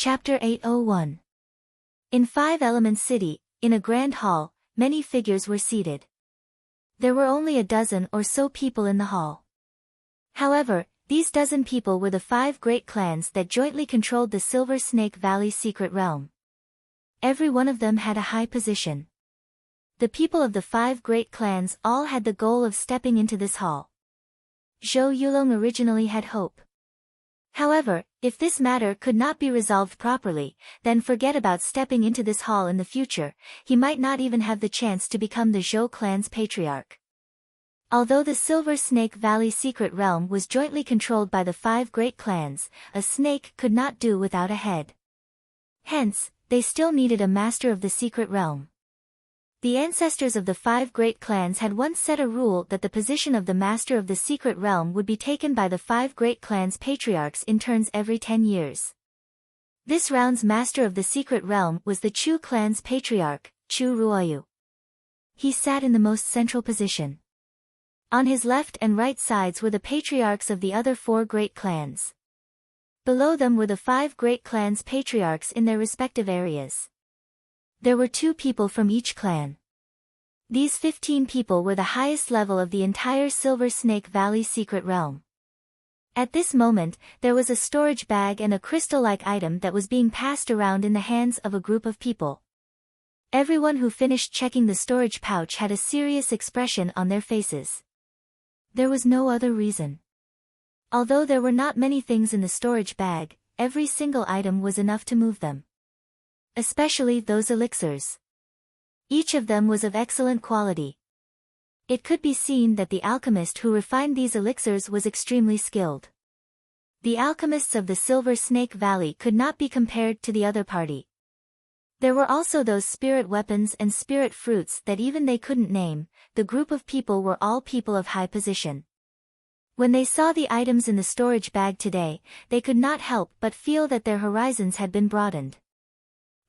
Chapter 801. In Five Elements City, in a grand hall, many figures were seated. There were only a dozen or so people in the hall. However, these dozen people were the 5 great clans that jointly controlled the Silver Snake Valley secret realm. Every one of them had a high position. The people of the 5 great clans all had the goal of stepping into this hall. Zhou Yulong originally had hope. However, if this matter could not be resolved properly, then forget about stepping into this hall in the future. He might not even have the chance to become the Zhou clan's patriarch. Although the Silver Snake Valley secret realm was jointly controlled by the 5 great clans, a snake could not do without a head. Hence, they still needed a master of the secret realm. The ancestors of the 5 great clans had once set a rule that the position of the master of the secret realm would be taken by the 5 great clans' patriarchs in turns every 10 years. This round's master of the secret realm was the Chu clan's patriarch, Chu Ruoyu. He sat in the most central position. On his left and right sides were the patriarchs of the other 4 great clans. Below them were the 5 great clans' patriarchs in their respective areas. There were 2 people from each clan. These 15 people were the highest level of the entire Silver Snake Valley secret realm. At this moment, there was a storage bag and a crystal-like item that was being passed around in the hands of a group of people. Everyone who finished checking the storage pouch had a serious expression on their faces. There was no other reason. Although there were not many things in the storage bag, every single item was enough to move them. Especially those elixirs. Each of them was of excellent quality. It could be seen that the alchemist who refined these elixirs was extremely skilled. The alchemists of the Silver Snake Valley could not be compared to the other party. There were also those spirit weapons and spirit fruits that even they couldn't name. The group of people were all people of high position. When they saw the items in the storage bag today, they could not help but feel that their horizons had been broadened.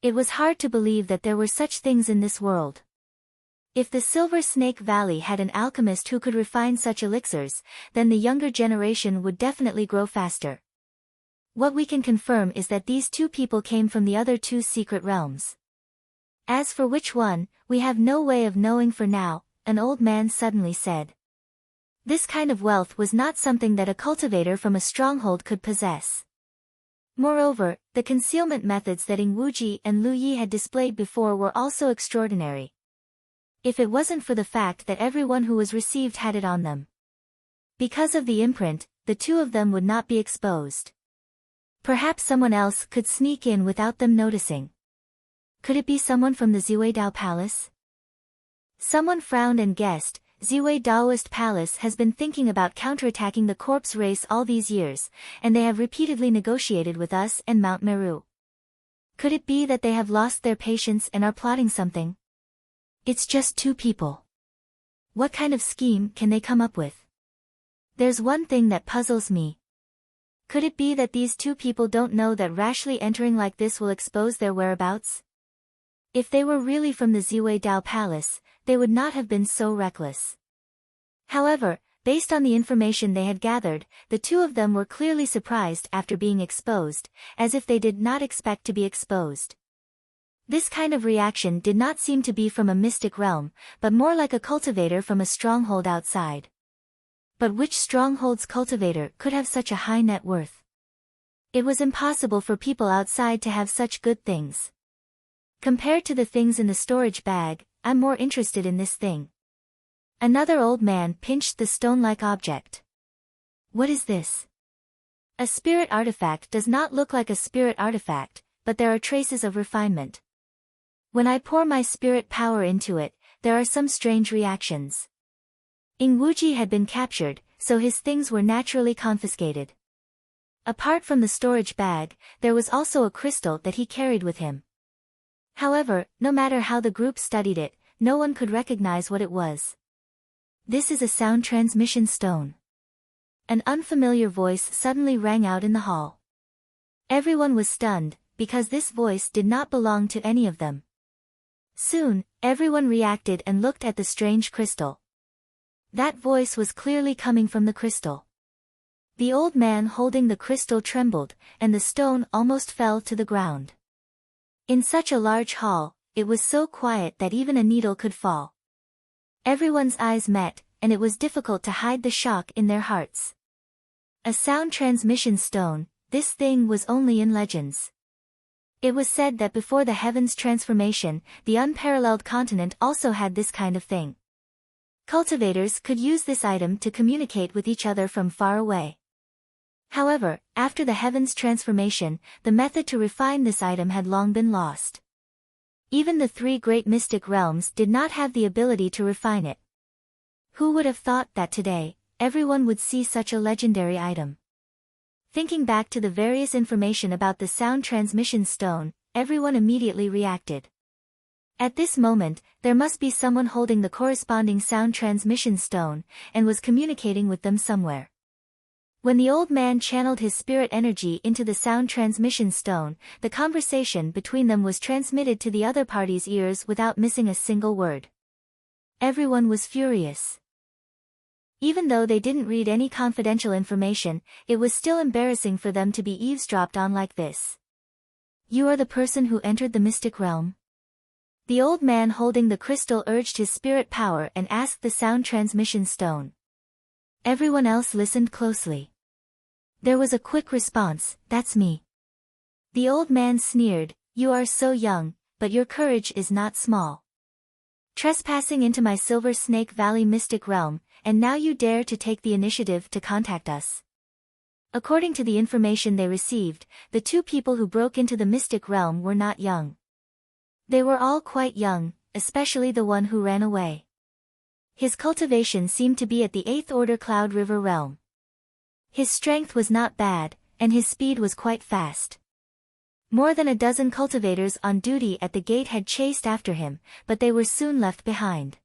It was hard to believe that there were such things in this world. If the Silver Snake Valley had an alchemist who could refine such elixirs, then the younger generation would definitely grow faster. What we can confirm is that these 2 people came from the other 2 secret realms. As for which one, we have no way of knowing for now, an old man suddenly said. This kind of wealth was not something that a cultivator from a stronghold could possess. Moreover, the concealment methods that Ing Wuji and Lu Yi had displayed before were also extraordinary. If it wasn't for the fact that everyone who was received had it on them. Because of the imprint, the 2 of them would not be exposed. Perhaps someone else could sneak in without them noticing. Could it be someone from the Ziwei Dao Palace? Someone frowned and guessed. Ziwei Daoist Palace has been thinking about counterattacking the corpse race all these years, and they have repeatedly negotiated with us and Mount Meru. Could it be that they have lost their patience and are plotting something? It's just 2 people. What kind of scheme can they come up with? There's one thing that puzzles me. Could it be that these 2 people don't know that rashly entering like this will expose their whereabouts? If they were really from the Ziwei Dao Palace, they would not have been so reckless. However, based on the information they had gathered, the 2 of them were clearly surprised after being exposed, as if they did not expect to be exposed. This kind of reaction did not seem to be from a mystic realm, but more like a cultivator from a stronghold outside. But which stronghold's cultivator could have such a high net worth? It was impossible for people outside to have such good things. Compared to the things in the storage bag, I'm more interested in this thing. Another old man pinched the stone-like object. What is this? A spirit artifact does not look like a spirit artifact, but there are traces of refinement. When I pour my spirit power into it, there are some strange reactions. Ing Wuji had been captured, so his things were naturally confiscated. Apart from the storage bag, there was also a crystal that he carried with him. However, no matter how the group studied it, no one could recognize what it was. This is a sound transmission stone. An unfamiliar voice suddenly rang out in the hall. Everyone was stunned, because this voice did not belong to any of them. Soon, everyone reacted and looked at the strange crystal. That voice was clearly coming from the crystal. The old man holding the crystal trembled, and the stone almost fell to the ground. In such a large hall, it was so quiet that even a needle could fall. Everyone's eyes met, and it was difficult to hide the shock in their hearts. A sound transmission stone, this thing was only in legends. It was said that before the heavens transformation, the unparalleled continent also had this kind of thing. Cultivators could use this item to communicate with each other from far away. However, after the heavens transformation, the method to refine this item had long been lost. Even the three great mystic realms did not have the ability to refine it. Who would have thought that today, everyone would see such a legendary item? Thinking back to the various information about the sound transmission stone, everyone immediately reacted. At this moment, there must be someone holding the corresponding sound transmission stone, and was communicating with them somewhere. When the old man channeled his spirit energy into the sound transmission stone, the conversation between them was transmitted to the other party's ears without missing a single word. Everyone was furious. Even though they didn't read any confidential information, it was still embarrassing for them to be eavesdropped on like this. "You are the person who entered the mystic realm?" The old man holding the crystal urged his spirit power and asked the sound transmission stone. Everyone else listened closely. There was a quick response, "That's me." The old man sneered, "You are so young, but your courage is not small. Trespassing into my Silver Snake Valley mystic realm, and now you dare to take the initiative to contact us." According to the information they received, the two people who broke into the mystic realm were not young. They were all quite young, especially the one who ran away. His cultivation seemed to be at the 8th order Cloud River realm. His strength was not bad, and his speed was quite fast. More than a dozen cultivators on duty at the gate had chased after him, but they were soon left behind.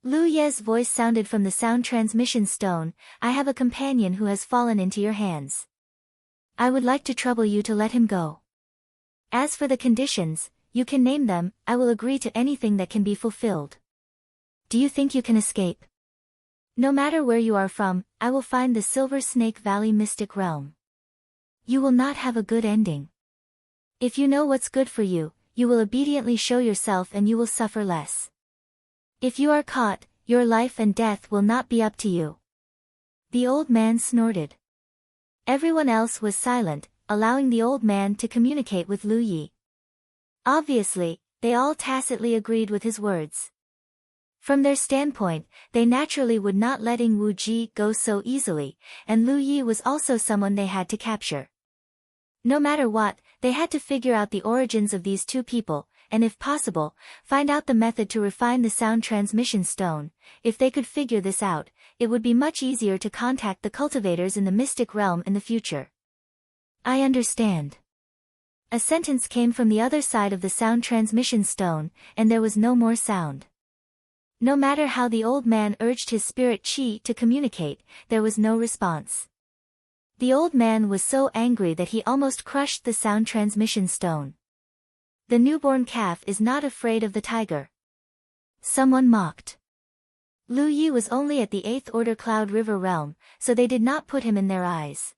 Lu Ye's voice sounded from the sound transmission stone, "I have a companion who has fallen into your hands. I would like to trouble you to let him go. As for the conditions, you can name them, I will agree to anything that can be fulfilled. Do you think you can escape? No matter where you are from, I will find the Silver Snake Valley mystic realm. You will not have a good ending. If you know what's good for you, you will obediently show yourself and you will suffer less. If you are caught, your life and death will not be up to you." The old man snorted. Everyone else was silent, allowing the old man to communicate with Lu Yi. Obviously, they all tacitly agreed with his words. From their standpoint, they naturally would not letting Wu Ji go so easily, and Lu Yi was also someone they had to capture. No matter what, they had to figure out the origins of these two people, and if possible, find out the method to refine the sound transmission stone. If they could figure this out, it would be much easier to contact the cultivators in the mystic realm in the future. "I understand." A sentence came from the other side of the sound transmission stone, and there was no more sound. No matter how the old man urged his spirit chi to communicate, there was no response. The old man was so angry that he almost crushed the sound transmission stone. The newborn calf is not afraid of the tiger. Someone mocked. Lu Yi was only at the 8th order Cloud River realm, so they did not put him in their eyes.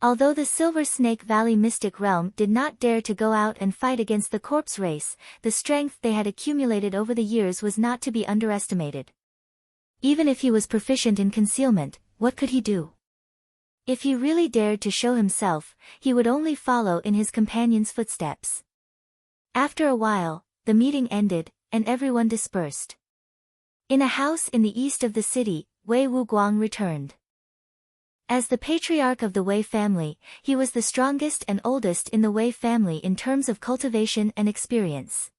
Although the Silver Snake Valley mystic realm did not dare to go out and fight against the corpse race, the strength they had accumulated over the years was not to be underestimated. Even if he was proficient in concealment, what could he do? If he really dared to show himself, he would only follow in his companion's footsteps. After a while, the meeting ended, and everyone dispersed. In a house in the east of the city, Wei Wuguang returned. As the patriarch of the Wei family, he was the strongest and oldest in the Wei family in terms of cultivation and experience.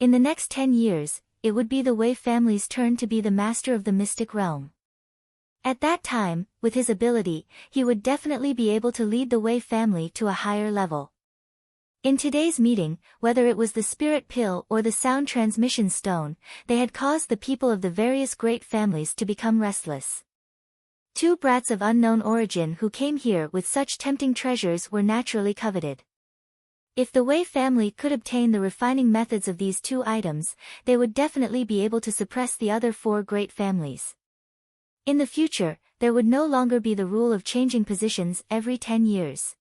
In the next 10 years, it would be the Wei family's turn to be the master of the mystic realm. At that time, with his ability, he would definitely be able to lead the Wei family to a higher level. In today's meeting, whether it was the spirit pill or the sound transmission stone, they had caused the people of the various great families to become restless. Two brats of unknown origin who came here with such tempting treasures were naturally coveted. If the Wei family could obtain the refining methods of these two items, they would definitely be able to suppress the other four great families. In the future, there would no longer be the rule of changing positions every 10 years.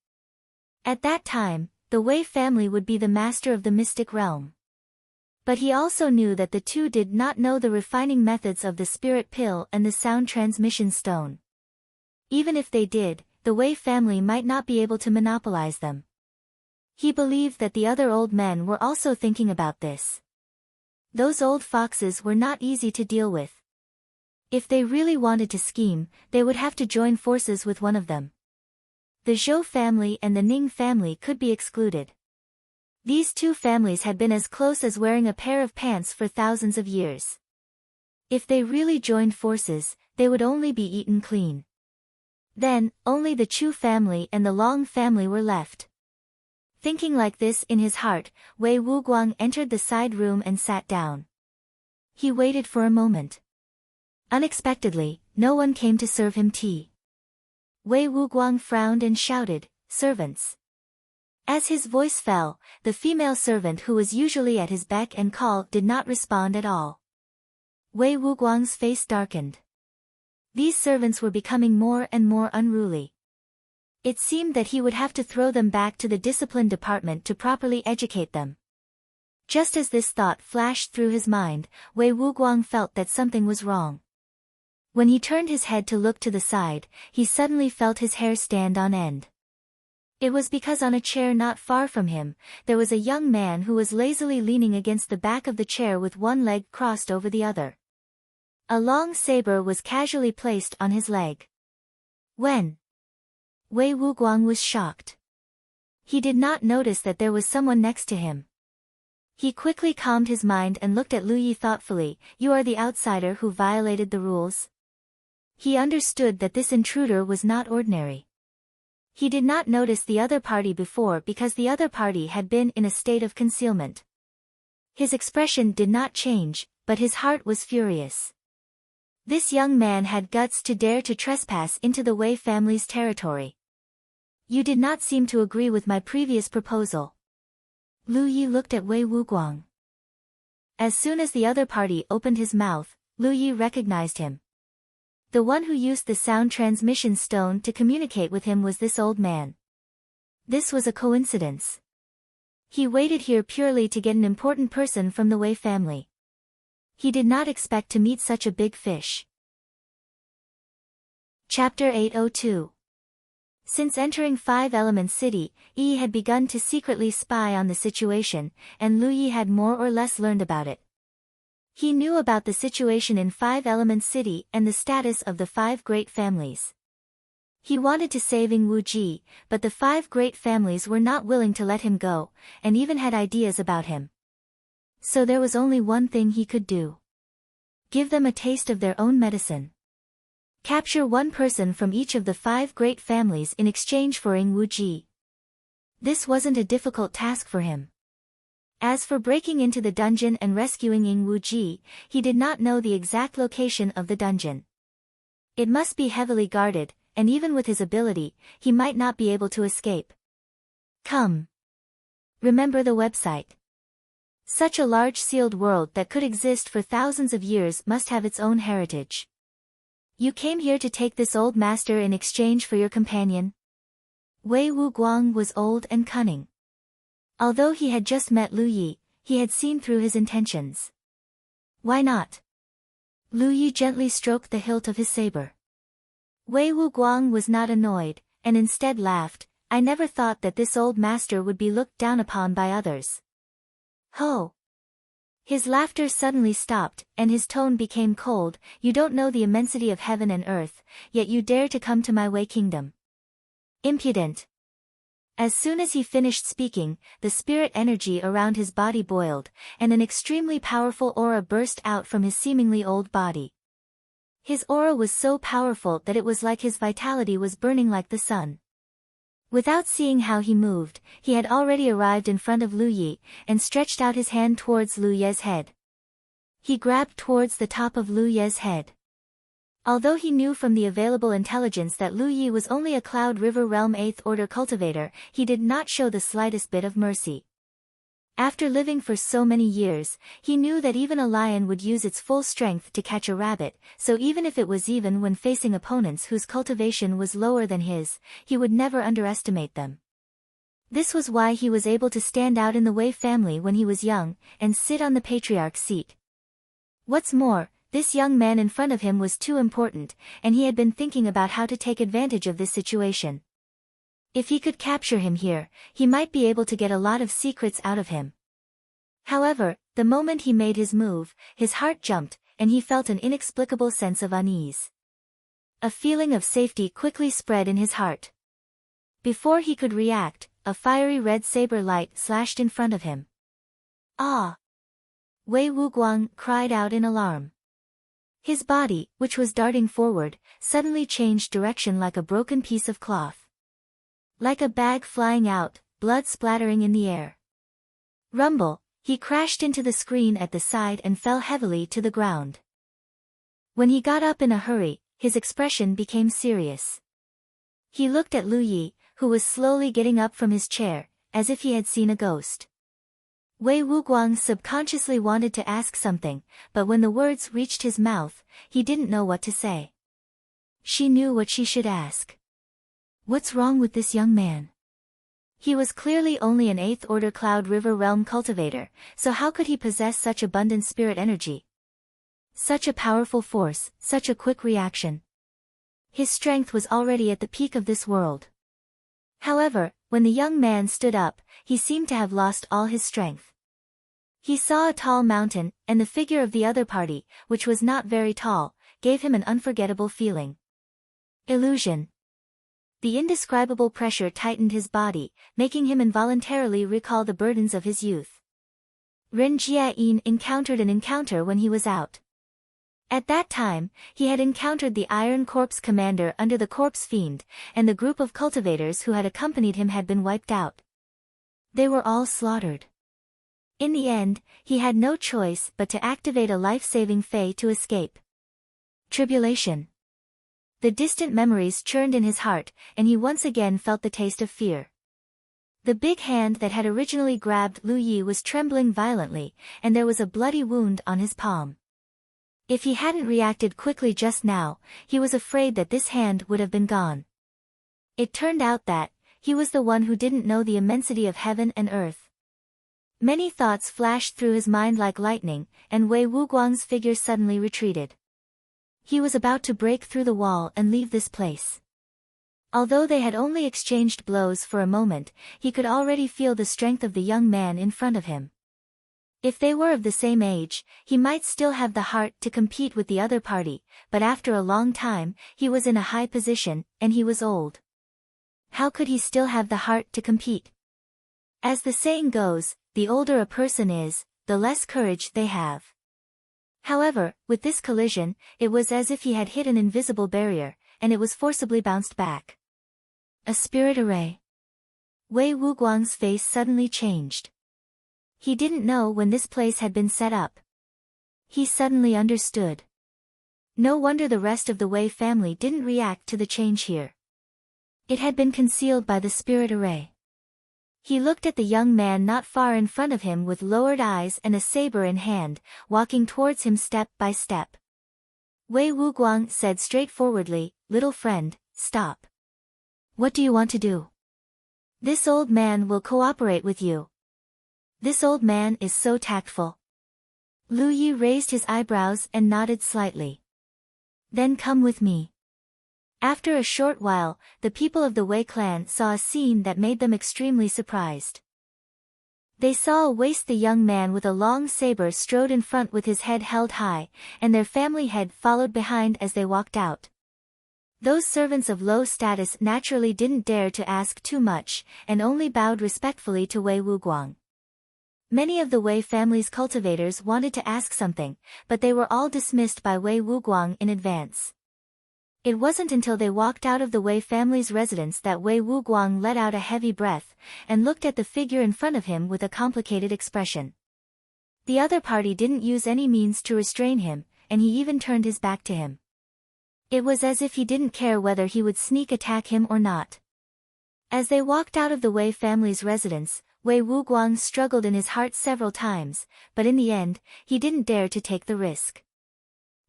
At that time, the Wei family would be the master of the mystic realm. But he also knew that the two did not know the refining methods of the spirit pill and the sound transmission stone. Even if they did, the Wei family might not be able to monopolize them. He believed that the other old men were also thinking about this. Those old foxes were not easy to deal with. If they really wanted to scheme, they would have to join forces with one of them. The Zhou family and the Ning family could be excluded. These two families had been as close as wearing a pair of pants for thousands of years. If they really joined forces, they would only be eaten clean. Then, only the Chu family and the Long family were left. Thinking like this in his heart, Wei Wuguang entered the side room and sat down. He waited for a moment. Unexpectedly, no one came to serve him tea. Wei Wuguang frowned and shouted, "Servants." As his voice fell, the female servant who was usually at his beck and call did not respond at all. Wei Wuguang's face darkened. These servants were becoming more and more unruly. It seemed that he would have to throw them back to the discipline department to properly educate them. Just as this thought flashed through his mind, Wei Wuguang felt that something was wrong. When he turned his head to look to the side, he suddenly felt his hair stand on end. It was because on a chair not far from him, there was a young man who was lazily leaning against the back of the chair with one leg crossed over the other. A long saber was casually placed on his leg. When Wei Wuguang was shocked. He did not notice that there was someone next to him. He quickly calmed his mind and looked at Lu Yi thoughtfully. "You are the outsider who violated the rules?" He understood that this intruder was not ordinary. He did not notice the other party before because the other party had been in a state of concealment. His expression did not change, but his heart was furious. This young man had guts to dare to trespass into the Wei family's territory. "You did not seem to agree with my previous proposal." Lu Yi looked at Wei Wuguang. As soon as the other party opened his mouth, Lu Yi recognized him. The one who used the sound transmission stone to communicate with him was this old man. This was a coincidence. He waited here purely to get an important person from the Wei family. He did not expect to meet such a big fish. Chapter 802. Since entering Five Elements City, Yi had begun to secretly spy on the situation, and Lu Yi had more or less learned about it. He knew about the situation in Five Elements City and the status of the five great families. He wanted to save Ying Wuji, but the five great families were not willing to let him go, and even had ideas about him. So there was only one thing he could do. Give them a taste of their own medicine. Capture one person from each of the five great families in exchange for Ying Wuji. This wasn't a difficult task for him. As for breaking into the dungeon and rescuing Ying Wuji, he did not know the exact location of the dungeon. It must be heavily guarded, and even with his ability, he might not be able to escape. Come. Remember the website. Such a large sealed world that could exist for thousands of years must have its own heritage. You came here to take this old master in exchange for your companion? Wei Wuguang was old and cunning. Although he had just met Lu Yi, he had seen through his intentions. Why not? Lu Yi gently stroked the hilt of his saber. Wei Wuguang was not annoyed, and instead laughed. "I never thought that this old master would be looked down upon by others." Ho! His laughter suddenly stopped, and his tone became cold. "You don't know the immensity of heaven and earth, yet you dare to come to my Wei kingdom. Impudent!" As soon as he finished speaking, the spirit energy around his body boiled, and an extremely powerful aura burst out from his seemingly old body. His aura was so powerful that it was like his vitality was burning like the sun. Without seeing how he moved, he had already arrived in front of Lu Yi, and stretched out his hand towards Lu Ye's head. He grabbed towards the top of Lu Ye's head. Although he knew from the available intelligence that Lu Yi was only a Cloud River Realm 8th Order cultivator, he did not show the slightest bit of mercy. After living for so many years, he knew that even a lion would use its full strength to catch a rabbit, so even if it was even when facing opponents whose cultivation was lower than his, he would never underestimate them. This was why he was able to stand out in the Wei family when he was young, and sit on the patriarch's seat. What's more, this young man in front of him was too important, and he had been thinking about how to take advantage of this situation. If he could capture him here, he might be able to get a lot of secrets out of him. However, the moment he made his move, his heart jumped, and he felt an inexplicable sense of unease. A feeling of safety quickly spread in his heart. Before he could react, a fiery red saber light slashed in front of him. Ah! Wei Wuguang cried out in alarm. His body, which was darting forward, suddenly changed direction like a broken piece of cloth. Like a bag flying out, blood splattering in the air. Rumble, he crashed into the screen at the side and fell heavily to the ground. When he got up in a hurry, his expression became serious. He looked at Lu Yi, who was slowly getting up from his chair, as if he had seen a ghost. Wei Wuguang subconsciously wanted to ask something, but when the words reached his mouth, he didn't know what to say. She knew what she should ask. What's wrong with this young man? He was clearly only an 8th order Cloud River Realm cultivator, so how could he possess such abundant spirit energy? Such a powerful force, such a quick reaction. His strength was already at the peak of this world. However, when the young man stood up, he seemed to have lost all his strength. He saw a tall mountain, and the figure of the other party, which was not very tall, gave him an unforgettable feeling. Illusion. The indescribable pressure tightened his body, making him involuntarily recall the burdens of his youth. Ren Jiayin encountered an encounter when he was out. At that time, he had encountered the Iron Corpse commander under the Corpse Fiend, and the group of cultivators who had accompanied him had been wiped out. They were all slaughtered. In the end, he had no choice but to activate a life-saving Fey to escape. Tribulation. The distant memories churned in his heart, and he once again felt the taste of fear. The big hand that had originally grabbed Lu Yi was trembling violently, and there was a bloody wound on his palm. If he hadn't reacted quickly just now, he was afraid that this hand would have been gone. It turned out that he was the one who didn't know the immensity of heaven and earth. Many thoughts flashed through his mind like lightning, and Wei Wuguang's figure suddenly retreated. He was about to break through the wall and leave this place. Although they had only exchanged blows for a moment, he could already feel the strength of the young man in front of him. If they were of the same age, he might still have the heart to compete with the other party, but after a long time, he was in a high position, and he was old. How could he still have the heart to compete? As the saying goes, the older a person is, the less courage they have. However, with this collision, it was as if he had hit an invisible barrier, and it was forcibly bounced back. A spirit array. Wei Wuguang's face suddenly changed. He didn't know when this place had been set up. He suddenly understood. No wonder the rest of the Wei family didn't react to the change here. It had been concealed by the spirit array. He looked at the young man not far in front of him with lowered eyes and a saber in hand, walking towards him step by step. Wei Wuguang said straightforwardly, "Little friend, stop. What do you want to do? This old man will cooperate with you." This old man is so tactful. Lu Yi raised his eyebrows and nodded slightly. Then come with me. After a short while, the people of the Wei clan saw a scene that made them extremely surprised. They saw a waist young man with a long saber strode in front with his head held high, and their family head followed behind as they walked out. Those servants of low status naturally didn't dare to ask too much, and only bowed respectfully to Wei Wuguang. Many of the Wei family's cultivators wanted to ask something, but they were all dismissed by Wei Wuguang in advance. It wasn't until they walked out of the Wei family's residence that Wei Wuguang let out a heavy breath, and looked at the figure in front of him with a complicated expression. The other party didn't use any means to restrain him, and he even turned his back to him. It was as if he didn't care whether he would sneak attack him or not. As they walked out of the Wei family's residence, Wei Wuguang struggled in his heart several times, but in the end, he didn't dare to take the risk.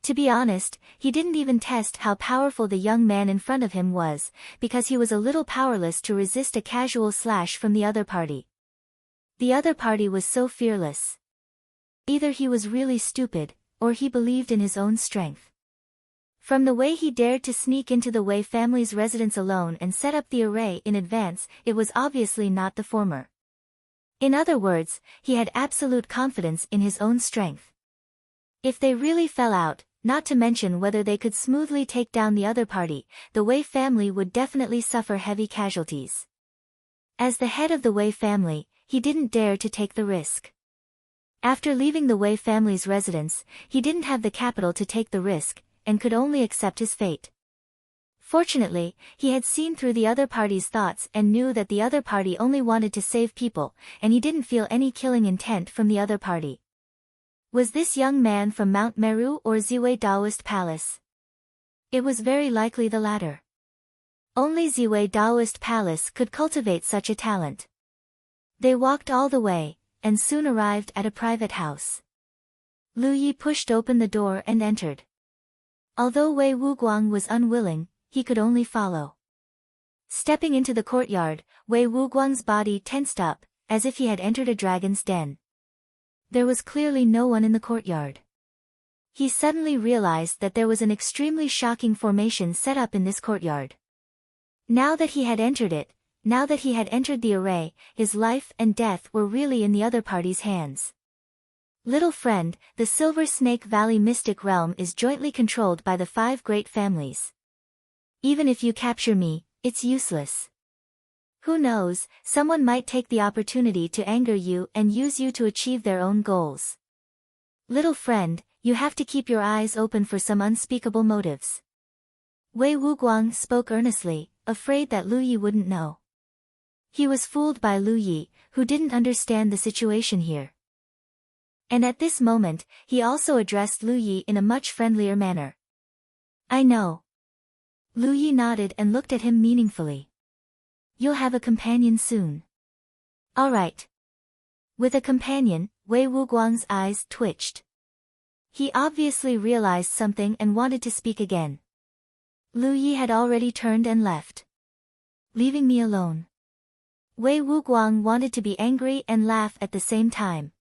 To be honest, he didn't even test how powerful the young man in front of him was, because he was a little powerless to resist a casual slash from the other party. The other party was so fearless. Either he was really stupid, or he believed in his own strength. From the way he dared to sneak into the Wei family's residence alone and set up the array in advance, it was obviously not the former. In other words, he had absolute confidence in his own strength. If they really fell out, not to mention whether they could smoothly take down the other party, the Wei family would definitely suffer heavy casualties. As the head of the Wei family, he didn't dare to take the risk. After leaving the Wei family's residence, he didn't have the capital to take the risk, and could only accept his fate. Fortunately, he had seen through the other party's thoughts and knew that the other party only wanted to save people, and he didn't feel any killing intent from the other party. Was this young man from Mount Meru or Ziwei Daoist Palace? It was very likely the latter. Only Ziwei Daoist Palace could cultivate such a talent. They walked all the way, and soon arrived at a private house. Lu Yi pushed open the door and entered. Although Wei Wuguang was unwilling, he could only follow. Stepping into the courtyard, Wei Wuguang's body tensed up, as if he had entered a dragon's den. There was clearly no one in the courtyard. He suddenly realized that there was an extremely shocking formation set up in this courtyard. Now that he had entered the array, his life and death were really in the other party's hands. Little friend, the Silver Snake Valley Mystic Realm is jointly controlled by the 5 great families. Even if you capture me, it's useless. Who knows, someone might take the opportunity to anger you and use you to achieve their own goals. Little friend, you have to keep your eyes open for some unspeakable motives. Wei Wuguang spoke earnestly, afraid that Lu Yi wouldn't know. He was fooled by Lu Yi, who didn't understand the situation here. And at this moment, he also addressed Lu Yi in a much friendlier manner. I know. Lu Yi nodded and looked at him meaningfully. You'll have a companion soon. All right. With a companion, Wei Wuguang's eyes twitched. He obviously realized something and wanted to speak again. Lu Yi had already turned and left. Leaving me alone. Wei Wuguang wanted to be angry and laugh at the same time.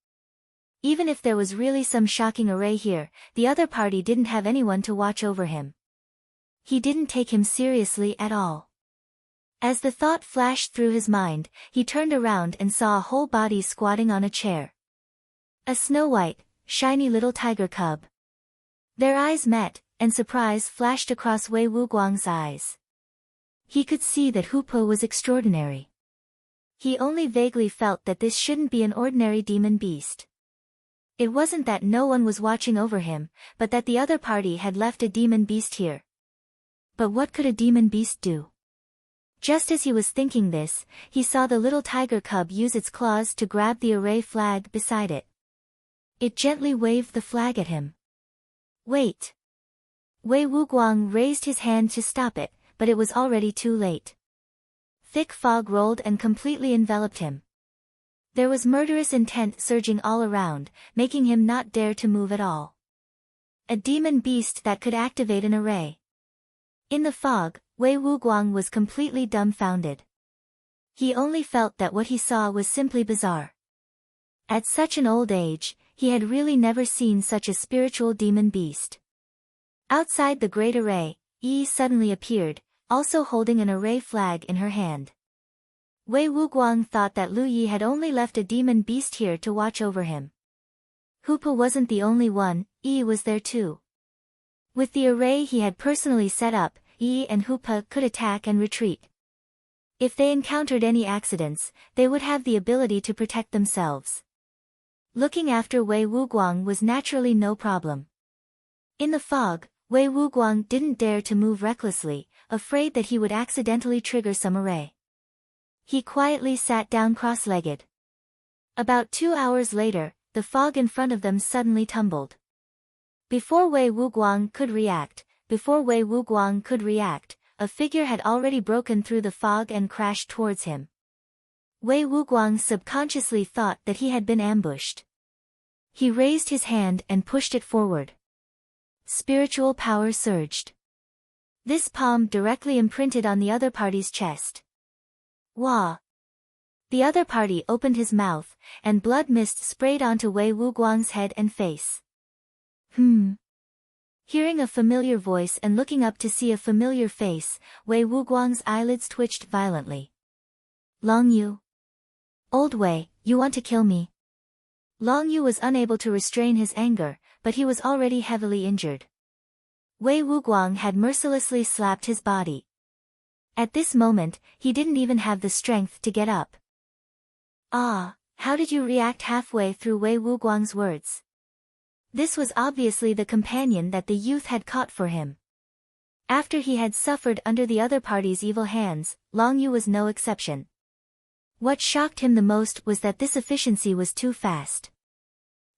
Even if there was really some shocking array here, the other party didn't have anyone to watch over him. He didn't take him seriously at all. As the thought flashed through his mind, he turned around and saw a whole body squatting on a chair. A snow-white, shiny little tiger cub. Their eyes met, and surprise flashed across Wei Wuguang's eyes. He could see that Hupo was extraordinary. He only vaguely felt that this shouldn't be an ordinary demon beast. It wasn't that no one was watching over him, but that the other party had left a demon beast here. But what could a demon beast do? Just as he was thinking this, he saw the little tiger cub use its claws to grab the array flag beside it. It gently waved the flag at him. Wait! Wei Wuguang raised his hand to stop it, but it was already too late. Thick fog rolled and completely enveloped him. There was murderous intent surging all around, making him not dare to move at all. A demon beast that could activate an array. In the fog, Wei Wuguang was completely dumbfounded. He only felt that what he saw was simply bizarre. At such an old age, he had really never seen such a spiritual demon beast. Outside the great array, Yi suddenly appeared, also holding an array flag in her hand. Wei Wuguang thought that Lu Yi had only left a demon beast here to watch over him. Hupa wasn't the only one, Yi was there too. With the array he had personally set up, Yi and Hupa could attack and retreat. If they encountered any accidents, they would have the ability to protect themselves. Looking after Wei Wuguang was naturally no problem. In the fog, Wei Wuguang didn't dare to move recklessly, afraid that he would accidentally trigger some array. He quietly sat down cross-legged. About 2 hours later, the fog in front of them suddenly tumbled. Before Wei Wuguang could react, a figure had already broken through the fog and crashed towards him. Wei Wuguang subconsciously thought that he had been ambushed. He raised his hand and pushed it forward. Spiritual power surged. This palm directly imprinted on the other party's chest. Wah! The other party opened his mouth, and blood mist sprayed onto Wei Wuguang's head and face. Hearing a familiar voice and looking up to see a familiar face, Wei Wuguang's eyelids twitched violently. Long Yu. Old Wei, you want to kill me? Long Yu was unable to restrain his anger, but he was already heavily injured. Wei Wuguang had mercilessly slapped his body. At this moment, he didn't even have the strength to get up. Ah, how did you react halfway through Wei Wuguang's words? This was obviously the companion that the youth had caught for him. After he had suffered under the other party's evil hands, Long Yu was no exception. What shocked him the most was that this efficiency was too fast.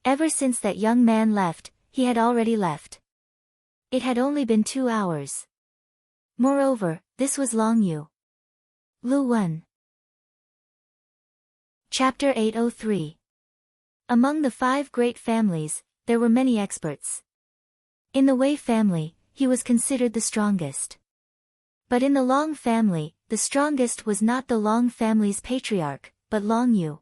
Ever since that young man left, he had already left. It had only been 2 hours. Moreover, this was Long Yu. Lu Wen. Chapter 803. Among the 5 great families, there were many experts. In the Wei family, he was considered the strongest. But in the Long family, the strongest was not the Long family's patriarch, but Long Yu.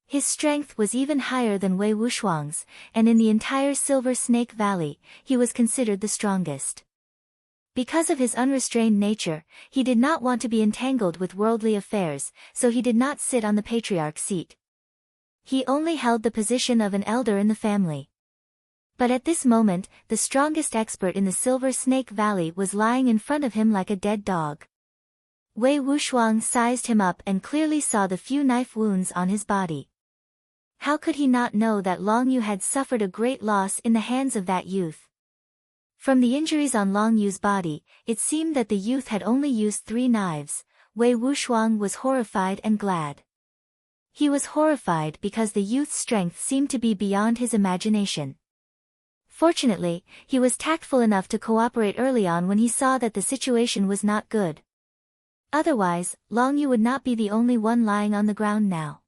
His strength was even higher than Wei Wuxuang's, and in the entire Silver Snake Valley, he was considered the strongest. Because of his unrestrained nature, he did not want to be entangled with worldly affairs, so he did not sit on the patriarch's seat. He only held the position of an elder in the family. But at this moment, the strongest expert in the Silver Snake Valley was lying in front of him like a dead dog. Wei Wuxuang sized him up and clearly saw the few knife wounds on his body. How could he not know that Long Yu had suffered a great loss in the hands of that youth? From the injuries on Long Yu's body, it seemed that the youth had only used 3 knives. Wei Wuxuang was horrified and glad. He was horrified because the youth's strength seemed to be beyond his imagination. Fortunately, he was tactful enough to cooperate early on when he saw that the situation was not good. Otherwise, Long Yu would not be the only one lying on the ground now.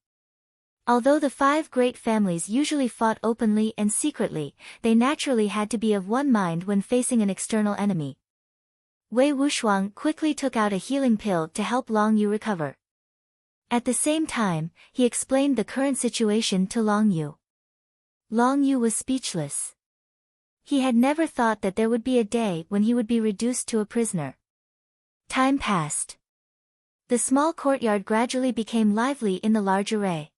Although the 5 great families usually fought openly and secretly, they naturally had to be of one mind when facing an external enemy. Wei Wuxuang quickly took out a healing pill to help Long Yu recover. At the same time, he explained the current situation to Long Yu. Long Yu was speechless. He had never thought that there would be a day when he would be reduced to a prisoner. Time passed. The small courtyard gradually became lively in the large array.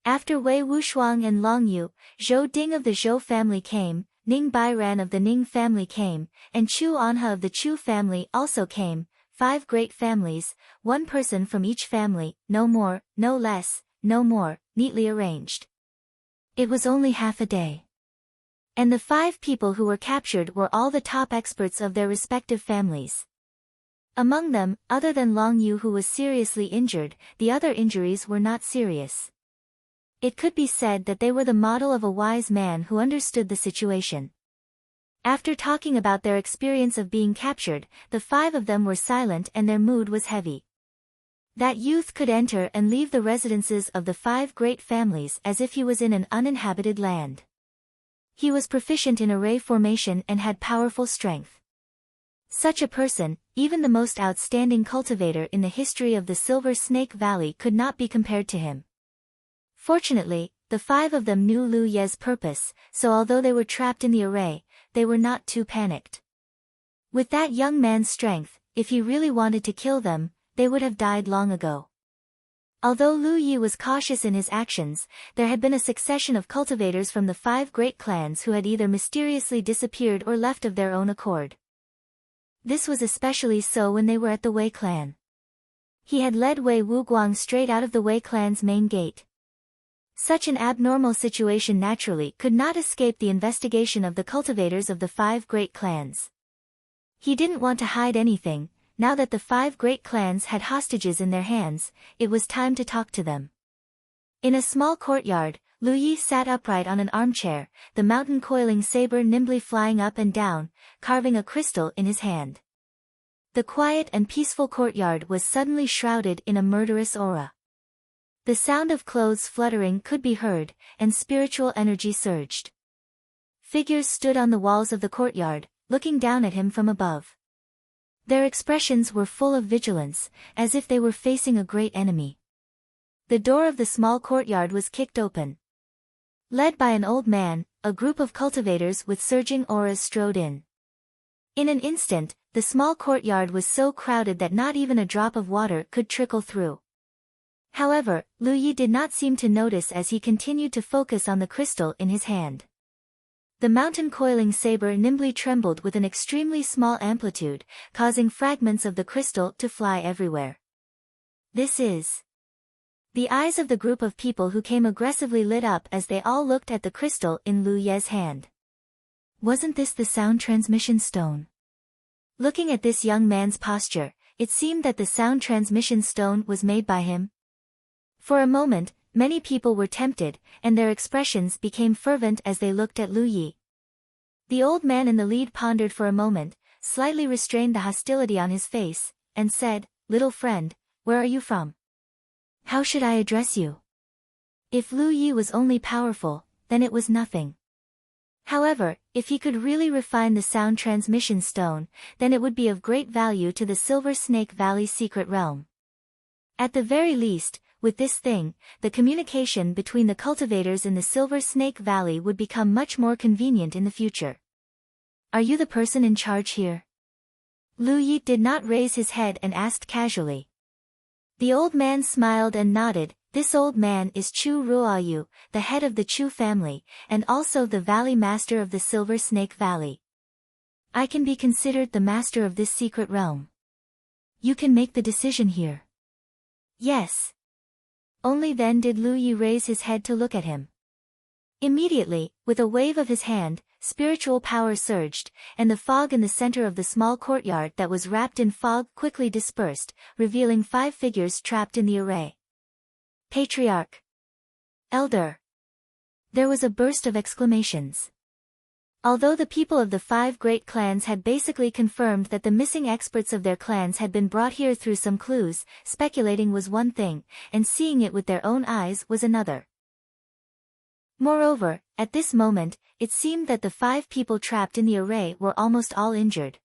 After Wei Wuxuang and Long Yu, Zhou Ding of the Zhou family came, Ning Bairan of the Ning family came, and Chu Anha of the Chu family also came. 5 great families, 1 person from each family, no more, no less, no more, neatly arranged. It was only half a day. And the 5 people who were captured were all the top experts of their respective families. Among them, other than Long Yu who was seriously injured, the other injuries were not serious. It could be said that they were the model of a wise man who understood the situation. After talking about their experience of being captured, the 5 of them were silent and their mood was heavy. That youth could enter and leave the residences of the 5 great families as if he was in an uninhabited land. He was proficient in array formation and had powerful strength. Such a person, even the most outstanding cultivator in the history of the Silver Snake Valley, could not be compared to him. Fortunately, the 5 of them knew Lu Ye's purpose, so although they were trapped in the array, they were not too panicked. With that young man's strength, if he really wanted to kill them, they would have died long ago. Although Lu Yi was cautious in his actions, there had been a succession of cultivators from the 5 great clans who had either mysteriously disappeared or left of their own accord. This was especially so when they were at the Wei clan. He had led Wei Wuguang straight out of the Wei clan's main gate. Such an abnormal situation naturally could not escape the investigation of the cultivators of the 5 great clans. He didn't want to hide anything. Now that the 5 great clans had hostages in their hands, it was time to talk to them. In a small courtyard, Lu Yi sat upright on an armchair, the mountain coiling saber nimbly flying up and down, carving a crystal in his hand. The quiet and peaceful courtyard was suddenly shrouded in a murderous aura. The sound of clothes fluttering could be heard, and spiritual energy surged. Figures stood on the walls of the courtyard, looking down at him from above. Their expressions were full of vigilance, as if they were facing a great enemy. The door of the small courtyard was kicked open. Led by an old man, a group of cultivators with surging auras strode in. In an instant, the small courtyard was so crowded that not even a drop of water could trickle through. However, Lu Yi did not seem to notice as he continued to focus on the crystal in his hand. The mountain coiling saber nimbly trembled with an extremely small amplitude, causing fragments of the crystal to fly everywhere. This is... The eyes of the group of people who came aggressively lit up as they all looked at the crystal in Lu Ye's hand. Wasn't this the sound transmission stone? Looking at this young man's posture, it seemed that the sound transmission stone was made by him. For a moment, many people were tempted, and their expressions became fervent as they looked at Lu Yi. The old man in the lead pondered for a moment, slightly restrained the hostility on his face, and said, "Little friend, where are you from? How should I address you?" If Lu Yi was only powerful, then it was nothing. However, if he could really refine the sound transmission stone, then it would be of great value to the Silver Snake Valley secret realm. At the very least, with this thing, the communication between the cultivators in the Silver Snake Valley would become much more convenient in the future. "Are you the person in charge here?" Lu Yi did not raise his head and asked casually. The old man smiled and nodded. This old man is Chu Ruoyu, the head of the Chu family, and also the Valley Master of the Silver Snake Valley. I can be considered the master of this secret realm. You can make the decision here. Yes. Only then did Lu Yi raise his head to look at him. Immediately, with a wave of his hand, spiritual power surged, and the fog in the center of the small courtyard that was wrapped in fog quickly dispersed, revealing 5 figures trapped in the array. Patriarch. Elder. There was a burst of exclamations. Although the people of the 5 great clans had basically confirmed that the missing experts of their clans had been brought here through some clues, speculating was one thing, and seeing it with their own eyes was another. Moreover, at this moment, it seemed that the 5 people trapped in the array were almost all injured.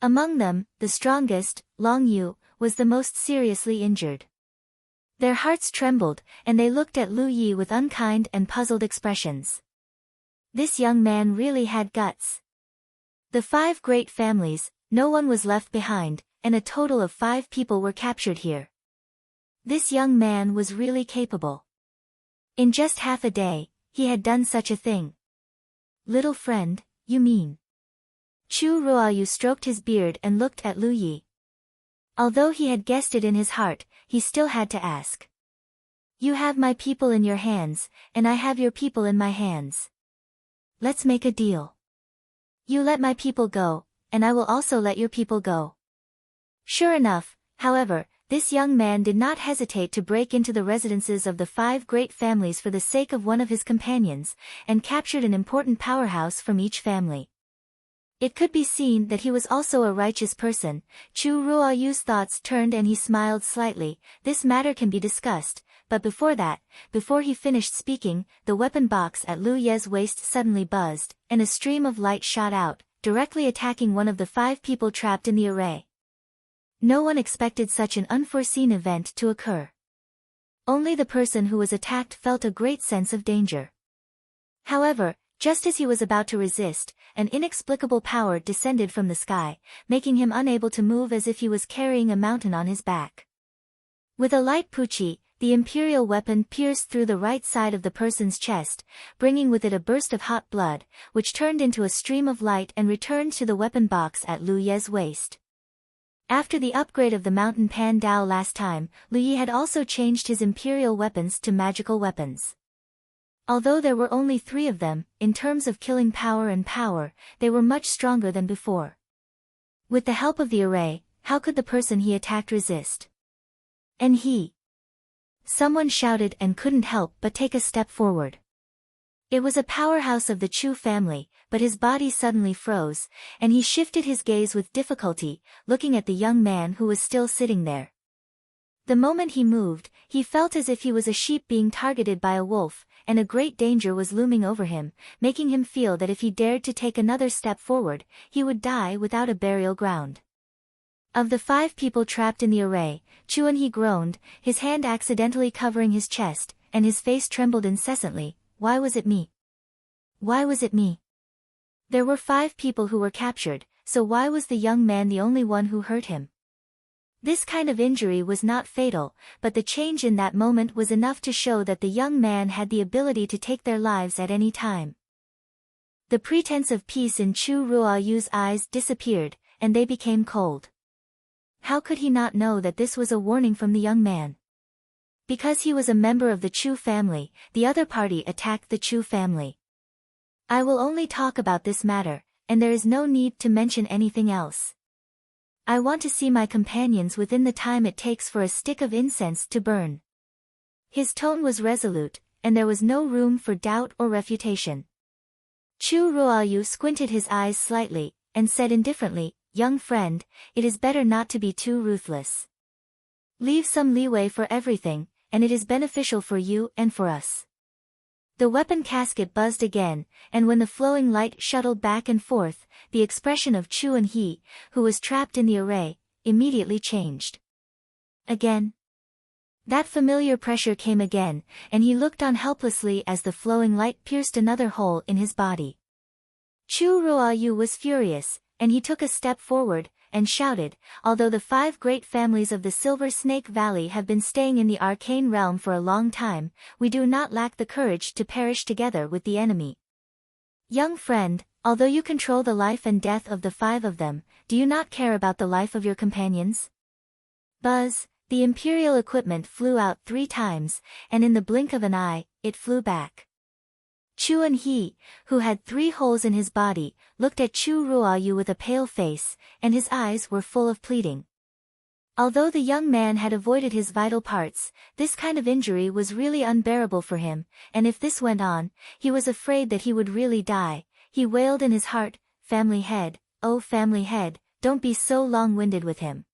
Among them, the strongest, Long Yu, was the most seriously injured. Their hearts trembled, and they looked at Lu Yi with unkind and puzzled expressions. This young man really had guts. The 5 great families, no one was left behind, and a total of 5 people were captured here. This young man was really capable. In just half a day, he had done such a thing. Little friend, you mean? Chu Ruoyu stroked his beard and looked at Lu Yi. Although he had guessed it in his heart, he still had to ask. You have my people in your hands, and I have your people in my hands. Let's make a deal. You let my people go, and I will also let your people go. Sure enough, however, this young man did not hesitate to break into the residences of the 5 great families for the sake of one of his companions, and captured an important powerhouse from each family. It could be seen that he was also a righteous person. Chu Ruoyu's thoughts turned and he smiled slightly. This matter can be discussed, but before that, before he finished speaking, the weapon box at Lu Ye's waist suddenly buzzed, and a stream of light shot out, directly attacking one of the 5 people trapped in the array. No one expected such an unforeseen event to occur. Only the person who was attacked felt a great sense of danger. However, just as he was about to resist, an inexplicable power descended from the sky, making him unable to move as if he was carrying a mountain on his back. With a light puchi, the imperial weapon pierced through the right side of the person's chest, bringing with it a burst of hot blood, which turned into a stream of light and returned to the weapon box at Lu Ye's waist. After the upgrade of the Mountain Pan Dao last time, Lu Yi had also changed his imperial weapons to magical weapons. Although there were only 3 of them, in terms of killing power and power, they were much stronger than before. With the help of the array, how could the person he attacked resist? And he... Someone shouted and couldn't help but take a step forward. It was a powerhouse of the Chu family, but his body suddenly froze, and he shifted his gaze with difficulty, looking at the young man who was still sitting there. The moment he moved, he felt as if he was a sheep being targeted by a wolf, and a great danger was looming over him, making him feel that if he dared to take another step forward, he would die without a burial ground. Of the 5 people trapped in the array, Chuan-He groaned, his hand accidentally covering his chest, and his face trembled incessantly. Why was it me? Why was it me? There were 5 people who were captured, so why was the young man the only one who hurt him? This kind of injury was not fatal, but the change in that moment was enough to show that the young man had the ability to take their lives at any time. The pretense of peace in Chu Ruoyu's eyes disappeared, and they became cold. How could he not know that this was a warning from the young man? Because he was a member of the Chu family, the other party attacked the Chu family. I will only talk about this matter, and there is no need to mention anything else. I want to see my companions within the time it takes for a stick of incense to burn. His tone was resolute, and there was no room for doubt or refutation. Chu Ruoyu squinted his eyes slightly, and said indifferently, "Young friend, it is better not to be too ruthless. Leave some leeway for everything, and it is beneficial for you and for us." The weapon casket buzzed again, and when the flowing light shuttled back and forth, the expression of Chuan-He, who was trapped in the array, immediately changed. Again. That familiar pressure came again, and he looked on helplessly as the flowing light pierced another hole in his body. Chu Ruoyu was furious, and he took a step forward, and shouted, "Although the 5 great families of the Silver Snake Valley have been staying in the arcane realm for a long time, we do not lack the courage to perish together with the enemy. Young friend, although you control the life and death of the 5 of them, do you not care about the life of your companions?" Buzz, the Imperial equipment flew out 3 times, and in the blink of an eye, it flew back. Chuan-He, who had 3 holes in his body, looked at Chu Ruoyu with a pale face, and his eyes were full of pleading. Although the young man had avoided his vital parts, this kind of injury was really unbearable for him, and if this went on, he was afraid that he would really die. He wailed in his heart, "Family head, oh family head, don't be so long-winded with him.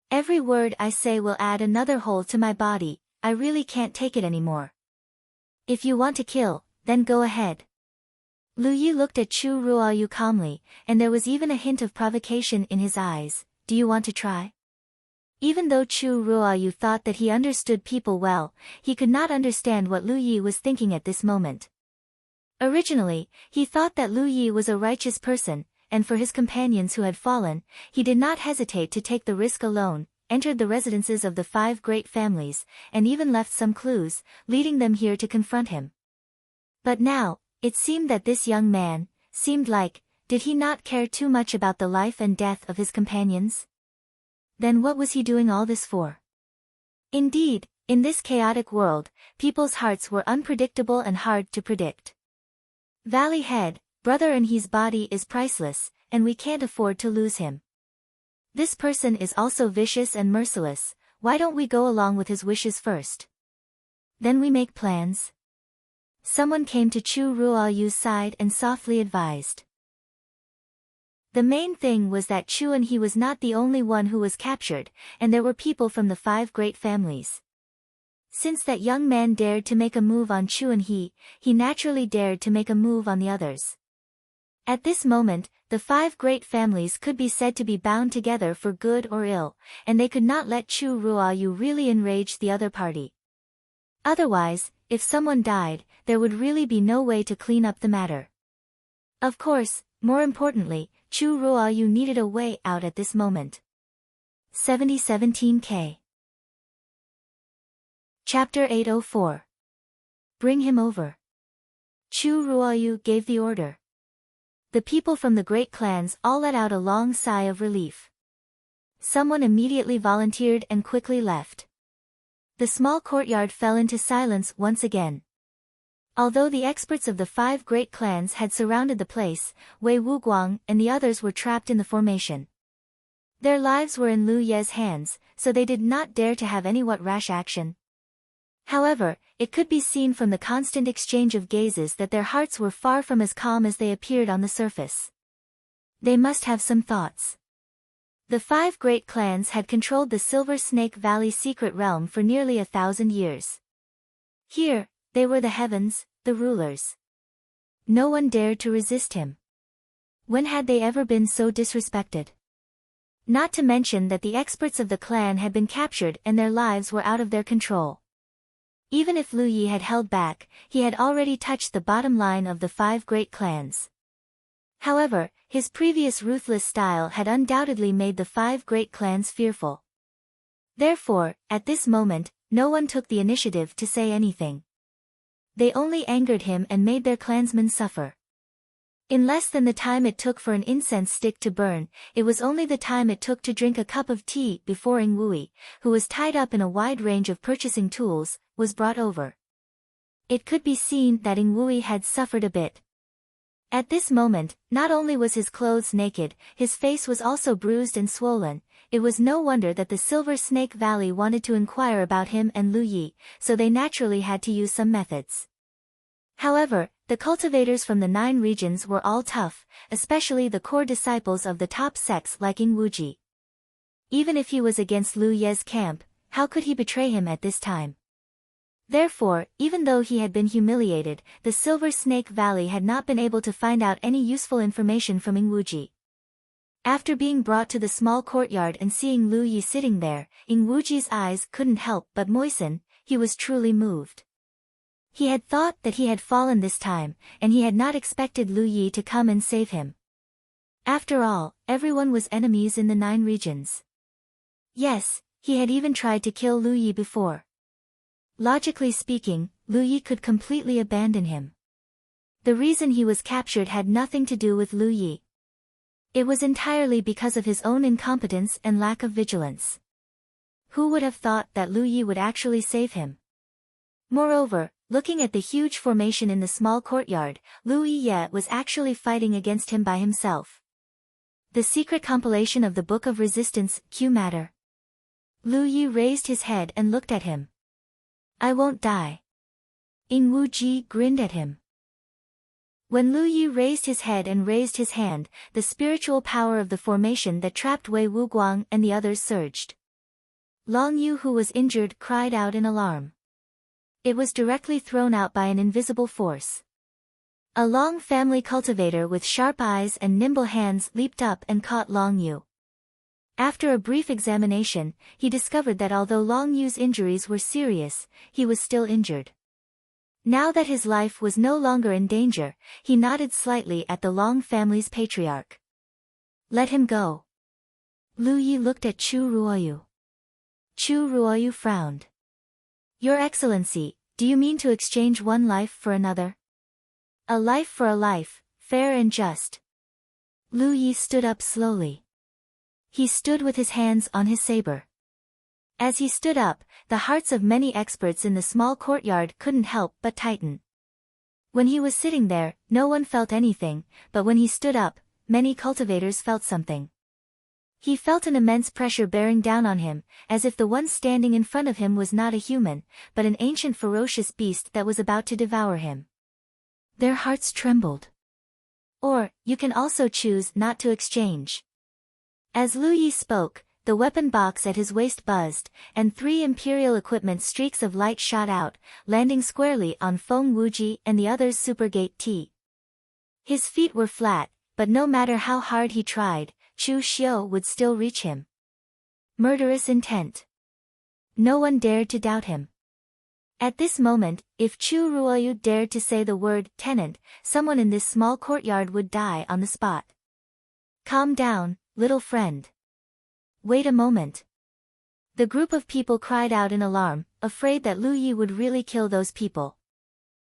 Every word I say will add another hole to my body, I really can't take it anymore. If you want to kill, then go ahead." Lu Yi looked at Chu Ruoyu calmly, and there was even a hint of provocation in his eyes. "Do you want to try?" Even though Chu Ruoyu thought that he understood people well, he could not understand what Lu Yi was thinking at this moment. Originally, he thought that Lu Yi was a righteous person, and for his companions who had fallen, he did not hesitate to take the risk alone, entered the residences of the 5 great families, and even left some clues, leading them here to confront him. But now, it seemed that this young man, did he not care too much about the life and death of his companions? Then what was he doing all this for? Indeed, in this chaotic world, people's hearts were unpredictable and hard to predict. Valley Head, brother and his body is priceless, and we can't afford to lose him. This person is also vicious and merciless, why don't we go along with his wishes first? Then we make plans. Someone came to Chu Ruoyu's side and softly advised. The main thing was that Chuan-He was not the only one who was captured, and there were people from the 5 great families. Since that young man dared to make a move on Chuan-He, he naturally dared to make a move on the others. At this moment, the 5 great families could be said to be bound together for good or ill, and they could not let Chu Ruoyu really enrage the other party. Otherwise, if someone died, there would really be no way to clean up the matter. Of course, more importantly, Chu Ruoyu needed a way out at this moment. 7017K. Chapter 804. Bring him over. Chu Ruoyu gave the order. The people from the great clans all let out a long sigh of relief. Someone immediately volunteered and quickly left. The small courtyard fell into silence once again. Although the experts of the 5 great clans had surrounded the place, Wei Wuguang and the others were trapped in the formation. Their lives were in Lu Ye's hands, so they did not dare to have any rash action. However, it could be seen from the constant exchange of gazes that their hearts were far from as calm as they appeared on the surface. They must have some thoughts. The 5 great clans had controlled the Silver Snake Valley secret realm for nearly 1,000 years. Here, they were the heavens, the rulers. No one dared to resist him. When had they ever been so disrespected? Not to mention that the experts of the clan had been captured and their lives were out of their control. Even if Lu Yi had held back, he had already touched the bottom line of the 5 great clans. However, his previous ruthless style had undoubtedly made the 5 great clans fearful. Therefore, at this moment, no one took the initiative to say anything. They only angered him and made their clansmen suffer. In less than the time it took for an incense stick to burn, it was only the time it took to drink a cup of tea before Ing Wui, who was tied up in a wide range of purchasing tools, was brought over. It could be seen that Ing Wui had suffered a bit. At this moment, not only was his clothes naked, his face was also bruised and swollen. It was no wonder that the Silver Snake Valley wanted to inquire about him and Lu Yi, so they naturally had to use some methods. However, the cultivators from the 9 regions were all tough, especially the core disciples of the top sects like Ing Wuji. Even if he was against Lu Ye's camp, how could he betray him at this time? Therefore, even though he had been humiliated, the Silver Snake Valley had not been able to find out any useful information from Ing Wuji. After being brought to the small courtyard and seeing Lu Yi sitting there, Ing Wuji's eyes couldn't help but moisten. He was truly moved. He had thought that he had fallen this time, and he had not expected Lu Yi to come and save him. After all, everyone was enemies in the 9 regions. Yes, he had even tried to kill Lu Yi before. Logically speaking, Lu Yi could completely abandon him. The reason he was captured had nothing to do with Lu Yi. It was entirely because of his own incompetence and lack of vigilance. Who would have thought that Lu Yi would actually save him? Moreover, looking at the huge formation in the small courtyard, Lu Yi was actually fighting against him by himself. The secret compilation of the Book of Resistance, Q matter. Lu Yi raised his head and looked at him. I won't die. Ing Wuji grinned at him. When Lu Yi raised his head and raised his hand, the spiritual power of the formation that trapped Wei Wuguang and the others surged. Long Yu, who was injured, cried out in alarm. It was directly thrown out by an invisible force. A Long family cultivator with sharp eyes and nimble hands leaped up and caught Long Yu. After a brief examination, he discovered that although Long Yu's injuries were serious, he was still injured. Now that his life was no longer in danger, he nodded slightly at the Long family's patriarch. Let him go. Lu Yi looked at Chu Ruoyu. Chu Ruoyu frowned. Your Excellency, do you mean to exchange one life for another? A life for a life, fair and just. Lu Yi stood up slowly. He stood with his hands on his saber. As he stood up, the hearts of many experts in the small courtyard couldn't help but tighten. When he was sitting there, no one felt anything, but when he stood up, many cultivators felt something. He felt an immense pressure bearing down on him, as if the one standing in front of him was not a human, but an ancient ferocious beast that was about to devour him. Their hearts trembled. Or, you can also choose not to exchange. As Lu Yi spoke, the weapon box at his waist buzzed, and 3 Imperial equipment streaks of light shot out, landing squarely on Feng Wuji and the other's Supergate T. His feet were flat, but no matter how hard he tried, Chu Xiu would still reach him. Murderous intent. No one dared to doubt him. At this moment, if Chu Ruoyu dared to say the word tenant, someone in this small courtyard would die on the spot. Calm down, little friend. Wait a moment. The group of people cried out in alarm, afraid that Lu Yi would really kill those people.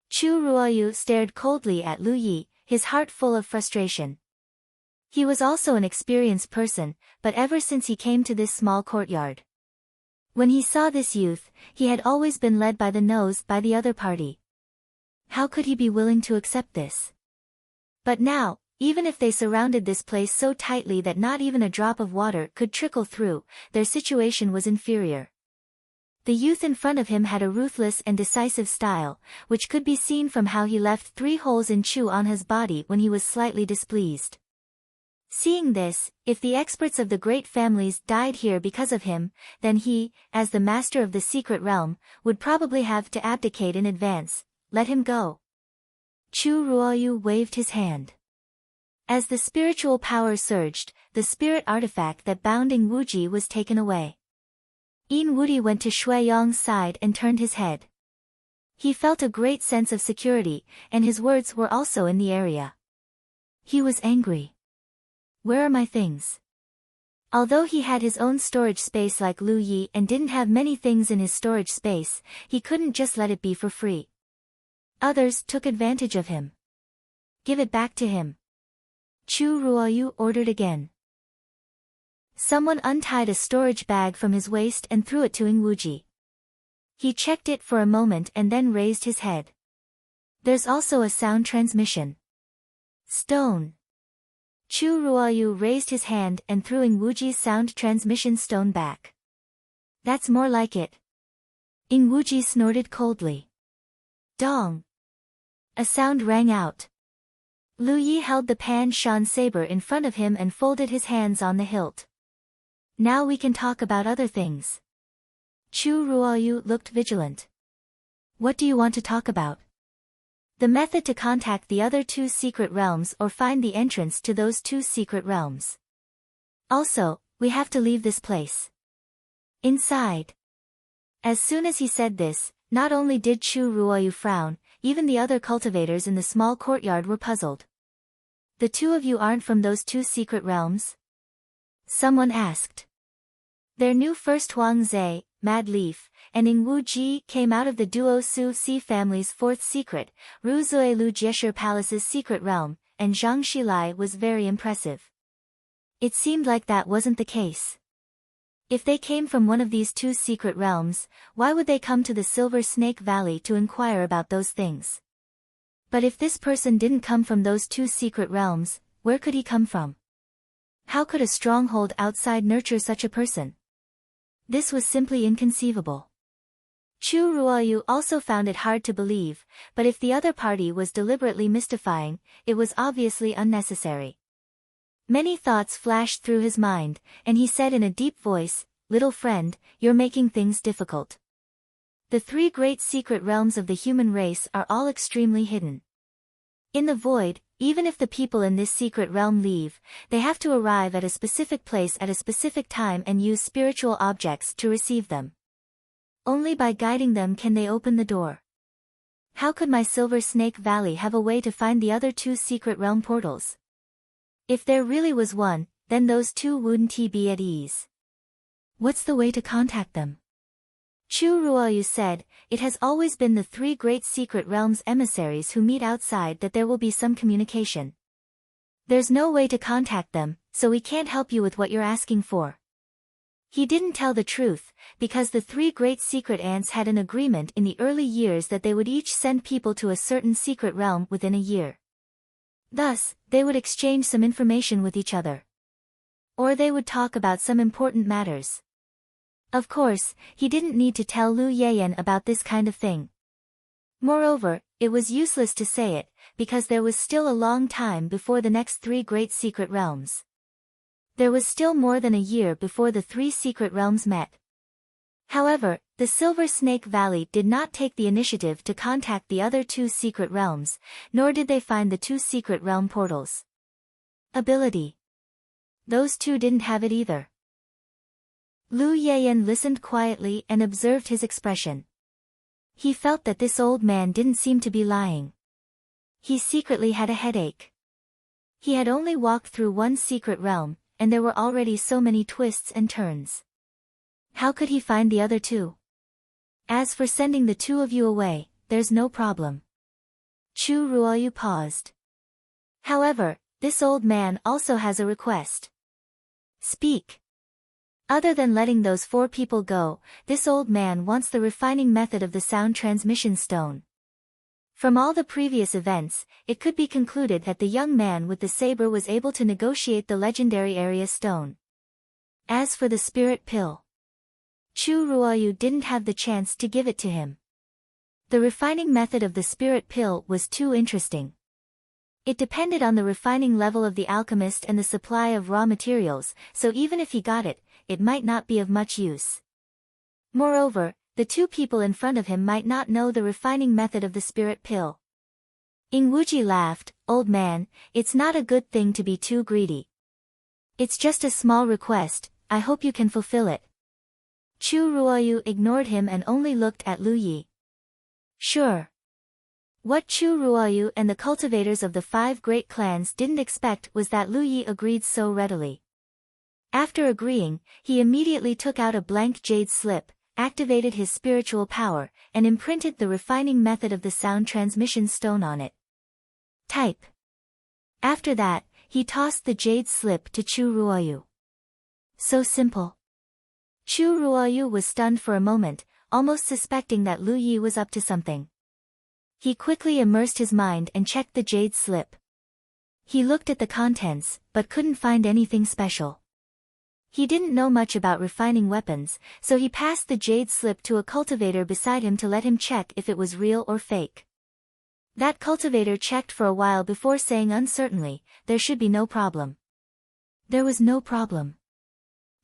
Chu Ruoyu stared coldly at Lu Yi, his heart full of frustration. He was also an experienced person, but ever since he came to this small courtyard. When he saw this youth, he had always been led by the nose by the other party. How could he be willing to accept this? But now, even if they surrounded this place so tightly that not even a drop of water could trickle through, their situation was inferior. The youth in front of him had a ruthless and decisive style, which could be seen from how he left 3 holes in Chu on his body when he was slightly displeased. Seeing this, if the experts of the great families died here because of him, then he, as the master of the secret realm, would probably have to abdicate in advance. Let him go. Chu Ruoyu waved his hand. As the spiritual power surged, the spirit artifact that bound Ing Wuji was taken away. Yin Wudi went to Shui Yong's side and turned his head. He felt a great sense of security, and his words were also in the area. He was angry. Where are my things? Although he had his own storage space like Lu Yi and didn't have many things in his storage space, he couldn't just let it be for free. Others took advantage of him. Give it back to him. Chu Ruoyu ordered again. Someone untied a storage bag from his waist and threw it to Ing Wuji. He checked it for a moment and then raised his head. There's also a sound transmission stone. Chu Ruoyu raised his hand and threw Ing Wuji's sound transmission stone back. That's more like it. Ing Wuji snorted coldly. Dong. A sound rang out. Lu Yi held the Pan Shan saber in front of him and folded his hands on the hilt. Now we can talk about other things. Chu Ruoyu looked vigilant. What do you want to talk about? The method to contact the other two secret realms or find the entrance to those two secret realms. Also, we have to leave this place. Inside. As soon as he said this, not only did Chu Ruoyu frown, even the other cultivators in the small courtyard were puzzled. The two of you aren't from those two secret realms? Someone asked. Their new first Huang Zhe, Mad Leaf, and Ing Wuji came out of the Duo Su Si family's fourth secret, Ru Zui Lu Jiesher Palace's secret realm, and Zhang Xilai was very impressive. It seemed like that wasn't the case. If they came from one of these two secret realms, why would they come to the Silver Snake Valley to inquire about those things? But if this person didn't come from those two secret realms, where could he come from? How could a stronghold outside nurture such a person? This was simply inconceivable. Chu Ruoyu also found it hard to believe, but if the other party was deliberately mystifying, it was obviously unnecessary. Many thoughts flashed through his mind, and he said in a deep voice, "Little friend, you're making things difficult. The three great secret realms of the human race are all extremely hidden. In the void, even if the people in this secret realm leave, they have to arrive at a specific place at a specific time and use spiritual objects to receive them. Only by guiding them can they open the door. How could my Silver Snake Valley have a way to find the other two secret realm portals? If there really was one, then those two wouldn't be at ease. What's the way to contact them?" Chu Ruoyu said, "It has always been the three great secret realms emissaries who meet outside that there will be some communication. There's no way to contact them, so we can't help you with what you're asking for." He didn't tell the truth, because the three great secret ants had an agreement in the early years that they would each send people to a certain secret realm within a year. Thus, they would exchange some information with each other. Or they would talk about some important matters. Of course, he didn't need to tell Lu Yayan about this kind of thing. Moreover, it was useless to say it, because there was still a long time before the next three great secret realms. There was still more than a year before the three secret realms met. However, the Silver Snake Valley did not take the initiative to contact the other two secret realms, nor did they find the two secret realm portals. Ability. Those two didn't have it either. Lu Yayan listened quietly and observed his expression. He felt that this old man didn't seem to be lying. He secretly had a headache. He had only walked through one secret realm, and there were already so many twists and turns. How could he find the other two? As for sending the two of you away, there's no problem. Chu Ruoyu paused. However, this old man also has a request. Speak. Other than letting those four people go, this old man wants the refining method of the sound transmission stone. From all the previous events, it could be concluded that the young man with the saber was able to negotiate the legendary area stone. As for the spirit pill, Chu Ruoyu didn't have the chance to give it to him. The refining method of the spirit pill was too interesting. It depended on the refining level of the alchemist and the supply of raw materials, so even if he got it, it might not be of much use. Moreover, the two people in front of him might not know the refining method of the spirit pill. Ingwuji laughed, "Old man, it's not a good thing to be too greedy. It's just a small request, I hope you can fulfill it." Chu Ruoyu ignored him and only looked at Lu Yi. Sure. What Chu Ruoyu and the cultivators of the 5 great clans didn't expect was that Lu Yi agreed so readily. After agreeing, he immediately took out a blank jade slip, activated his spiritual power, and imprinted the refining method of the sound transmission stone on it. Type. After that, he tossed the jade slip to Chu Ruoyu. So simple. Chu Ruoyu was stunned for a moment, almost suspecting that Lu Yi was up to something. He quickly immersed his mind and checked the jade slip. He looked at the contents, but couldn't find anything special. He didn't know much about refining weapons, so he passed the jade slip to a cultivator beside him to let him check if it was real or fake. That cultivator checked for a while before saying uncertainly, "There should be no problem." There was no problem.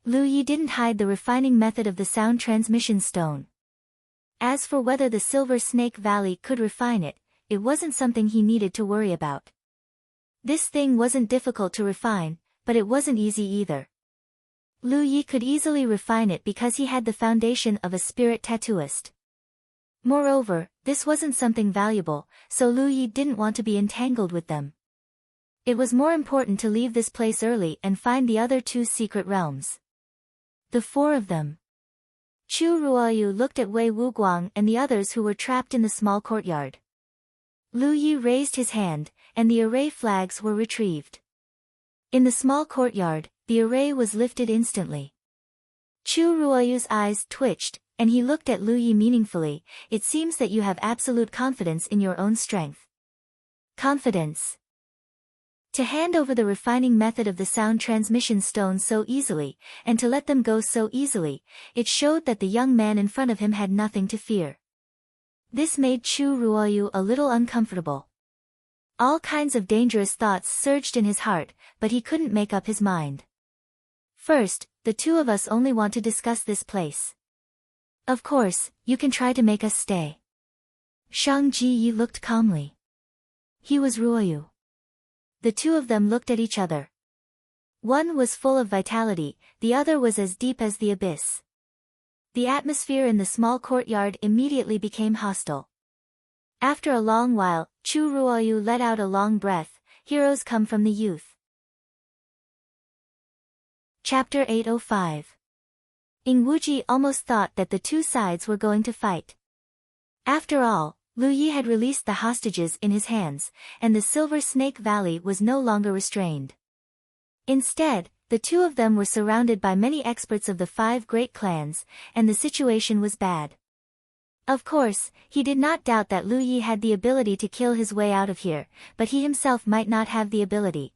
Lu Yi didn't hide the refining method of the sound transmission stone. As for whether the Silver Snake Valley could refine it, it wasn't something he needed to worry about. This thing wasn't difficult to refine, but it wasn't easy either. Lu Yi could easily refine it because he had the foundation of a spirit tattooist. Moreover, this wasn't something valuable, so Lu Yi didn't want to be entangled with them. It was more important to leave this place early and find the other 2 secret realms. The 4 of them. Chu Ruoyu looked at Wei Wuguang and the others who were trapped in the small courtyard. Lu Yi raised his hand, and the array flags were retrieved. In the small courtyard, the array was lifted instantly. Chu Ruoyu's eyes twitched, and he looked at Lu Yi meaningfully. "It seems that you have absolute confidence in your own strength." Confidence. To hand over the refining method of the sound transmission stone so easily, and to let them go so easily, it showed that the young man in front of him had nothing to fear. This made Chu Ruoyu a little uncomfortable. All kinds of dangerous thoughts surged in his heart, but he couldn't make up his mind. First, the 2 of us only want to discuss this place. Of course, you can try to make us stay. Shang Ji looked calmly. He was Ruoyu. The 2 of them looked at each other. One was full of vitality, the other was as deep as the abyss. The atmosphere in the small courtyard immediately became hostile. After a long while, Chu Ruoyu let out a long breath. Heroes come from the youth. Chapter 805. Ingwuji almost thought that the 2 sides were going to fight. After all, Lu Yi had released the hostages in his hands, and the Silver Snake Valley was no longer restrained. Instead, the 2 of them were surrounded by many experts of the 5 great clans, and the situation was bad. Of course, he did not doubt that Lu Yi had the ability to kill his way out of here, but he himself might not have the ability.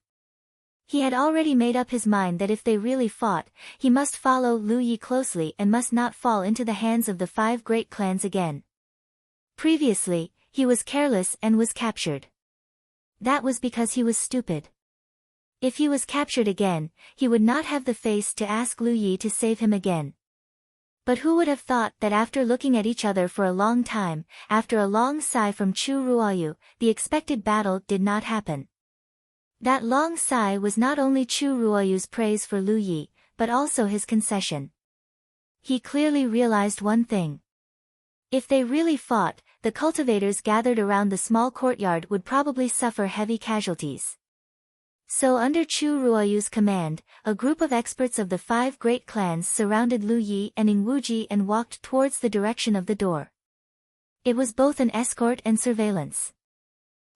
He had already made up his mind that if they really fought, he must follow Lu Yi closely and must not fall into the hands of the 5 great clans again. Previously, he was careless and was captured. That was because he was stupid. If he was captured again, he would not have the face to ask Lu Yi to save him again. But who would have thought that after looking at each other for a long time, after a long sigh from Chu Ruoyu, the expected battle did not happen. That long sigh was not only Chu Ruoyu's praise for Lu Yi, but also his concession. He clearly realized one thing. If they really fought, the cultivators gathered around the small courtyard would probably suffer heavy casualties. So under Chu Ruoyu's command, a group of experts of the 5 great clans surrounded Lu Yi and Ingwuji and walked towards the direction of the door. It was both an escort and surveillance.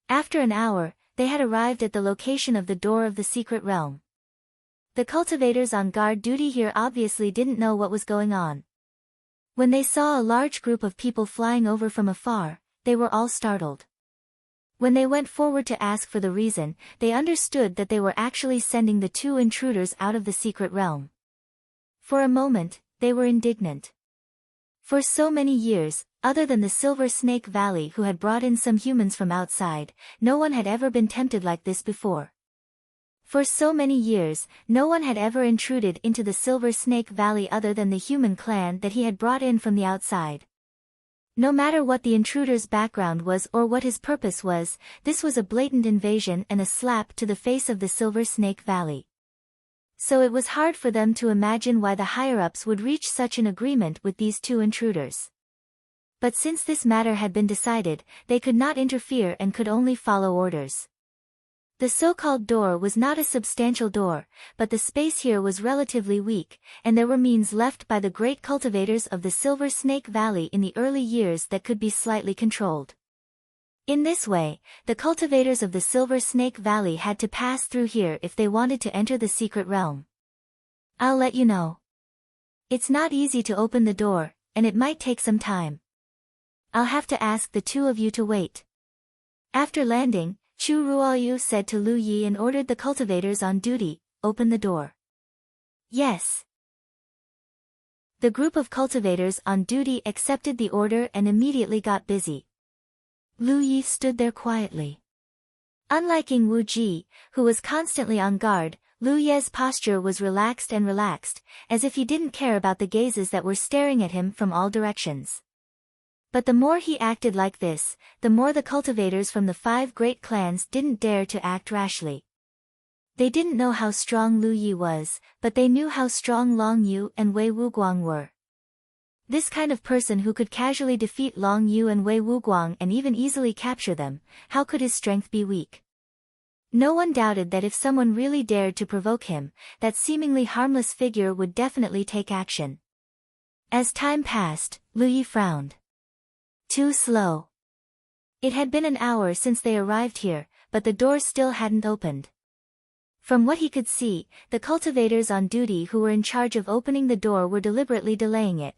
After an hour, they had arrived at the location of the door of the secret realm. The cultivators on guard duty here obviously didn't know what was going on. When they saw a large group of people flying over from afar, they were all startled. When they went forward to ask for the reason, they understood that they were actually sending the 2 intruders out of the secret realm. For a moment, they were indignant. For so many years, other than the Silver Snake Valley who had brought in some humans from outside, no one had ever been tempted like this before. For so many years, no one had ever intruded into the Silver Snake Valley other than the human clan that he had brought in from the outside. No matter what the intruder's background was or what his purpose was, this was a blatant invasion and a slap to the face of the Silver Snake Valley. So it was hard for them to imagine why the higher-ups would reach such an agreement with these two intruders. But since this matter had been decided, they could not interfere and could only follow orders. The so-called door was not a substantial door, but the space here was relatively weak, and there were means left by the great cultivators of the Silver Snake Valley in the early years that could be slightly controlled. In this way, the cultivators of the Silver Snake Valley had to pass through here if they wanted to enter the secret realm. I'll let you know. It's not easy to open the door, and it might take some time. I'll have to ask the two of you to wait. After landing, Chu Ruoyu said to Lu Yi and ordered the cultivators on duty, open the door. Yes. The group of cultivators on duty accepted the order and immediately got busy. Lu Yi stood there quietly. Unlike Ying Wu Ji, who was constantly on guard, Lu Ye's posture was relaxed, as if he didn't care about the gazes that were staring at him from all directions. But the more he acted like this, the more the cultivators from the 5 great clans didn't dare to act rashly. They didn't know how strong Lu Yi was, but they knew how strong Long Yu and Wei Wuguang were. This kind of person who could casually defeat Long Yu and Wei Wuguang and even easily capture them, how could his strength be weak? No one doubted that if someone really dared to provoke him, that seemingly harmless figure would definitely take action. As time passed, Lu Yi frowned. Too slow. It had been an hour since they arrived here, but the door still hadn't opened. From what he could see, the cultivators on duty who were in charge of opening the door were deliberately delaying it.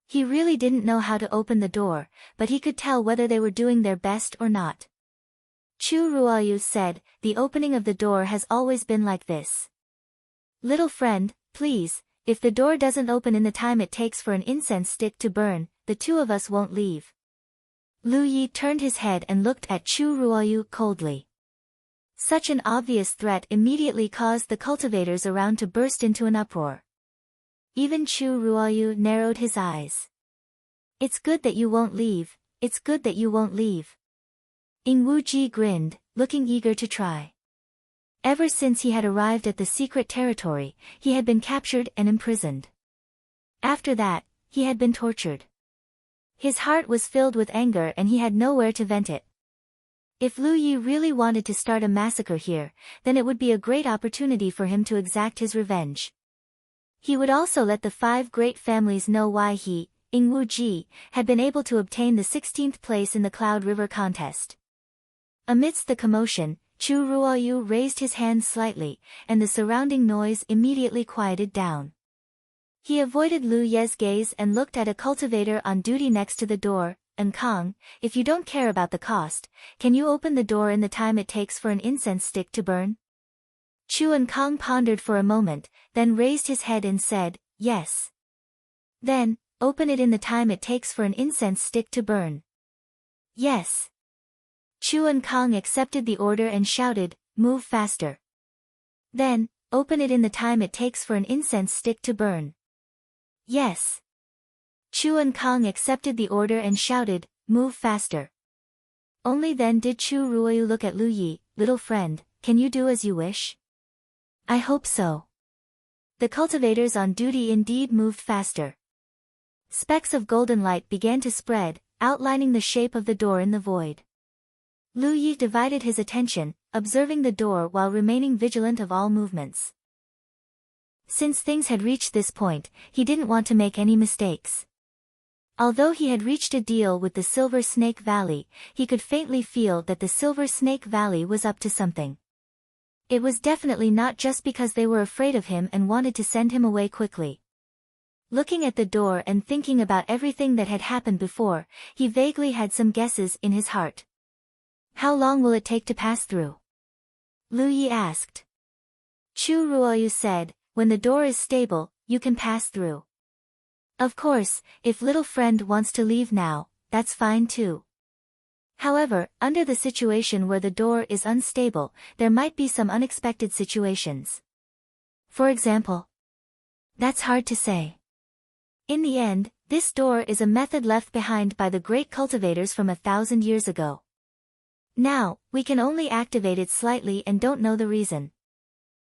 He really didn't know how to open the door, but he could tell whether they were doing their best or not. Chu Ruoyu said, the opening of the door has always been like this. Little friend, please, if the door doesn't open in the time it takes for an incense stick to burn, the two of us won't leave. Lu Yi turned his head and looked at Chu Ruoyu coldly. Such an obvious threat immediately caused the cultivators around to burst into an uproar. Even Chu Ruoyu narrowed his eyes. It's good that you won't leave, it's good that you won't leave. Ying Wu Ji grinned, looking eager to try. Ever since he had arrived at the secret territory, he had been captured and imprisoned. After that, he had been tortured. His heart was filled with anger and he had nowhere to vent it. If Lu Yi really wanted to start a massacre here, then it would be a great opportunity for him to exact his revenge. He would also let the 5 great families know why he, Ying Wu Ji, had been able to obtain the 16th place in the Cloud River contest. Amidst the commotion, Chu Ruoyu raised his hand slightly, and the surrounding noise immediately quieted down. He avoided Lu Ye's gaze and looked at a cultivator on duty next to the door. Kong, if you don't care about the cost, can you open the door in the time it takes for an incense stick to burn? Chu Kong pondered for a moment, then raised his head and said, yes. Then, open it in the time it takes for an incense stick to burn. Yes. Chu Kong accepted the order and shouted, move faster. Then, open it in the time it takes for an incense stick to burn. Yes. Chu Kong accepted the order and shouted, move faster. Only then did Chu Ruoyu look at Lu Yi, little friend, can you do as you wish? I hope so. The cultivators on duty indeed moved faster. Specks of golden light began to spread, outlining the shape of the door in the void. Lu Yi divided his attention, observing the door while remaining vigilant of all movements. Since things had reached this point, he didn't want to make any mistakes. Although he had reached a deal with the Silver Snake Valley, he could faintly feel that the Silver Snake Valley was up to something. It was definitely not just because they were afraid of him and wanted to send him away quickly. Looking at the door and thinking about everything that had happened before, he vaguely had some guesses in his heart. How long will it take to pass through? Lu Yi asked. Chu Ruoyu said, when the door is stable, you can pass through. Of course, if little friend wants to leave now, that's fine too. However, under the situation where the door is unstable, there might be some unexpected situations. For example, that's hard to say. In the end, this door is a method left behind by the great cultivators from 1,000 years ago. Now, we can only activate it slightly and don't know the reason.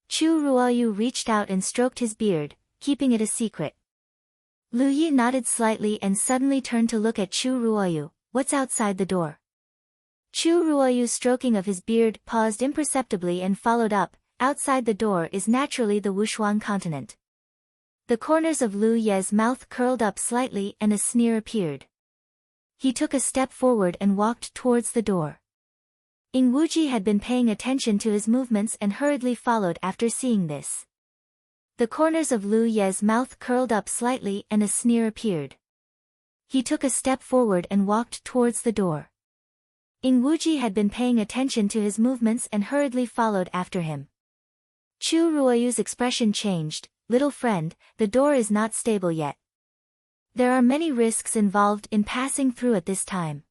Chu Ruoyu reached out and stroked his beard, keeping it a secret. Lu Yi nodded slightly and suddenly turned to look at Chu Ruoyu. What's outside the door? Chu Ruoyu's stroking of his beard paused imperceptibly and followed up. Outside the door is naturally the Wushuang continent. The corners of Lu Ye's mouth curled up slightly and a sneer appeared. He took a step forward and walked towards the door. Ing Wuji had been paying attention to his movements and hurriedly followed after seeing this. The corners of Lu Ye's mouth curled up slightly and a sneer appeared. He took a step forward and walked towards the door. Ing Wuji had been paying attention to his movements and hurriedly followed after him. Chu Ruoyu's expression changed. Little friend, the door is not stable yet. There are many risks involved in passing through at this time.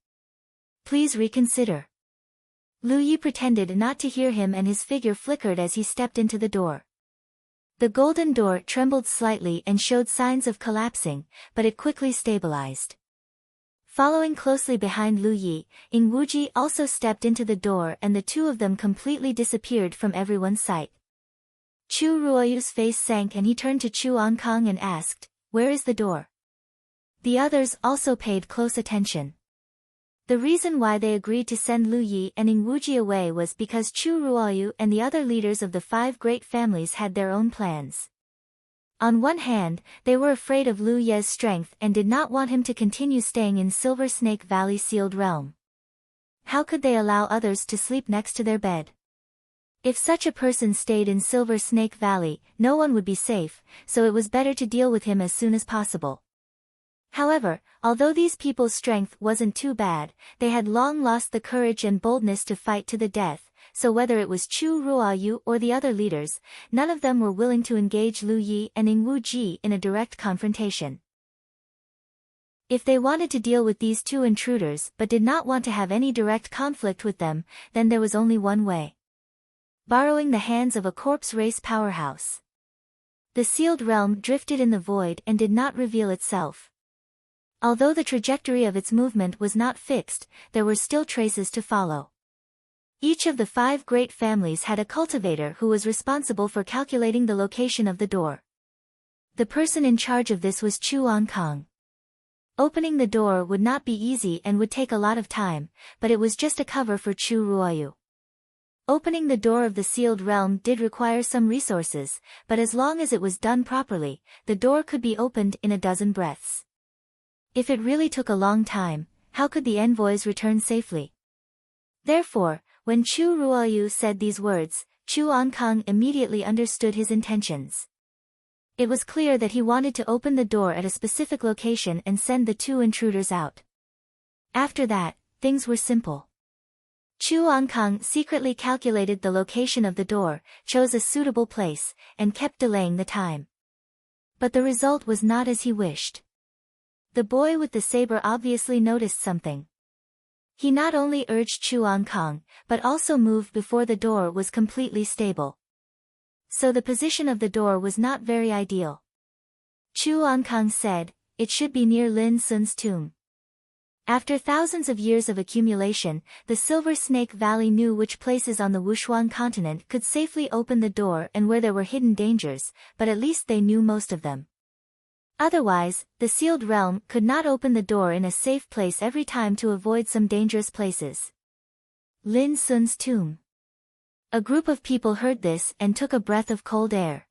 Please reconsider. Lu Yi pretended not to hear him and his figure flickered as he stepped into the door. The golden door trembled slightly and showed signs of collapsing, but it quickly stabilized. Following closely behind Lu Yi, Ing Wuji also stepped into the door and the two of them completely disappeared from everyone's sight. Chu Ruoyu's face sank and he turned to Chu Ankang and asked, "Where is the door?" The others also paid close attention. The reason why they agreed to send Lu Yi and Ing Wuji away was because Chu Ruoyu and the other leaders of the 5 great families had their own plans. On one hand, they were afraid of Lu Ye's strength and did not want him to continue staying in Silver Snake Valley sealed realm. How could they allow others to sleep next to their bed? If such a person stayed in Silver Snake Valley, no one would be safe, so it was better to deal with him as soon as possible. However, although these people's strength wasn't too bad, they had long lost the courage and boldness to fight to the death, so whether it was Chu Ruoyu or the other leaders, none of them were willing to engage Lu Yi and Ing Wuji in a direct confrontation. If they wanted to deal with these two intruders but did not want to have any direct conflict with them, then there was only one way. Borrowing the hands of a corpse race powerhouse. The sealed realm drifted in the void and did not reveal itself. Although the trajectory of its movement was not fixed, there were still traces to follow. Each of the 5 great families had a cultivator who was responsible for calculating the location of the door. The person in charge of this was Chu Ankang. Opening the door would not be easy and would take a lot of time, but it was just a cover for Chu Ruoyu. Opening the door of the sealed realm did require some resources, but as long as it was done properly, the door could be opened in a dozen breaths. If it really took a long time, how could the envoys return safely? Therefore, when Chu Ruoyu said these words, Chu Ankang immediately understood his intentions. It was clear that he wanted to open the door at a specific location and send the 2 intruders out. After that, things were simple. Chu Ankang secretly calculated the location of the door, chose a suitable place, and kept delaying the time. But the result was not as he wished. The boy with the saber obviously noticed something. He not only urged Chu Ankang, but also moved before the door was completely stable. So the position of the door was not very ideal. Chu Ankang said, "It should be near Lin Sun's tomb." After thousands of years of accumulation, the Silver Snake Valley knew which places on the Wushuang continent could safely open the door and where there were hidden dangers, but at least they knew most of them. Otherwise, the sealed realm could not open the door in a safe place every time to avoid some dangerous places. Lin Sun's tomb. A group of people heard this and took a breath of cold air.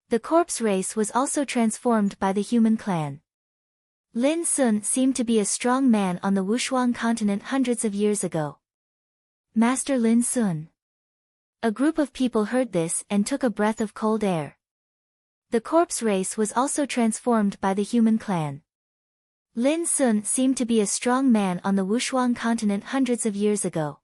The corpse race was also transformed by the human clan. Lin Sun seemed to be a strong man on the Wushuang continent hundreds of years ago. Master Lin Sun. A group of people heard this and took a breath of cold air. The corpse race was also transformed by the human clan. Lin Sun seemed to be a strong man on the Wushuang continent hundreds of years ago.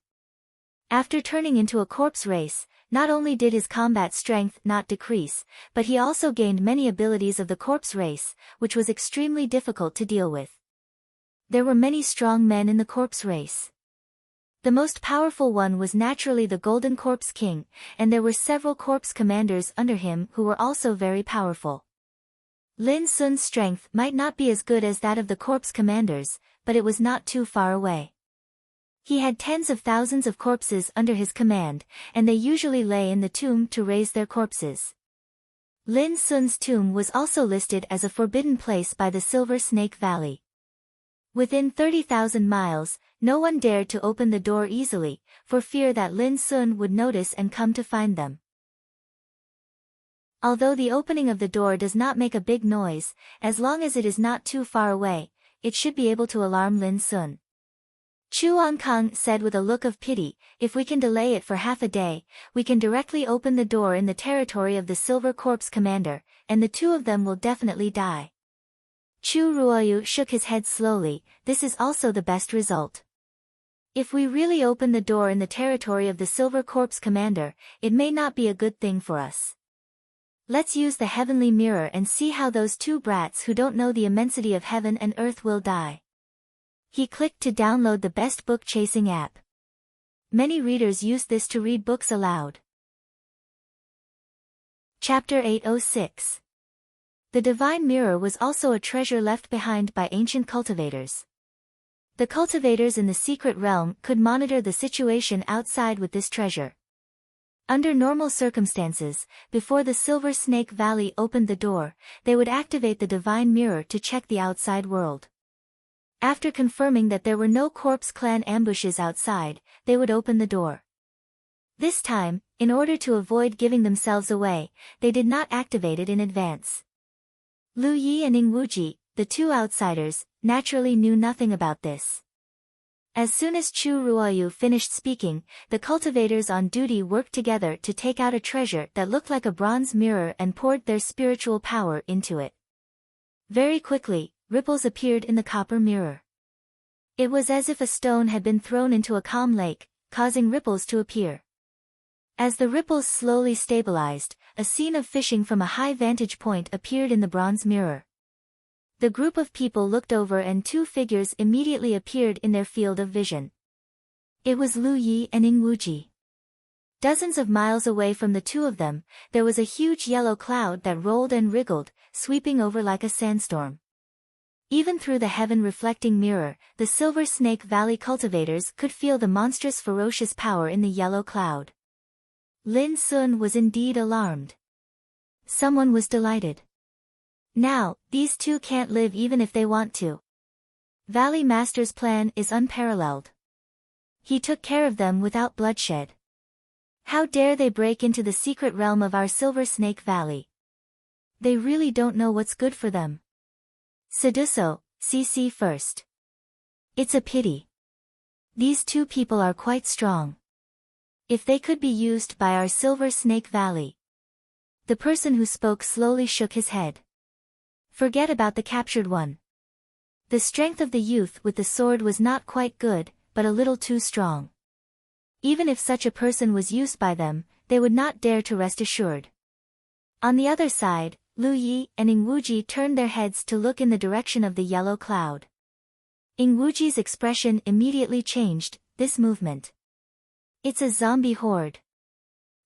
After turning into a corpse race, not only did his combat strength not decrease, but he also gained many abilities of the corpse race, which was extremely difficult to deal with. There were many strong men in the corpse race. The most powerful one was naturally the Golden Corpse King, and there were several corpse commanders under him who were also very powerful. Lin Sun's strength might not be as good as that of the corpse commanders, but it was not too far away. He had tens of thousands of corpses under his command, and they usually lay in the tomb to raise their corpses. Lin Sun's tomb was also listed as a forbidden place by the Silver Snake Valley. Within 30,000 miles, no one dared to open the door easily, for fear that Lin Sun would notice and come to find them. Although the opening of the door does not make a big noise, as long as it is not too far away, it should be able to alarm Lin Sun. Chu Ankang said with a look of pity, "If we can delay it for half a day, we can directly open the door in the territory of the Silver Corpse Commander, and the two of them will definitely die." Chu Ruoyu shook his head slowly. "This is also the best result. If we really open the door in the territory of the Silver Corpse Commander, it may not be a good thing for us. Let's use the heavenly mirror and see how those two brats who don't know the immensity of heaven and earth will die." He clicked to download the best book chasing app. Many readers use this to read books aloud. Chapter 806. The Divine Mirror was also a treasure left behind by ancient cultivators. The cultivators in the secret realm could monitor the situation outside with this treasure. Under normal circumstances, before the Silver Snake Valley opened the door, they would activate the Divine Mirror to check the outside world. After confirming that there were no Corpse Clan ambushes outside, they would open the door. This time, in order to avoid giving themselves away, they did not activate it in advance. Lu Yi and Ing Wuji, the two outsiders, naturally knew nothing about this. As soon as Chu Ruoyu finished speaking, the cultivators on duty worked together to take out a treasure that looked like a bronze mirror and poured their spiritual power into it. Very quickly, ripples appeared in the copper mirror. It was as if a stone had been thrown into a calm lake, causing ripples to appear. As the ripples slowly stabilized, a scene of fishing from a high vantage point appeared in the bronze mirror. The group of people looked over and two figures immediately appeared in their field of vision. It was Lu Yi and Ing Wuji. Dozens of miles away from the two of them, there was a huge yellow cloud that rolled and wriggled, sweeping over like a sandstorm. Even through the heaven-reflecting mirror, the Silver Snake Valley cultivators could feel the monstrous ferocious power in the yellow cloud. Lin Sun was indeed alarmed. Someone was delighted. Now, these two can't live even if they want to. Valley Master's plan is unparalleled. He took care of them without bloodshed. How dare they break into the secret realm of our Silver Snake Valley? They really don't know what's good for them. Seduso, CC first. It's a pity. These two people are quite strong. If they could be used by our Silver Snake Valley. The person who spoke slowly shook his head. Forget about the captured one. The strength of the youth with the sword was not quite good, but a little too strong. Even if such a person was used by them, they would not dare to rest assured. On the other side, Lu Yi and Ing Wuji turned their heads to look in the direction of the yellow cloud. Ing Wuji's expression immediately changed. This movement. It's a zombie horde.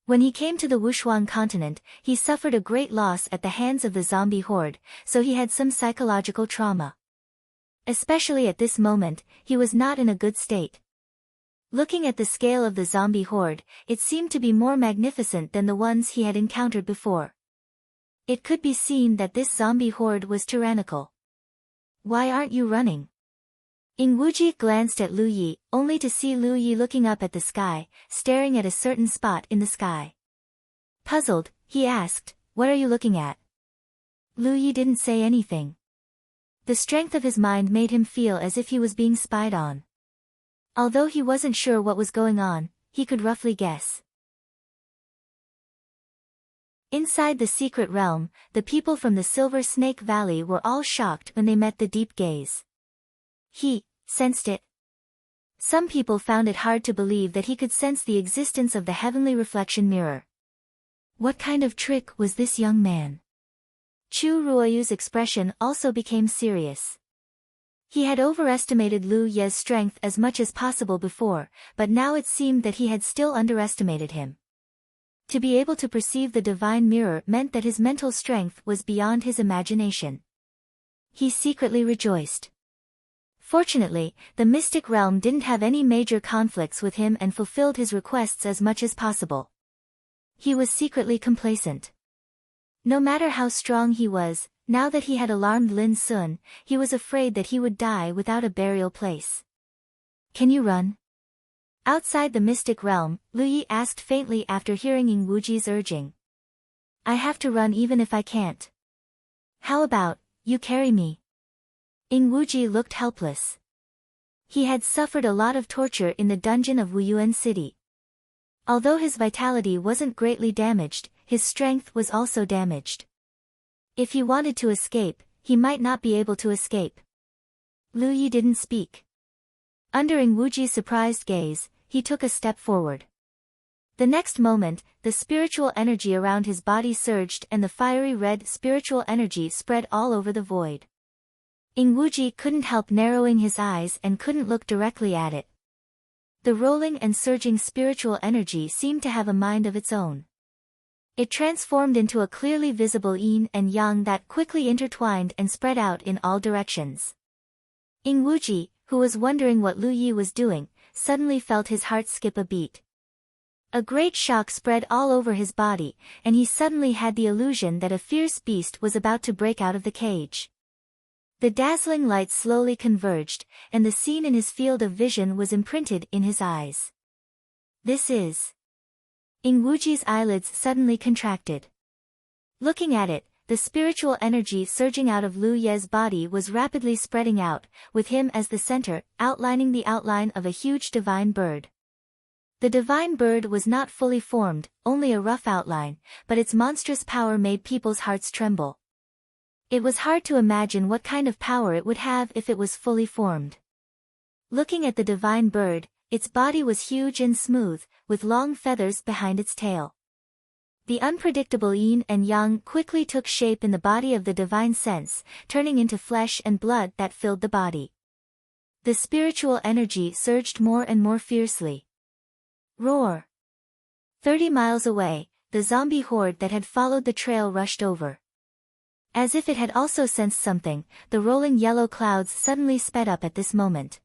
When he came to the Wushuang continent, he suffered a great loss at the hands of the zombie horde, so he had some psychological trauma. Especially at this moment, he was not in a good state. Looking at the scale of the zombie horde, it seemed to be more magnificent than the ones he had encountered before. It could be seen that this zombie horde was tyrannical. Why aren't you running? Ing Wuji glanced at Lu Yi, only to see Lu Yi looking up at the sky, staring at a certain spot in the sky. Puzzled, he asked, "What are you looking at?" Lu Yi didn't say anything. The strength of his mind made him feel as if he was being spied on. Although he wasn't sure what was going on, he could roughly guess. Inside the secret realm, the people from the Silver Snake Valley were all shocked when they met the deep gaze. He sensed it. Some people found it hard to believe that he could sense the existence of the heavenly reflection mirror. What kind of trick was this young man? Chu Ruoyu's expression also became serious. He had overestimated Lu Ye's strength as much as possible before, but now it seemed that he had still underestimated him. To be able to perceive the divine mirror meant that his mental strength was beyond his imagination. He secretly rejoiced. Fortunately, the mystic realm didn't have any major conflicts with him and fulfilled his requests as much as possible. He was secretly complacent. No matter how strong he was, now that he had alarmed Lin Sun, he was afraid that he would die without a burial place. Can you run? Outside the mystic realm, Lu Yi asked faintly after hearing Ying Wuji's urging. I have to run even if I can't. How about, you carry me? Ying Wuji looked helpless. He had suffered a lot of torture in the dungeon of Wuyuan City. Although his vitality wasn't greatly damaged, his strength was also damaged. If he wanted to escape, he might not be able to escape. Lu Yi didn't speak. Under Ying Wuji's surprised gaze, he took a step forward. The next moment, the spiritual energy around his body surged and the fiery red spiritual energy spread all over the void. Ying Wuji couldn't help narrowing his eyes and couldn't look directly at it. The rolling and surging spiritual energy seemed to have a mind of its own. It transformed into a clearly visible yin and yang that quickly intertwined and spread out in all directions. Ying Wuji, who was wondering what Lu Yi was doing, suddenly felt his heart skip a beat. A great shock spread all over his body, and he suddenly had the illusion that a fierce beast was about to break out of the cage. The dazzling light slowly converged, and the scene in his field of vision was imprinted in his eyes. This is... Ying Wuji's eyelids suddenly contracted. Looking at it, the spiritual energy surging out of Lu Ye's body was rapidly spreading out, with him as the center, outlining the outline of a huge divine bird. The divine bird was not fully formed, only a rough outline, but its monstrous power made people's hearts tremble. It was hard to imagine what kind of power it would have if it was fully formed. Looking at the divine bird, its body was huge and smooth, with long feathers behind its tail. The unpredictable yin and yang quickly took shape in the body of the divine sense, turning into flesh and blood that filled the body. The spiritual energy surged more and more fiercely. Roar! 30 miles away, the zombie horde that had followed the trail rushed over. As if it had also sensed something, the rolling yellow clouds suddenly sped up at this moment.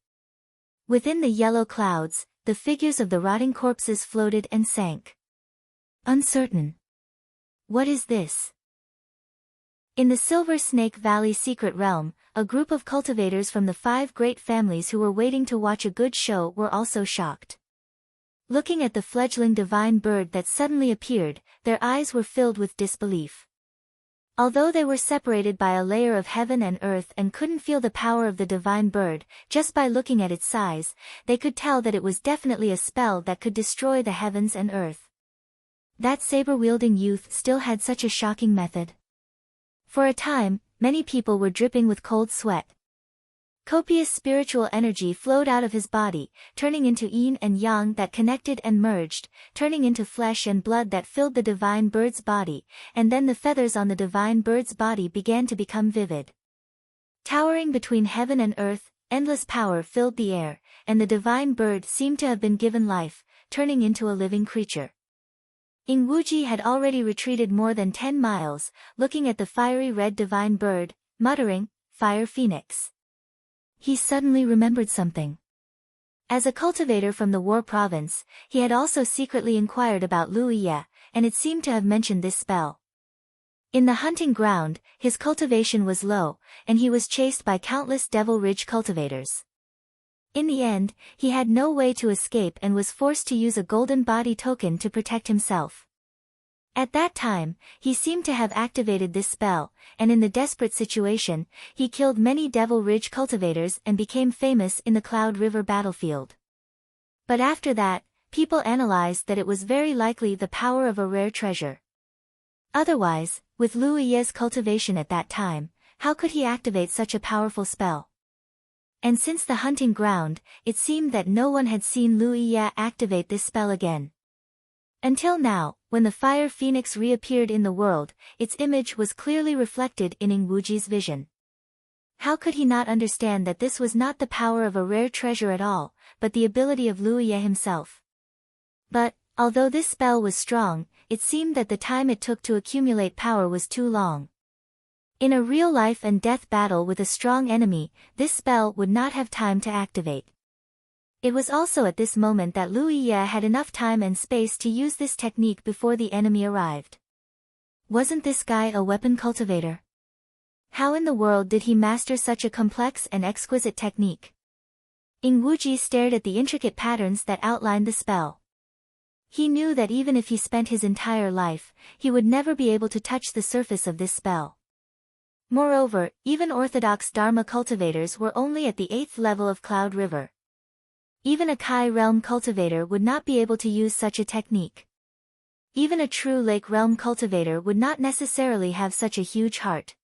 Within the yellow clouds, the figures of the rotting corpses floated and sank. Uncertain. What is this? In the Silver Snake Valley secret realm, a group of cultivators from the 5 great families who were waiting to watch a good show were also shocked. Looking at the fledgling divine bird that suddenly appeared, their eyes were filled with disbelief. Although they were separated by a layer of heaven and earth and couldn't feel the power of the divine bird, just by looking at its size, they could tell that it was definitely a spell that could destroy the heavens and earth. That saber-wielding youth still had such a shocking method. For a time, many people were dripping with cold sweat. Copious spiritual energy flowed out of his body, turning into yin and yang that connected and merged, turning into flesh and blood that filled the divine bird's body, and then the feathers on the divine bird's body began to become vivid. Towering between heaven and earth, endless power filled the air, and the divine bird seemed to have been given life, turning into a living creature. Ying Wuji had already retreated more than 10 miles, looking at the fiery red divine bird, muttering, "Fire Phoenix." He suddenly remembered something. As a cultivator from the War Province, he had also secretly inquired about Lu Yi, and it seemed to have mentioned this spell. In the hunting ground, his cultivation was low, and he was chased by countless Devil Ridge cultivators. In the end, he had no way to escape and was forced to use a golden body token to protect himself. At that time, he seemed to have activated this spell, and in the desperate situation, he killed many Devil Ridge cultivators and became famous in the Cloud River battlefield. But after that, people analyzed that it was very likely the power of a rare treasure. Otherwise, with Lu Yi's cultivation at that time, how could he activate such a powerful spell? And since the hunting ground, it seemed that no one had seen Lu Yi activate this spell again. Until now, when the fire phoenix reappeared in the world, its image was clearly reflected in Ing Wuji's vision. How could he not understand that this was not the power of a rare treasure at all, but the ability of Lu Yi himself? But, although this spell was strong, it seemed that the time it took to accumulate power was too long. In a real life and death battle with a strong enemy, this spell would not have time to activate. It was also at this moment that Lu Yi had enough time and space to use this technique before the enemy arrived. Wasn't this guy a weapon cultivator? How in the world did he master such a complex and exquisite technique? Ing Wuji stared at the intricate patterns that outlined the spell. He knew that even if he spent his entire life, he would never be able to touch the surface of this spell. Moreover, even orthodox Dharma cultivators were only at the 8th level of Cloud River. Even a Kai realm cultivator would not be able to use such a technique. Even a true Lake realm cultivator would not necessarily have such a huge heart.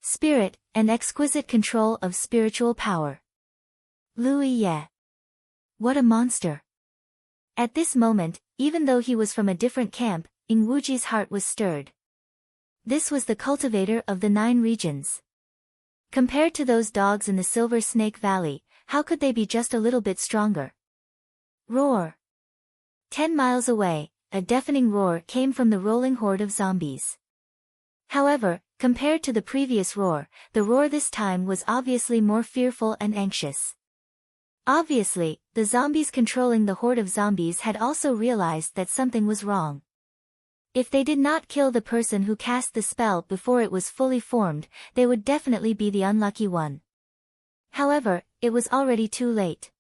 Spirit, and exquisite control of spiritual power. Lu Yi. What a monster. At this moment, even though he was from a different camp, Ing Wuji's heart was stirred. This was the cultivator of the 9 regions. Compared to those dogs in the Silver Snake Valley, how could they be just a little bit stronger? Roar! 10 miles away, a deafening roar came from the rolling horde of zombies. However, compared to the previous roar, the roar this time was obviously more fearful and anxious. Obviously, the zombies controlling the horde of zombies had also realized that something was wrong. If they did not kill the person who cast the spell before it was fully formed, they would definitely be the unlucky one. However, it was already too late.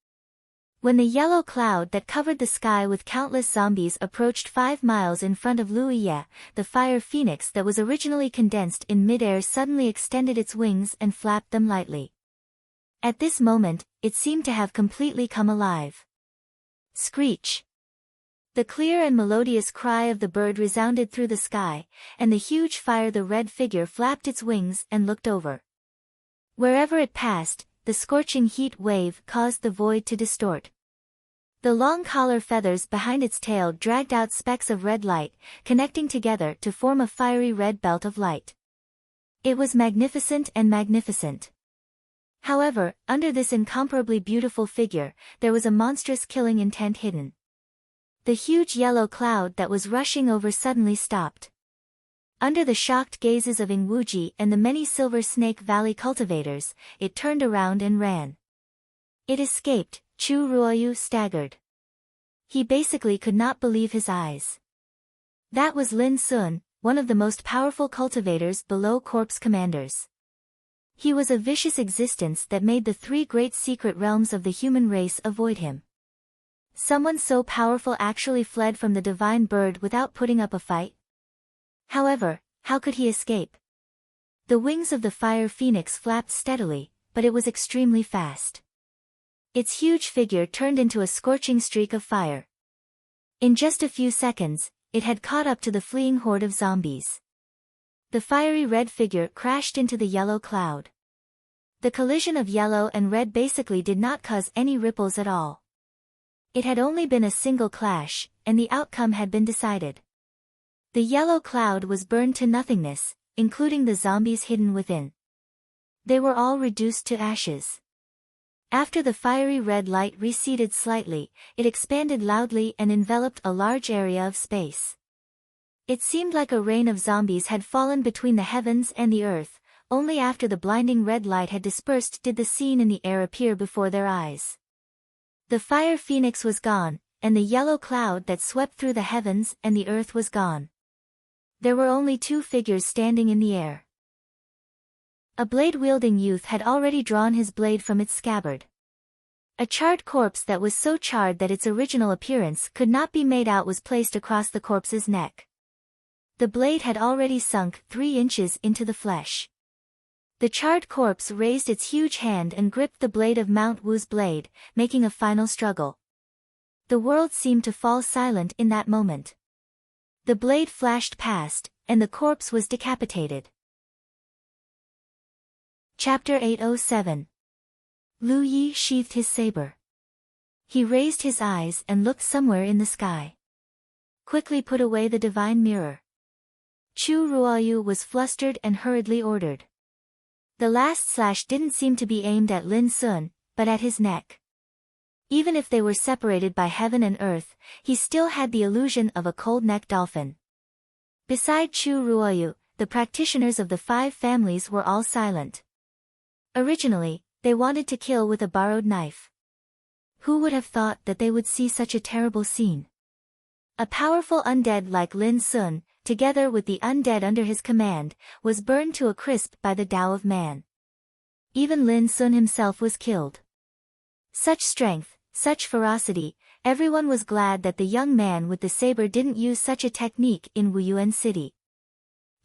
When the yellow cloud that covered the sky with countless zombies approached 5 miles in front of Lu Yi, the fire phoenix that was originally condensed in midair suddenly extended its wings and flapped them lightly. At this moment, it seemed to have completely come alive. Screech! The clear and melodious cry of the bird resounded through the sky, and the huge fire the red figure flapped its wings and looked over. Wherever it passed, the scorching heat wave caused the void to distort. The long collar feathers behind its tail dragged out specks of red light, connecting together to form a fiery red belt of light. It was magnificent and magnificent. However, under this incomparably beautiful figure, there was a monstrous killing intent hidden. The huge yellow cloud that was rushing over suddenly stopped. Under the shocked gazes of Ing Wuji and the many Silver Snake Valley cultivators, it turned around and ran. It escaped. Chu Ruoyu staggered. He basically could not believe his eyes. That was Lin Sun, one of the most powerful cultivators below corpse commanders. He was a vicious existence that made the 3 great secret realms of the human race avoid him. Someone so powerful actually fled from the divine bird without putting up a fight? However, how could he escape? The wings of the fire phoenix flapped steadily, but it was extremely fast. Its huge figure turned into a scorching streak of fire. In just a few seconds, it had caught up to the fleeing horde of zombies. The fiery red figure crashed into the yellow cloud. The collision of yellow and red basically did not cause any ripples at all. It had only been a single clash, and the outcome had been decided. The yellow cloud was burned to nothingness, including the zombies hidden within. They were all reduced to ashes. After the fiery red light receded slightly, it expanded loudly and enveloped a large area of space. It seemed like a rain of zombies had fallen between the heavens and the earth. Only after the blinding red light had dispersed did the scene in the air appear before their eyes. The fire phoenix was gone, and the yellow cloud that swept through the heavens and the earth was gone. There were only 2 figures standing in the air. A blade-wielding youth had already drawn his blade from its scabbard. A charred corpse that was so charred that its original appearance could not be made out was placed across the corpse's neck. The blade had already sunk 3 inches into the flesh. The charred corpse raised its huge hand and gripped the blade of Mount Wu's blade, making a final struggle. The world seemed to fall silent in that moment. The blade flashed past, and the corpse was decapitated. Chapter 807. Lu Yi sheathed his saber. He raised his eyes and looked somewhere in the sky. Quickly put away the divine mirror. Chu Ruoyu was flustered and hurriedly ordered. The last slash didn't seem to be aimed at Lin Sun, but at his neck. Even if they were separated by heaven and earth, he still had the illusion of a cold-necked dolphin. Beside Chu Ruoyu, the practitioners of the 5 families were all silent. Originally, they wanted to kill with a borrowed knife. Who would have thought that they would see such a terrible scene? A powerful undead like Lin Sun, together with the undead under his command, was burned to a crisp by the Tao of Man. Even Lin Sun himself was killed. Such strength, such ferocity, everyone was glad that the young man with the saber didn't use such a technique in Wuyuan City.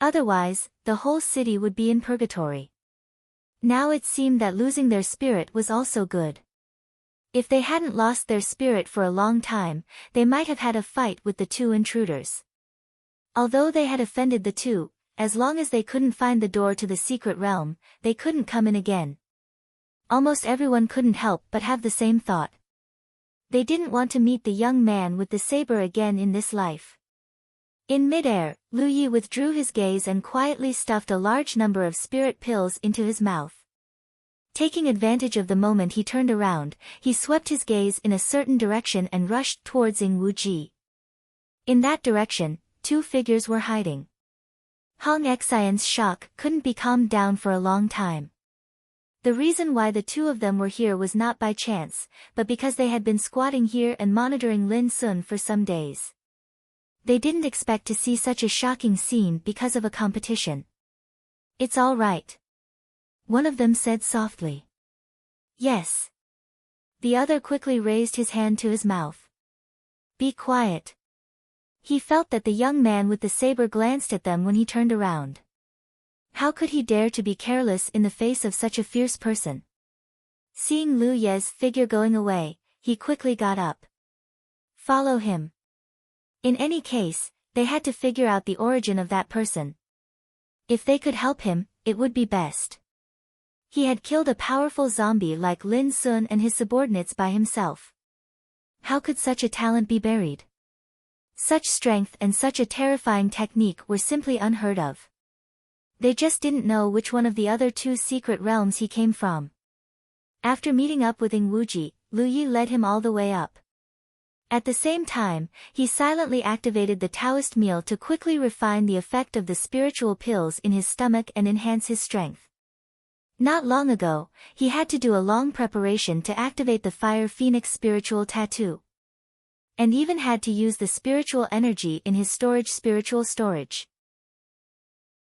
Otherwise, the whole city would be in purgatory. Now it seemed that losing their spirit was also good. If they hadn't lost their spirit for a long time, they might have had a fight with the 2 intruders. Although they had offended the 2, as long as they couldn't find the door to the secret realm, they couldn't come in again. Almost everyone couldn't help but have the same thought. They didn't want to meet the young man with the saber again in this life. In midair, Lu Yi withdrew his gaze and quietly stuffed a large number of spirit pills into his mouth. Taking advantage of the moment he turned around, he swept his gaze in a certain direction and rushed towards Ying Wuji. In that direction, 2 figures were hiding. Hong Xian's shock couldn't be calmed down for a long time. The reason why the 2 of them were here was not by chance, but because they had been squatting here and monitoring Lin Sun for some days. They didn't expect to see such a shocking scene because of a competition. "It's all right," one of them said softly. "Yes." The other quickly raised his hand to his mouth. "Be quiet." He felt that the young man with the saber glanced at them when he turned around. How could he dare to be careless in the face of such a fierce person? Seeing Lu Ye's figure going away, he quickly got up. Follow him. In any case, they had to figure out the origin of that person. If they could help him, it would be best. He had killed a powerful zombie like Lin Sun and his subordinates by himself. How could such a talent be buried? Such strength and such a terrifying technique were simply unheard of. They just didn't know which one of the other 2 secret realms he came from. After meeting up with Ying Wuji, Lu Yi led him all the way up. At the same time, he silently activated the Taoist meal to quickly refine the effect of the spiritual pills in his stomach and enhance his strength. Not long ago, he had to do a long preparation to activate the Fire Phoenix spiritual tattoo. And even had to use the spiritual energy in his spiritual storage.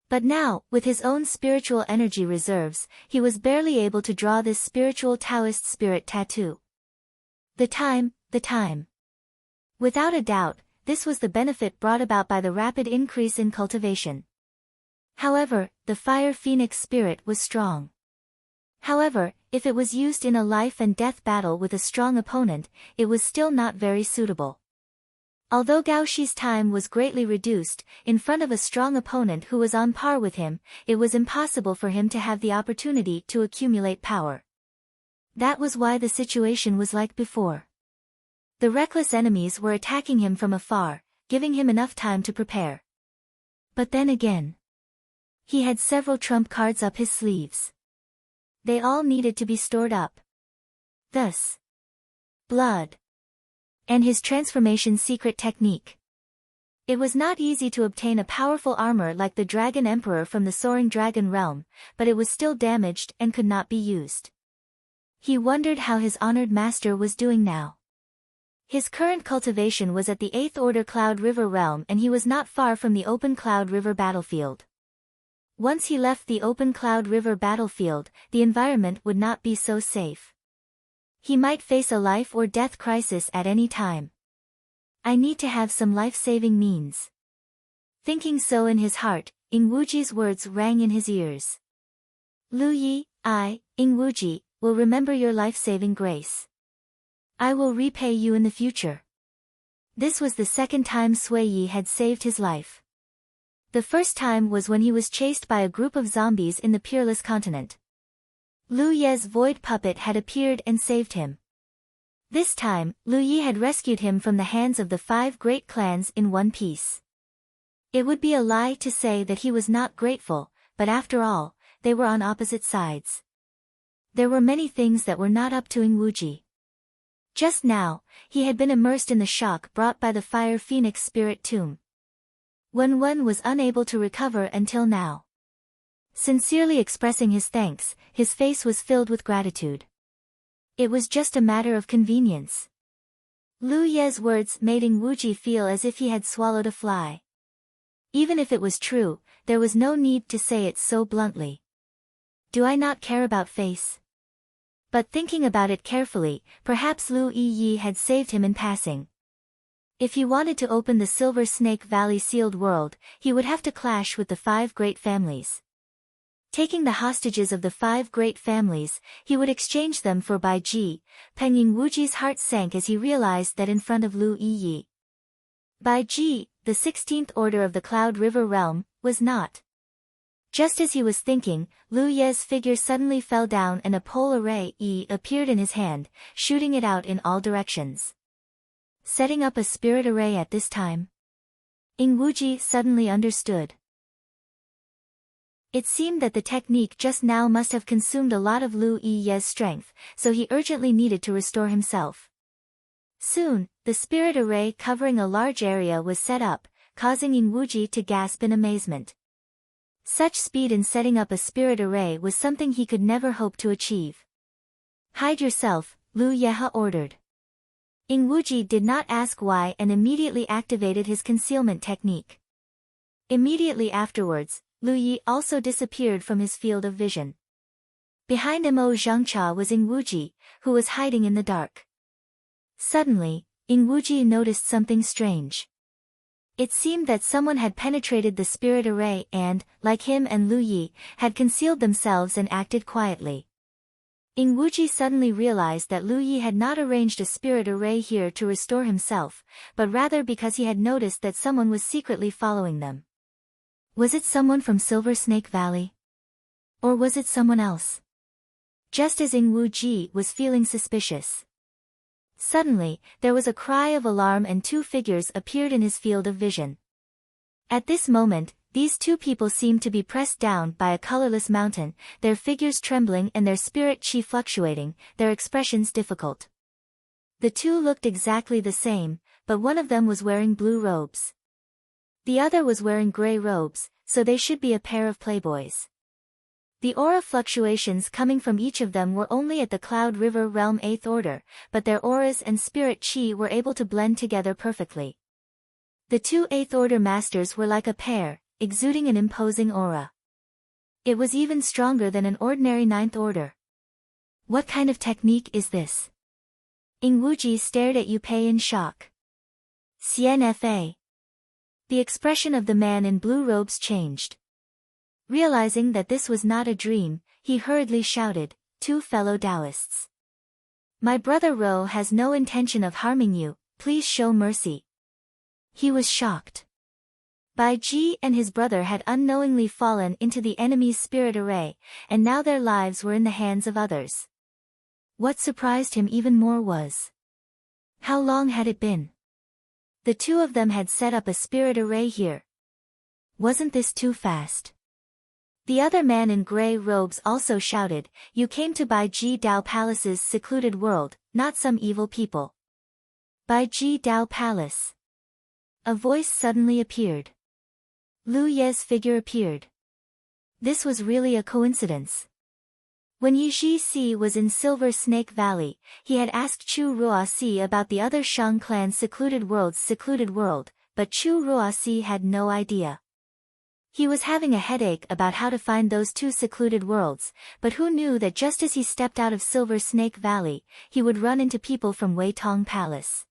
But now, with his own spiritual energy reserves, he was barely able to draw this spiritual Taoist spirit tattoo. The time. Without a doubt, this was the benefit brought about by the rapid increase in cultivation. However, the Fire Phoenix spirit was strong. However, if it was used in a life and death battle with a strong opponent, it was still not very suitable. Although Gao Shi's time was greatly reduced, in front of a strong opponent who was on par with him, it was impossible for him to have the opportunity to accumulate power. That was why the situation was like before. The reckless enemies were attacking him from afar, giving him enough time to prepare. But then again, he had several trump cards up his sleeves. They all needed to be stored up. Thus, blood. And his transformation secret technique. It was not easy to obtain a powerful armor like the Dragon Emperor from the Soaring Dragon realm, but it was still damaged and could not be used. He wondered how his honored master was doing now. His current cultivation was at the 8th Order Cloud River realm and he was not far from the open Cloud River battlefield. Once he left the open Cloud River battlefield, the environment would not be so safe. He might face a life or death crisis at any time. I need to have some life-saving means. Thinking so in his heart, Ying Wuji's words rang in his ears. Lu Yi, I, Ying Wuji, will remember your life-saving grace. I will repay you in the future. This was the second time Sui Yi had saved his life. The first time was when he was chased by a group of zombies in the Peerless Continent. Lu Ye's void puppet had appeared and saved him. This time, Lu Yi had rescued him from the hands of the 5 great clans in one piece. It would be a lie to say that he was not grateful, but after all, they were on opposite sides. There were many things that were not up to Ingwuji. Just now, he had been immersed in the shock brought by the Fire Phoenix Spirit Tomb. Wen was unable to recover until now. Sincerely expressing his thanks, his face was filled with gratitude. It was just a matter of convenience. Lu Ye's words made Ingwuji feel as if he had swallowed a fly. Even if it was true, there was no need to say it so bluntly. Do I not care about face? But thinking about it carefully, perhaps Lu Yi had saved him in passing. If he wanted to open the Silver Snake Valley sealed world, he would have to clash with the 5 great families. Taking the hostages of the 5 great families, he would exchange them for Bai Ji. Peng Yingwuji's heart sank as he realized that in front of Lu Yi. Bai Ji, the 16th order of the Cloud River realm, was not. Just as he was thinking, Lu Ye's figure suddenly fell down and a pole array appeared in his hand, shooting it out in all directions. Setting up a spirit array at this time? Ingwuji suddenly understood. It seemed that the technique just now must have consumed a lot of Lu Ye's strength, so he urgently needed to restore himself. Soon, the spirit array covering a large area was set up, causing Ingwuji to gasp in amazement. Such speed in setting up a spirit array was something he could never hope to achieve. Hide yourself, Lu Yeha ordered. Ingwuji did not ask why and immediately activated his concealment technique. Immediately afterwards, Lu Yi also disappeared from his field of vision. Behind Mo Zhengcha was Ingwuji, who was hiding in the dark. Suddenly, Ingwuji noticed something strange. It seemed that someone had penetrated the spirit array and, like him and Lu Yi, had concealed themselves and acted quietly. Ingwuji suddenly realized that Lu Yi had not arranged a spirit array here to restore himself, but rather because he had noticed that someone was secretly following them. Was it someone from Silver Snake Valley? Or was it someone else? Just as Ingwuji was feeling suspicious. Suddenly, there was a cry of alarm and 2 figures appeared in his field of vision. At this moment, these 2 people seemed to be pressed down by a colorless mountain, their figures trembling and their spirit chi fluctuating, their expressions difficult. The 2 looked exactly the same, but one of them was wearing blue robes. The other was wearing gray robes, so they should be a pair of playboys. The aura fluctuations coming from each of them were only at the Cloud River Realm 8th order, but their auras and spirit chi were able to blend together perfectly. The 2 8th order masters were like a pair, exuding an imposing aura. It was even stronger than an ordinary 9th order. What kind of technique is this? Ingwuji stared at Yu Pei in shock. CNFA. The expression of the man in blue robes changed. Realizing that this was not a dream, he hurriedly shouted, 2 fellow Taoists. My brother Ro has no intention of harming you, please show mercy. He was shocked. Bai Ji and his brother had unknowingly fallen into the enemy's spirit array, and now their lives were in the hands of others. What surprised him even more was, how long had it been? The 2 of them had set up a spirit array here. Wasn't this too fast? The other man in gray robes also shouted, you came to Bai Ji Dao Palace's secluded world, not some evil people. Bai Ji Dao Palace. A voice suddenly appeared. Lu Ye's figure appeared. This was really a coincidence. When Yi Si was in Silver Snake Valley, he had asked Chu Ruoxi about the other Shang clan's secluded world, but Chu Ruoxi had no idea. He was having a headache about how to find those 2 secluded worlds, but who knew that just as he stepped out of Silver Snake Valley, he would run into people from Wei Tong Palace.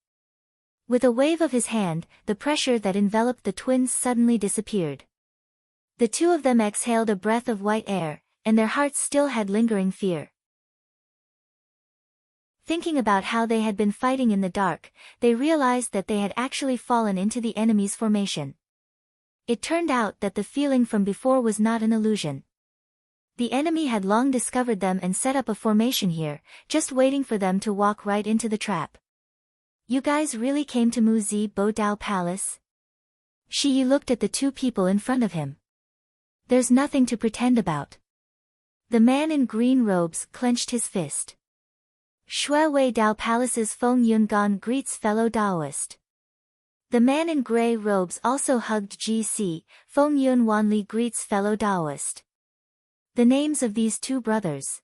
With a wave of his hand, the pressure that enveloped the twins suddenly disappeared. The 2 of them exhaled a breath of white air, and their hearts still had lingering fear. Thinking about how they had been fighting in the dark, they realized that they had actually fallen into the enemy's formation. It turned out that the feeling from before was not an illusion. The enemy had long discovered them and set up a formation here, just waiting for them to walk right into the trap. You guys really came to Muzi Bo Dao Palace? Shi Yi looked at the two people in front of him. There's nothing to pretend about. The man in green robes clenched his fist. Shui Wei Dao Palace's Feng Yungan greets fellow Daoist. The man in gray robes also hugged GC, Feng Yun Wanli greets fellow Daoist. The names of these two brothers.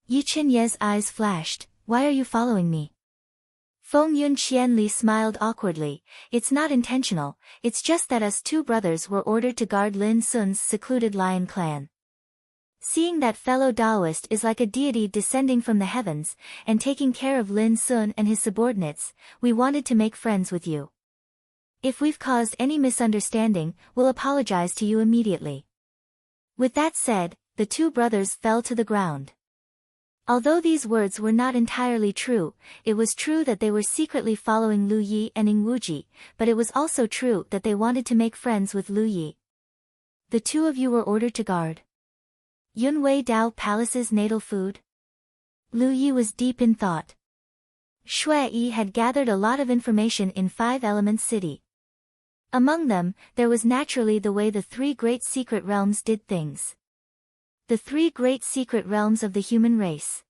Yi Chenye's eyes flashed, why are you following me? Feng Yun Qianli smiled awkwardly, it's not intentional, it's just that us two brothers were ordered to guard Lin Sun's secluded lion clan. Seeing that fellow Daoist is like a deity descending from the heavens, and taking care of Lin Sun and his subordinates, we wanted to make friends with you. If we've caused any misunderstanding, we'll apologize to you immediately. With that said, the two brothers fell to the ground. Although these words were not entirely true, it was true that they were secretly following Lu Yi and Ing Wuji, but it was also true that they wanted to make friends with Lu Yi. The two of you were ordered to guard Yun Wei Dao Palace's natal food? Lu Yi was deep in thought. Shui Yi had gathered a lot of information in 5 Elements City. Among them, there was naturally the way the 3 great secret realms did things. The 3 great secret realms of the human race.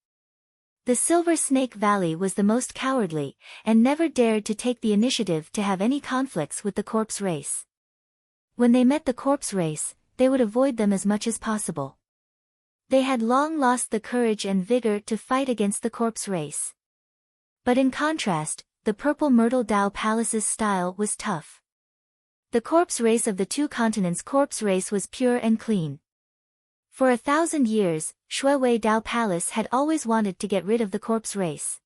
The Silver Snake Valley was the most cowardly, and never dared to take the initiative to have any conflicts with the corpse race. When they met the corpse race, they would avoid them as much as possible. They had long lost the courage and vigor to fight against the corpse race. But in contrast, the Purple Myrtle Dao Palace's style was tough. The corpse race of the 2 continents' corpse race was pure and clean. For 1,000 years, Shui Wei Dao Palace had always wanted to get rid of the corpse race.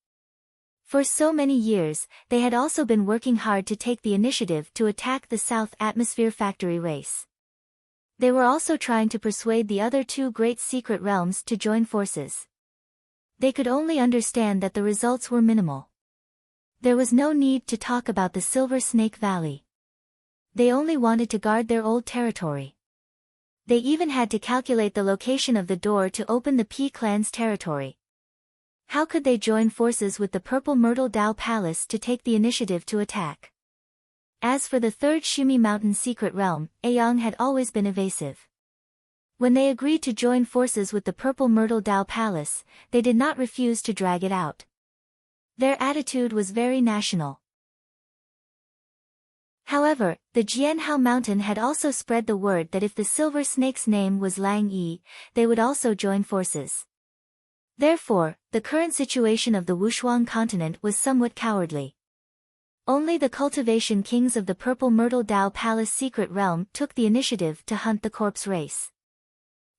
For so many years, they had also been working hard to take the initiative to attack the South Atmosphere Factory race. They were also trying to persuade the other 2 great secret realms to join forces. They could only understand that the results were minimal. There was no need to talk about the Silver Snake Valley. They only wanted to guard their old territory. They even had to calculate the location of the door to open the P clan's territory. How could they join forces with the Purple Myrtle Dao Palace to take the initiative to attack? As for the 3rd Shumi Mountain secret realm, Aoyang had always been evasive. When they agreed to join forces with the Purple Myrtle Dao Palace, they did not refuse to drag it out. Their attitude was very national. However, the Jianhao Mountain had also spread the word that if the Silver Snake's name was Lang Yi, they would also join forces. Therefore, the current situation of the Wushuang continent was somewhat cowardly. Only the cultivation kings of the Purple Myrtle Dao Palace secret realm took the initiative to hunt the corpse race.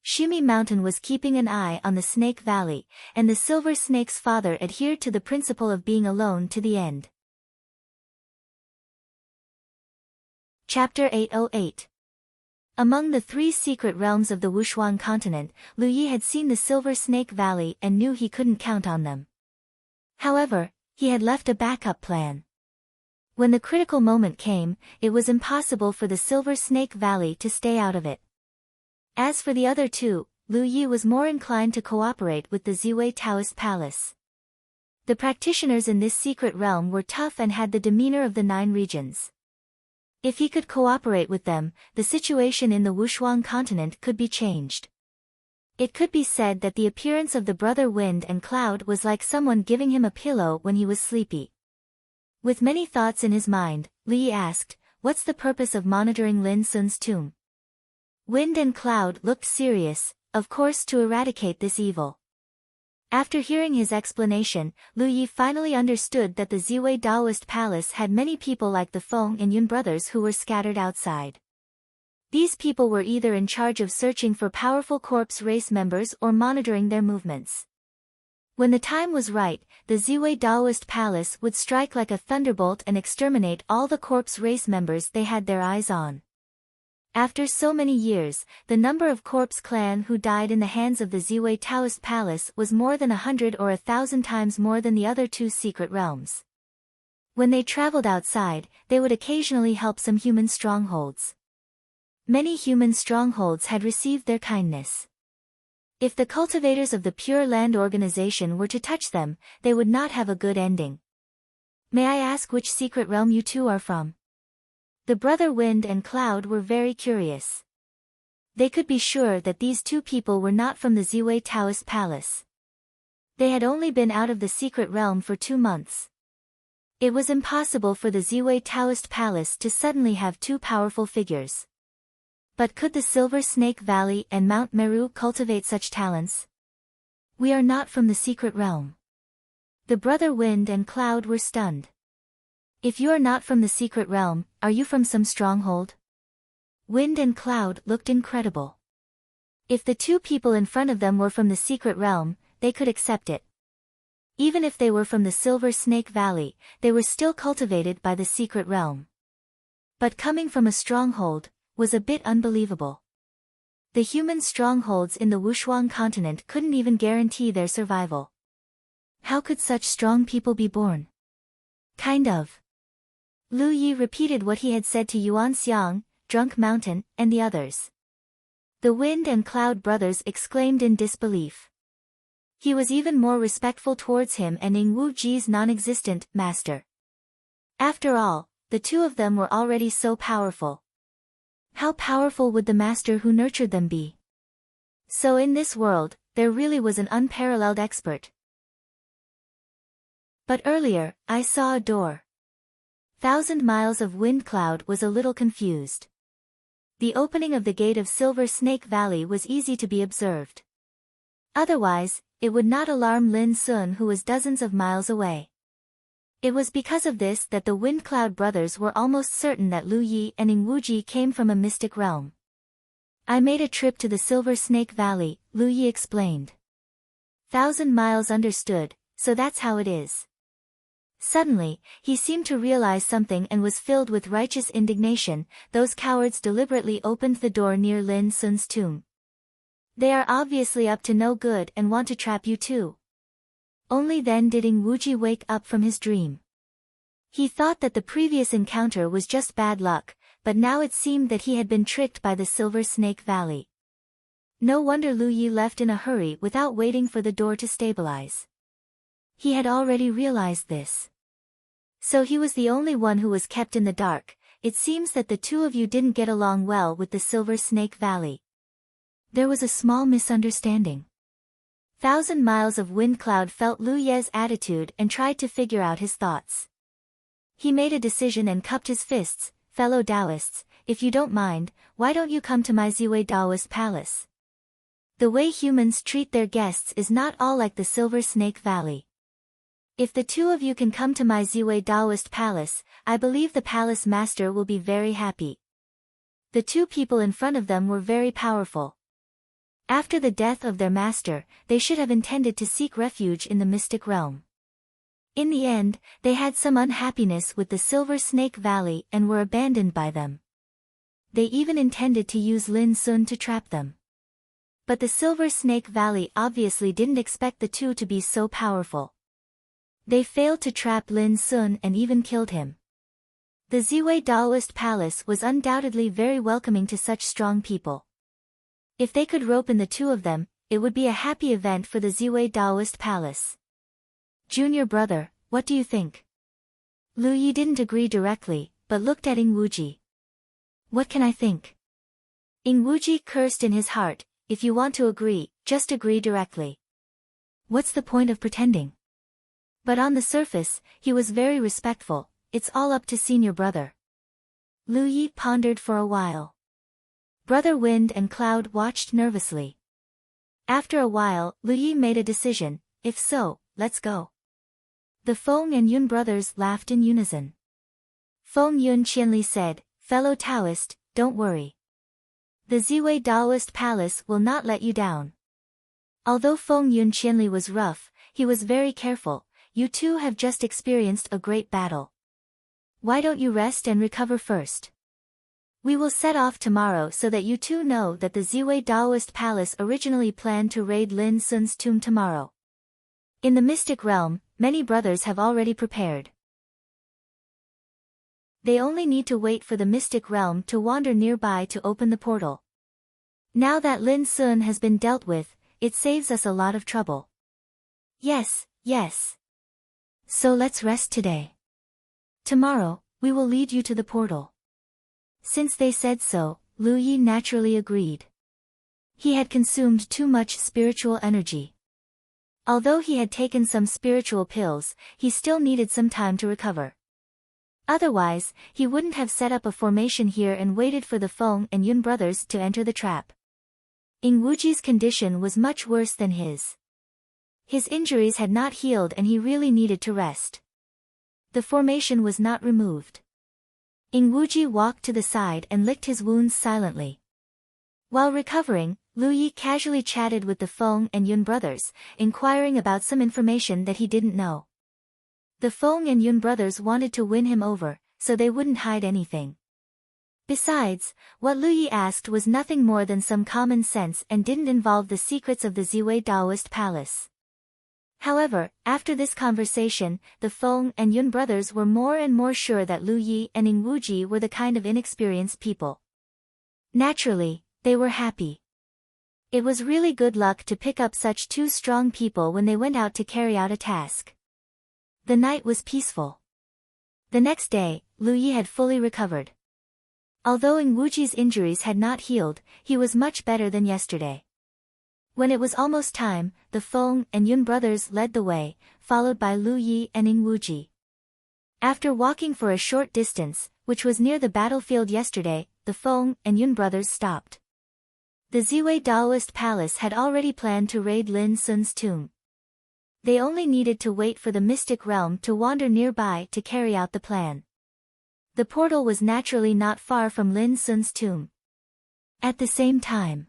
Shumi Mountain was keeping an eye on the Snake Valley, and the Silver Snake's father adhered to the principle of being alone to the end. Chapter 808. Among the 3 secret realms of the Wushuang continent, Lu Yi had seen the Silver Snake Valley and knew he couldn't count on them. However, he had left a backup plan. When the critical moment came, it was impossible for the Silver Snake Valley to stay out of it. As for the other 2, Lu Yi was more inclined to cooperate with the Ziwei Taoist Palace. The practitioners in this secret realm were tough and had the demeanor of the 9 regions. If he could cooperate with them, the situation in the Wushuang continent could be changed. It could be said that the appearance of the brother Wind and Cloud was like someone giving him a pillow when he was sleepy. With many thoughts in his mind, Lu Yi asked, "What's the purpose of monitoring Lin Sun's tomb?" Wind and Cloud looked serious, of course to eradicate this evil. After hearing his explanation, Lu Yi finally understood that the Ziwei Daoist Palace had many people like the Feng and Yun brothers who were scattered outside. These people were either in charge of searching for powerful corpse race members or monitoring their movements. When the time was right, the Ziwei Daoist Palace would strike like a thunderbolt and exterminate all the corpse race members they had their eyes on. After so many years, the number of corpse clan who died in the hands of the Ziwei Taoist Palace was more than 100 or 1,000 times more than the other 2 secret realms. When they traveled outside, they would occasionally help some human strongholds. Many human strongholds had received their kindness. If the cultivators of the Pure Land organization were to touch them, they would not have a good ending. May I ask which secret realm you two are from? The brother Wind and Cloud were very curious. They could be sure that these two people were not from the Ziwei Taoist Palace. They had only been out of the secret realm for 2 months. It was impossible for the Ziwei Taoist Palace to suddenly have two powerful figures. But could the Silver Snake Valley and Mount Meru cultivate such talents? We are not from the secret realm. The brother Wind and Cloud were stunned. If you are not from the secret realm, are you from some stronghold? Wind and Cloud looked incredible. If the two people in front of them were from the secret realm, they could accept it. Even if they were from the Silver Snake Valley, they were still cultivated by the secret realm. But coming from a stronghold was a bit unbelievable. The human strongholds in the Wushuang continent couldn't even guarantee their survival. How could such strong people be born? Kind of. Lu Yi repeated what he had said to Yuan Xiang, Drunk Mountain, and the others. The Wind and Cloud brothers exclaimed in disbelief. He was even more respectful towards him and Ning Wu Ji's non-existent master. After all, the two of them were already so powerful. How powerful would the master who nurtured them be? So in this world, there really was an unparalleled expert. But earlier, I saw a door. 1,000 Miles of Wind Cloud was a little confused. The opening of the gate of Silver Snake Valley was easy to be observed. Otherwise, it would not alarm Lin Sun, who was dozens of miles away. It was because of this that the Wind Cloud brothers were almost certain that Lu Yi and Ning Wuji came from a mystic realm. I made a trip to the Silver Snake Valley, Lu Yi explained. 1,000 Miles understood, so that's how it is. Suddenly, he seemed to realize something and was filled with righteous indignation. Those cowards deliberately opened the door near Lin Sun's tomb. They are obviously up to no good and want to trap you too. Only then did Ning Wuji wake up from his dream. He thought that the previous encounter was just bad luck, but now it seemed that he had been tricked by the Silver Snake Valley. No wonder Lu Yi left in a hurry without waiting for the door to stabilize. He had already realized this. So he was the only one who was kept in the dark. It seems that the two of you didn't get along well with the Silver Snake Valley. There was a small misunderstanding. 1,000 Miles of Wind Cloud felt Lu Ye's attitude and tried to figure out his thoughts. He made a decision and cupped his fists. Fellow Taoists, if you don't mind, why don't you come to my Ziwei Taoist Palace? The way humans treat their guests is not all like the Silver Snake Valley. If the two of you can come to my Ziwei Taoist Palace, I believe the palace master will be very happy. The two people in front of them were very powerful. After the death of their master, they should have intended to seek refuge in the mystic realm. In the end, they had some unhappiness with the Silver Snake Valley and were abandoned by them. They even intended to use Lin Sun to trap them. But the Silver Snake Valley obviously didn't expect the two to be so powerful. They failed to trap Lin Sun and even killed him. The Ziwei Taoist Palace was undoubtedly very welcoming to such strong people. If they could rope in the two of them, it would be a happy event for the Ziwei Taoist Palace. Junior brother, what do you think? Lu Yi didn't agree directly, but looked at Ning Wuji. What can I think? Ning Wuji cursed in his heart. If you want to agree, just agree directly. What's the point of pretending? But on the surface, he was very respectful. It's all up to senior brother. Lu Yi pondered for a while. Brother Wind and Cloud watched nervously. After a while, Lu Yi made a decision. If so, let's go. The Feng and Yun brothers laughed in unison. Feng Yun Qianli said, fellow Taoist, don't worry. The Ziwei Taoist Palace will not let you down. Although Feng Yun Qianli was rough, he was very careful. You two have just experienced a great battle. Why don't you rest and recover first? We will set off tomorrow so that you two know that the Ziwei Taoist Palace originally planned to raid Lin Sun's tomb tomorrow. In the mystic realm, many brothers have already prepared. They only need to wait for the mystic realm to wander nearby to open the portal. Now that Lin Sun has been dealt with, it saves us a lot of trouble. Yes, yes. So let's rest today. Tomorrow, we will lead you to the portal. Since they said so, Lu Yi naturally agreed. He had consumed too much spiritual energy. Although he had taken some spiritual pills, he still needed some time to recover. Otherwise, he wouldn't have set up a formation here and waited for the Feng and Yun brothers to enter the trap. Ying Wuji's condition was much worse than his. His injuries had not healed and he really needed to rest. The formation was not removed. Ying Wuji walked to the side and licked his wounds silently. While recovering, Lu Yi casually chatted with the Feng and Yun brothers, inquiring about some information that he didn't know. The Feng and Yun brothers wanted to win him over, so they wouldn't hide anything. Besides, what Lu Yi asked was nothing more than some common sense and didn't involve the secrets of the Ziwei Taoist palace. However, after this conversation, the Feng and Yun brothers were more and more sure that Lu Yi and Ying Wuji were the kind of inexperienced people. Naturally, they were happy. It was really good luck to pick up such two strong people when they went out to carry out a task. The night was peaceful. The next day, Lu Yi had fully recovered. Although Ying Wuji's injuries had not healed, he was much better than yesterday. When it was almost time, the Feng and Yun brothers led the way, followed by Lu Yi and Ying Wuji. After walking for a short distance, which was near the battlefield yesterday, the Feng and Yun brothers stopped. The Ziwei Taoist palace had already planned to raid Lin Sun's tomb. They only needed to wait for the mystic realm to wander nearby to carry out the plan. The portal was naturally not far from Lin Sun's tomb. At the same time,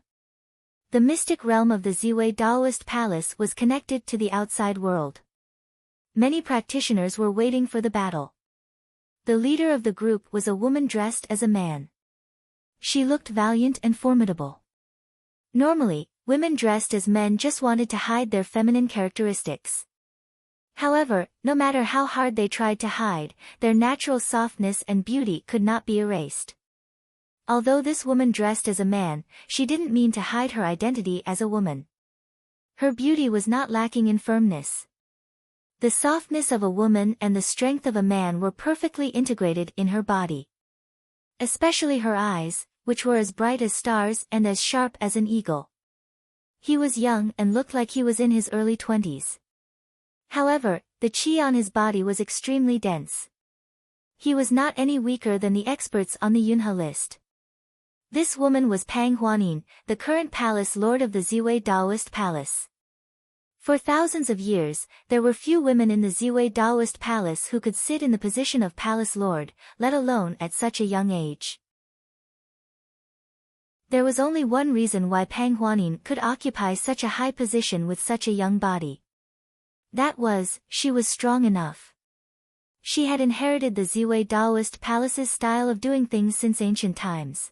the mystic realm of the Ziwei Taoist palace was connected to the outside world. Many practitioners were waiting for the battle. The leader of the group was a woman dressed as a man. She looked valiant and formidable. Normally, women dressed as men just wanted to hide their feminine characteristics. However, no matter how hard they tried to hide, their natural softness and beauty could not be erased. Although this woman dressed as a man, she didn't mean to hide her identity as a woman. Her beauty was not lacking in firmness. The softness of a woman and the strength of a man were perfectly integrated in her body. Especially her eyes, which were as bright as stars and as sharp as an eagle. He was young and looked like he was in his early 20s. However, the qi on his body was extremely dense. He was not any weaker than the experts on the Yunhe list. This woman was Pang Huanin, the current palace lord of the Ziwei Taoist palace. For thousands of years, there were few women in the Ziwei Taoist palace who could sit in the position of palace lord, let alone at such a young age. There was only one reason why Pang Huanin could occupy such a high position with such a young body. That was, she was strong enough. She had inherited the Ziwei Taoist palace's style of doing things since ancient times.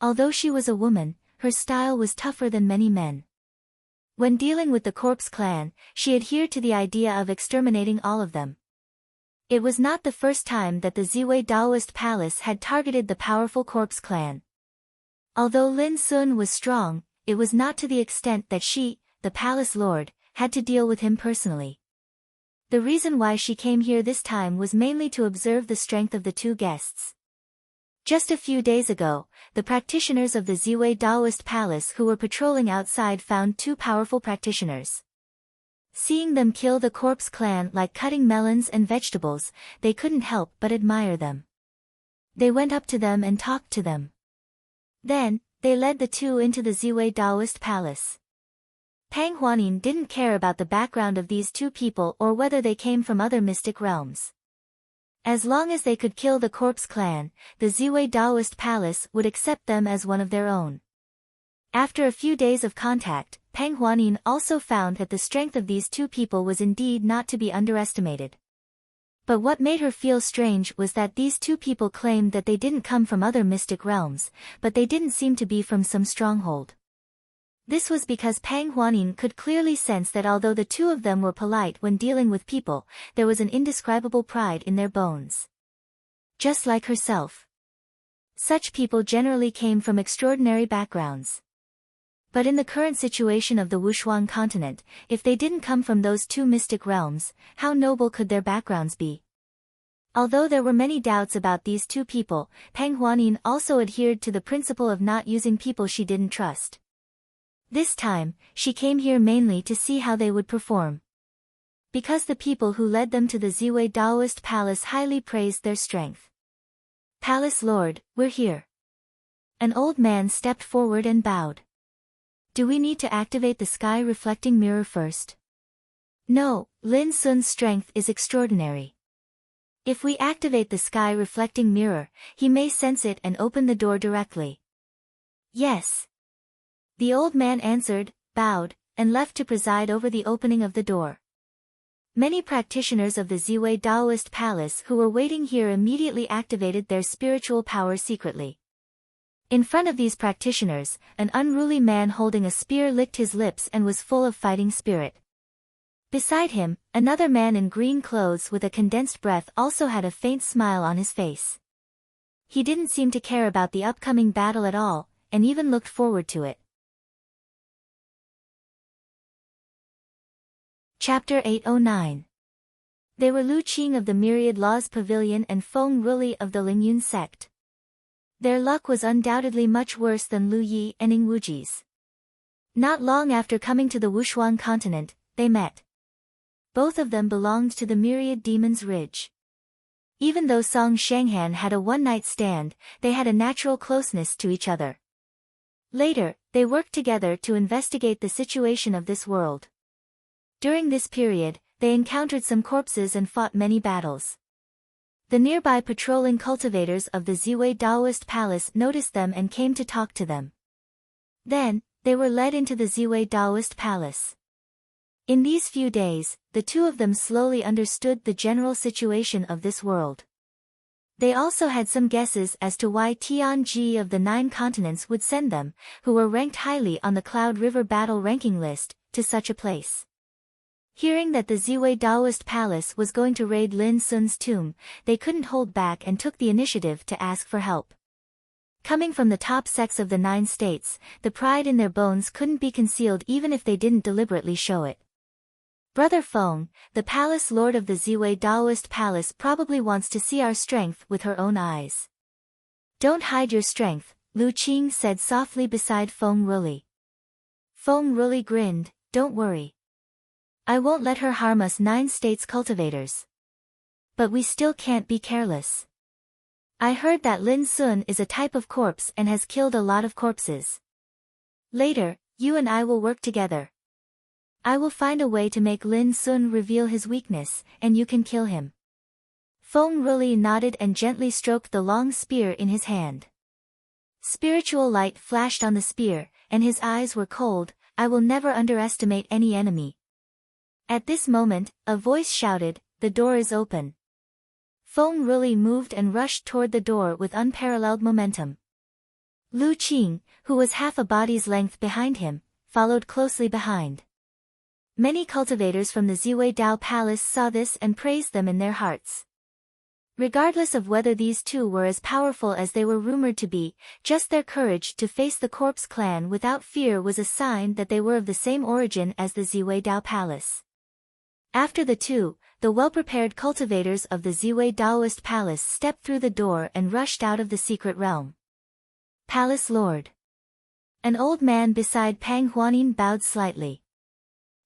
Although she was a woman, her style was tougher than many men. When dealing with the corpse clan, she adhered to the idea of exterminating all of them. It was not the first time that the Ziwei Taoist palace had targeted the powerful corpse clan. Although Lin Sun was strong, it was not to the extent that she, the palace lord, had to deal with him personally. The reason why she came here this time was mainly to observe the strength of the two guests. Just a few days ago, the practitioners of the Ziwei Taoist palace who were patrolling outside found two powerful practitioners. Seeing them kill the corpse clan like cutting melons and vegetables, they couldn't help but admire them. They went up to them and talked to them. Then, they led the two into the Ziwei Taoist palace. Pang Huanin didn't care about the background of these two people or whether they came from other mystic realms. As long as they could kill the corpse clan, the Ziwei Taoist palace would accept them as one of their own. After a few days of contact, Pang Huanin also found that the strength of these two people was indeed not to be underestimated. But what made her feel strange was that these two people claimed that they didn't come from other mystic realms, but they didn't seem to be from some stronghold. This was because Pang Huanin could clearly sense that although the two of them were polite when dealing with people, there was an indescribable pride in their bones. Just like herself. Such people generally came from extraordinary backgrounds. But in the current situation of the Wushuang continent, if they didn't come from those two mystic realms, how noble could their backgrounds be? Although there were many doubts about these two people, Peng Huanin also adhered to the principle of not using people she didn't trust. This time, she came here mainly to see how they would perform. Because the people who led them to the Ziwei Daoist Palace highly praised their strength. "Palace Lord, we're here." An old man stepped forward and bowed. "Do we need to activate the sky-reflecting mirror first?" "No, Lin Sun's strength is extraordinary. If we activate the sky-reflecting mirror, he may sense it and open the door directly." "Yes." The old man answered, bowed, and left to preside over the opening of the door. Many practitioners of the Ziwei Daoist Palace who were waiting here immediately activated their spiritual power secretly. In front of these practitioners, an unruly man holding a spear licked his lips and was full of fighting spirit. Beside him, another man in green clothes with a condensed breath also had a faint smile on his face. He didn't seem to care about the upcoming battle at all, and even looked forward to it. Chapter 809. They were Lu Qing of the Myriad Laws Pavilion and Feng Ruli of the Lingyun sect. Their luck was undoubtedly much worse than Lu Yi and Ing Wuji's. Not long after coming to the Wushuang continent, they met. Both of them belonged to the Myriad Demon's Ridge. Even though Song Shanghan had a one-night stand, they had a natural closeness to each other. Later, they worked together to investigate the situation of this world. During this period, they encountered some corpses and fought many battles. The nearby patrolling cultivators of the Ziwei Daoist Palace noticed them and came to talk to them. Then, they were led into the Ziwei Daoist Palace. In these few days, the two of them slowly understood the general situation of this world. They also had some guesses as to why Tianji of the 9 continents would send them, who were ranked highly on the Cloud River battle ranking list, to such a place. Hearing that the Ziwei Daoist Palace was going to raid Lin Sun's tomb, they couldn't hold back and took the initiative to ask for help. Coming from the top sects of the 9 states, the pride in their bones couldn't be concealed even if they didn't deliberately show it. "Brother Feng, the Palace Lord of the Ziwei Daoist Palace probably wants to see our strength with her own eyes." "Don't hide your strength," Lu Qing said softly beside Feng Ruli. Feng Ruli grinned, "Don't worry. I won't let her harm us 9 states cultivators. But we still can't be careless. I heard that Lin Sun is a type of corpse and has killed a lot of corpses. Later, you and I will work together. I will find a way to make Lin Sun reveal his weakness, and you can kill him." Feng Ruli nodded and gently stroked the long spear in his hand. Spiritual light flashed on the spear, and his eyes were cold. "I will never underestimate any enemy." At this moment, a voice shouted, "The door is open." Feng Ruli moved and rushed toward the door with unparalleled momentum. Lu Qing, who was half a body's length behind him, followed closely behind. Many cultivators from the Ziwei Dao Palace saw this and praised them in their hearts. Regardless of whether these two were as powerful as they were rumored to be, just their courage to face the Corpse clan without fear was a sign that they were of the same origin as the Ziwei Dao Palace. After the two, the well-prepared cultivators of the Ziwei Daoist Palace stepped through the door and rushed out of the secret realm. "Palace Lord." An old man beside Peng Huanin bowed slightly.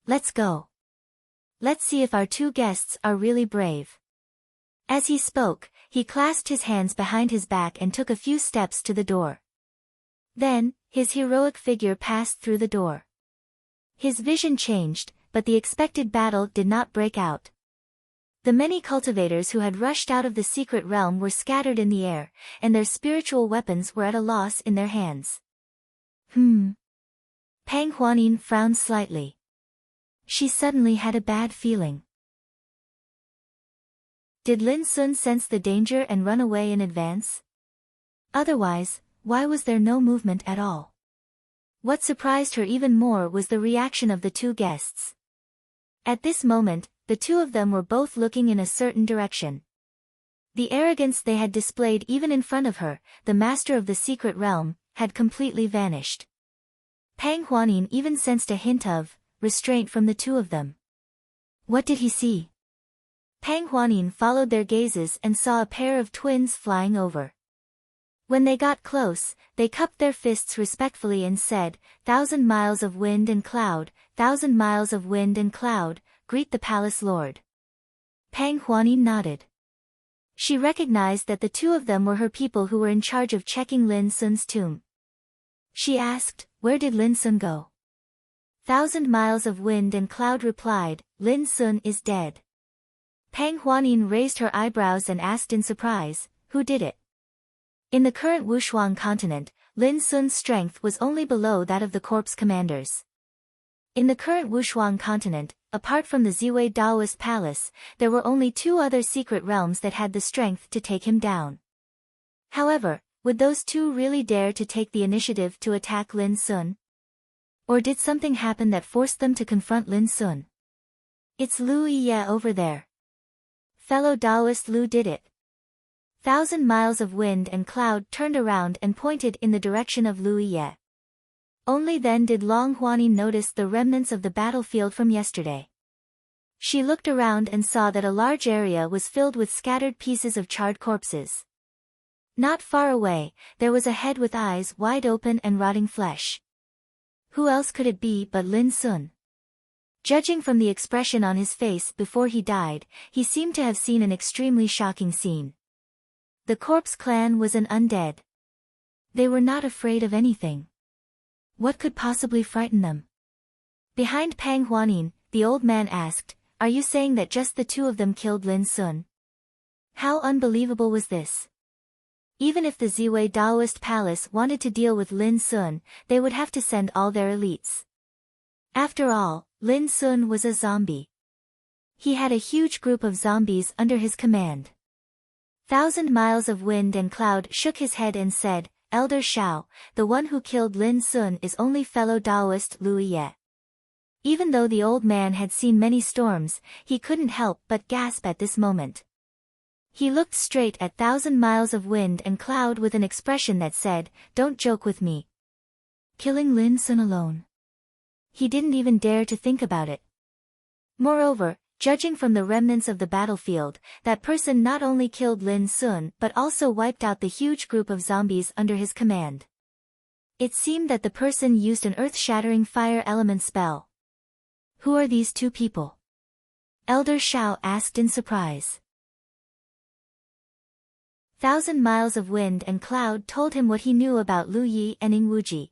"Let's go. Let's see if our two guests are really brave." As he spoke, he clasped his hands behind his back and took a few steps to the door. Then, his heroic figure passed through the door. His vision changed, but the expected battle did not break out. The many cultivators who had rushed out of the secret realm were scattered in the air, and their spiritual weapons were at a loss in their hands. Peng Huanin frowned slightly. She suddenly had a bad feeling. Did Lin Sun sense the danger and run away in advance? Otherwise, why was there no movement at all? What surprised her even more was the reaction of the two guests. At this moment, the two of them were both looking in a certain direction. The arrogance they had displayed even in front of her, the master of the secret realm, had completely vanished. Pang Huanin even sensed a hint of restraint from the two of them. What did he see? Pang Huanin followed their gazes and saw a pair of twins flying over. When they got close, they cupped their fists respectfully and said, "1,000 miles of wind and cloud, 1,000 miles of wind and cloud, greet the palace lord." Pang Huanin nodded. She recognized that the two of them were her people who were in charge of checking Lin Sun's tomb. She asked, "Where did Lin Sun go?" 1,000 miles of wind and cloud replied, "Lin Sun is dead." Pang Huanin raised her eyebrows and asked in surprise, "Who did it?" In the current Wushuang continent, Lin Sun's strength was only below that of the corps commanders. In the current Wushuang continent, apart from the Ziwei Daoist Palace, there were only 2 other secret realms that had the strength to take him down. However, would those 2 really dare to take the initiative to attack Lin Sun? Or did something happen that forced them to confront Lin Sun? "It's Lu Ye over there. Fellow Daoist Lu did it." 1,000 miles of wind and cloud turned around and pointed in the direction of Lu Ye. Only then did Long Huanin notice the remnants of the battlefield from yesterday. She looked around and saw that a large area was filled with scattered pieces of charred corpses. Not far away, there was a head with eyes wide open and rotting flesh. Who else could it be but Lin Sun? Judging from the expression on his face before he died, he seemed to have seen an extremely shocking scene. The corpse clan was an undead. They were not afraid of anything. What could possibly frighten them? Behind Pang Huanin, the old man asked, "Are you saying that just the 2 of them killed Lin Sun?" How unbelievable was this? Even if the Ziwei Daoist Palace wanted to deal with Lin Sun, they would have to send all their elites. After all, Lin Sun was a zombie. He had a huge group of zombies under his command. 1,000 miles of wind and cloud shook his head and said, "Elder Shao, the one who killed Lin Sun is only fellow Daoist Lu Ye." Even though the old man had seen many storms, he couldn't help but gasp at this moment. He looked straight at 1,000 miles of wind and cloud with an expression that said, "Don't joke with me. Killing Lin Sun alone." He didn't even dare to think about it. Moreover, judging from the remnants of the battlefield, that person not only killed Lin Sun but also wiped out the huge group of zombies under his command. It seemed that the person used an earth-shattering fire element spell. Who are these 2 people? Elder Shao asked in surprise. 1,000 miles of wind and cloud told him what he knew about Lu Yi and Ing Wuji.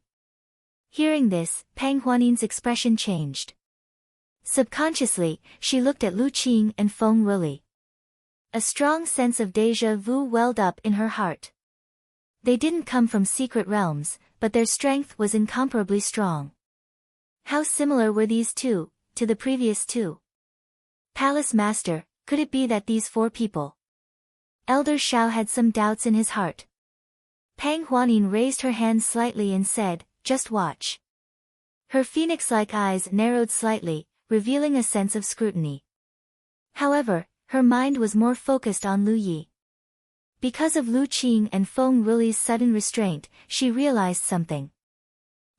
Hearing this, Pang Huanin's expression changed. Subconsciously, she looked at Lu Qing and Feng Ruli. A strong sense of déjà vu welled up in her heart. They didn't come from secret realms, but their strength was incomparably strong. How similar were these 2 to the previous 2? Palace Master, could it be that these 4 people? Elder Shao had some doubts in his heart. Pang Huanin raised her hand slightly and said, "Just watch." Her phoenix-like eyes narrowed slightly, revealing a sense of scrutiny. However, her mind was more focused on Lu Yi. Because of Lu Qing and Feng Ruli's sudden restraint, she realized something.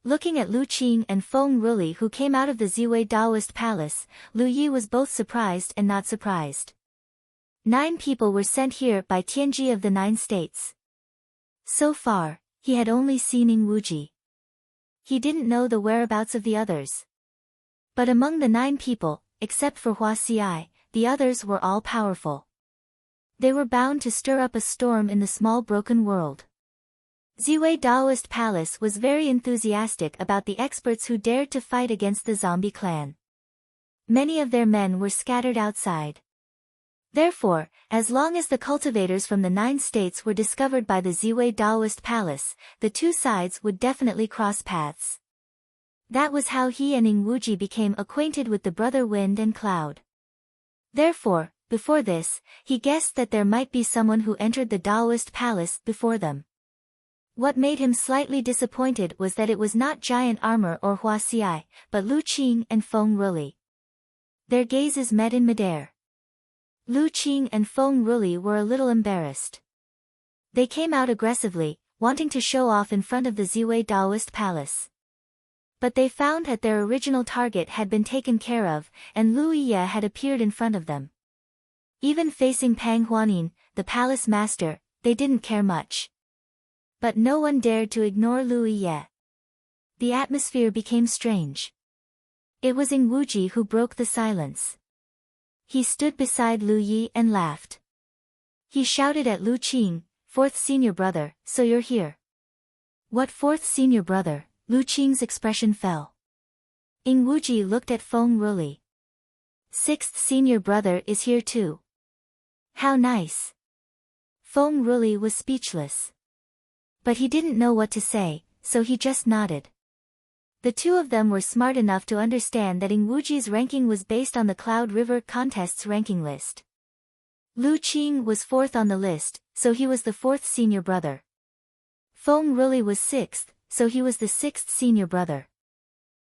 Looking at Lu Qing and Feng Ruli who came out of the Ziwei Daoist Palace, Lu Yi was both surprised and not surprised. 9 people were sent here by Tianji of the 9 states. So far, he had only seen Ing Wuji. He didn't know the whereabouts of the others. But among the 9 people, except for Hua Xi, the others were all powerful. They were bound to stir up a storm in the small broken world. Ziwei Daoist Palace was very enthusiastic about the experts who dared to fight against the zombie clan. Many of their men were scattered outside. Therefore, as long as the cultivators from the 9 states were discovered by the Ziwei Daoist Palace, the 2 sides would definitely cross paths. That was how he and Ing Wuji became acquainted with the brother Wind and Cloud. Therefore, before this, he guessed that there might be someone who entered the Daoist Palace before them. What made him slightly disappointed was that it was not Giant Armor or Hua Xi, but Lu Qing and Feng Ruli. Their gazes met in midair. Lu Qing and Feng Ruli were a little embarrassed. They came out aggressively, wanting to show off in front of the Ziwei Daoist Palace. But they found that their original target had been taken care of, and Lu Ye had appeared in front of them. Even facing Pang Huanin, the palace master, they didn't care much. But no one dared to ignore Lu Ye. The atmosphere became strange. It was Ing Wuji who broke the silence. He stood beside Lu Yi and laughed. He shouted at Lu Qing, "Fourth senior brother, so you're here." "What fourth senior brother?" Lu Qing's expression fell. Ing Wuji looked at Feng Ruli. "Sixth senior brother is here too." "How nice." Feng Ruli was speechless. But he didn't know what to say, so he just nodded. The two of them were smart enough to understand that Ing Wuji's ranking was based on the Cloud River Contest's ranking list. Lu Qing was fourth on the list, so he was the fourth senior brother. Feng Ruli was sixth, so he was the sixth senior brother.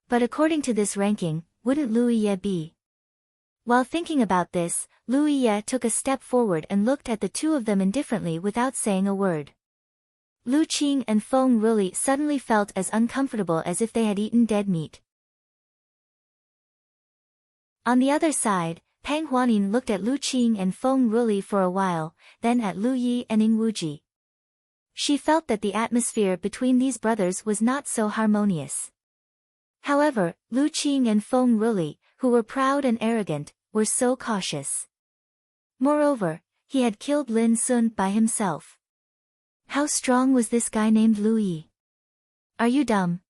But according to this ranking, wouldn't Lu Ye be? While thinking about this, Lu Ye took a step forward and looked at the two of them indifferently without saying a word. Lu Qing and Feng Ruli suddenly felt as uncomfortable as if they had eaten dead meat. On the other side, Pang Huanin looked at Lu Qing and Feng Ruli for a while, then at Lu Yi and Ing Wuji. She felt that the atmosphere between these brothers was not so harmonious. However, Lu Qing and Feng Ruli, who were proud and arrogant, were so cautious. Moreover, he had killed Lin Sun by himself. How strong was this guy named Lu Yi? "Are you dumb?"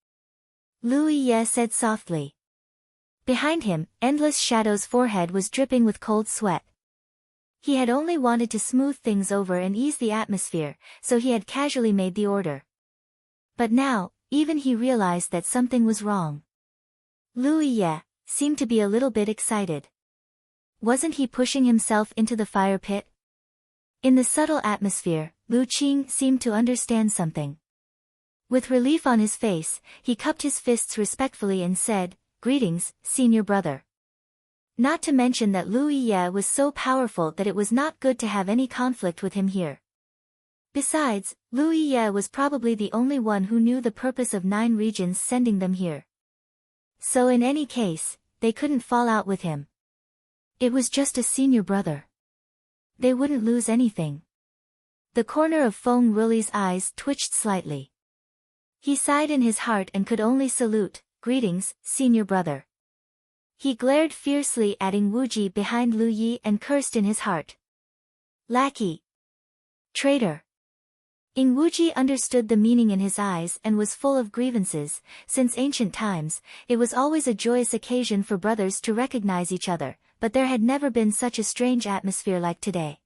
Lu Ye said softly. Behind him, Endless Shadow's forehead was dripping with cold sweat. He had only wanted to smooth things over and ease the atmosphere, so he had casually made the order. But now, even he realized that something was wrong. Lu Ye seemed to be a little bit excited. Wasn't he pushing himself into the fire pit? In the subtle atmosphere, Lu Qing seemed to understand something. With relief on his face, he cupped his fists respectfully and said, "Greetings, senior brother." Not to mention that Lu Ye was so powerful that it was not good to have any conflict with him here. Besides, Lu Ye was probably the only one who knew the purpose of 9 regions sending them here. So in any case, they couldn't fall out with him. It was just a senior brother. They wouldn't lose anything. The corner of Feng Ruli's eyes twitched slightly. He sighed in his heart and could only salute, "Greetings, senior brother." He glared fiercely at Ing Wuji behind Lu Yi and cursed in his heart. "Lackey! Traitor!" Ing Wuji understood the meaning in his eyes and was full of grievances. Since ancient times, it was always a joyous occasion for brothers to recognize each other, but there had never been such a strange atmosphere like today.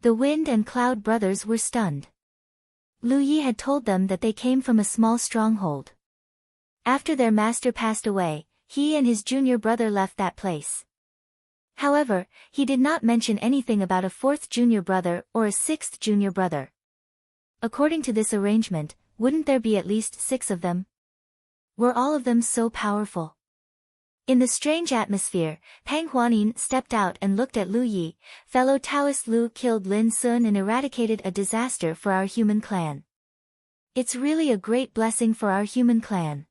The Wind and Cloud brothers were stunned. Lu Yi had told them that they came from a small stronghold. After their master passed away, he and his junior brother left that place. However, he did not mention anything about a 4th junior brother or a 6th junior brother. According to this arrangement, wouldn't there be at least 6 of them? Were all of them so powerful? In the strange atmosphere, Pang Huanin stepped out and looked at Lu Yi. "Fellow Taoist Lu killed Lin Sun and eradicated a disaster for our human clan. It's really a great blessing for our human clan.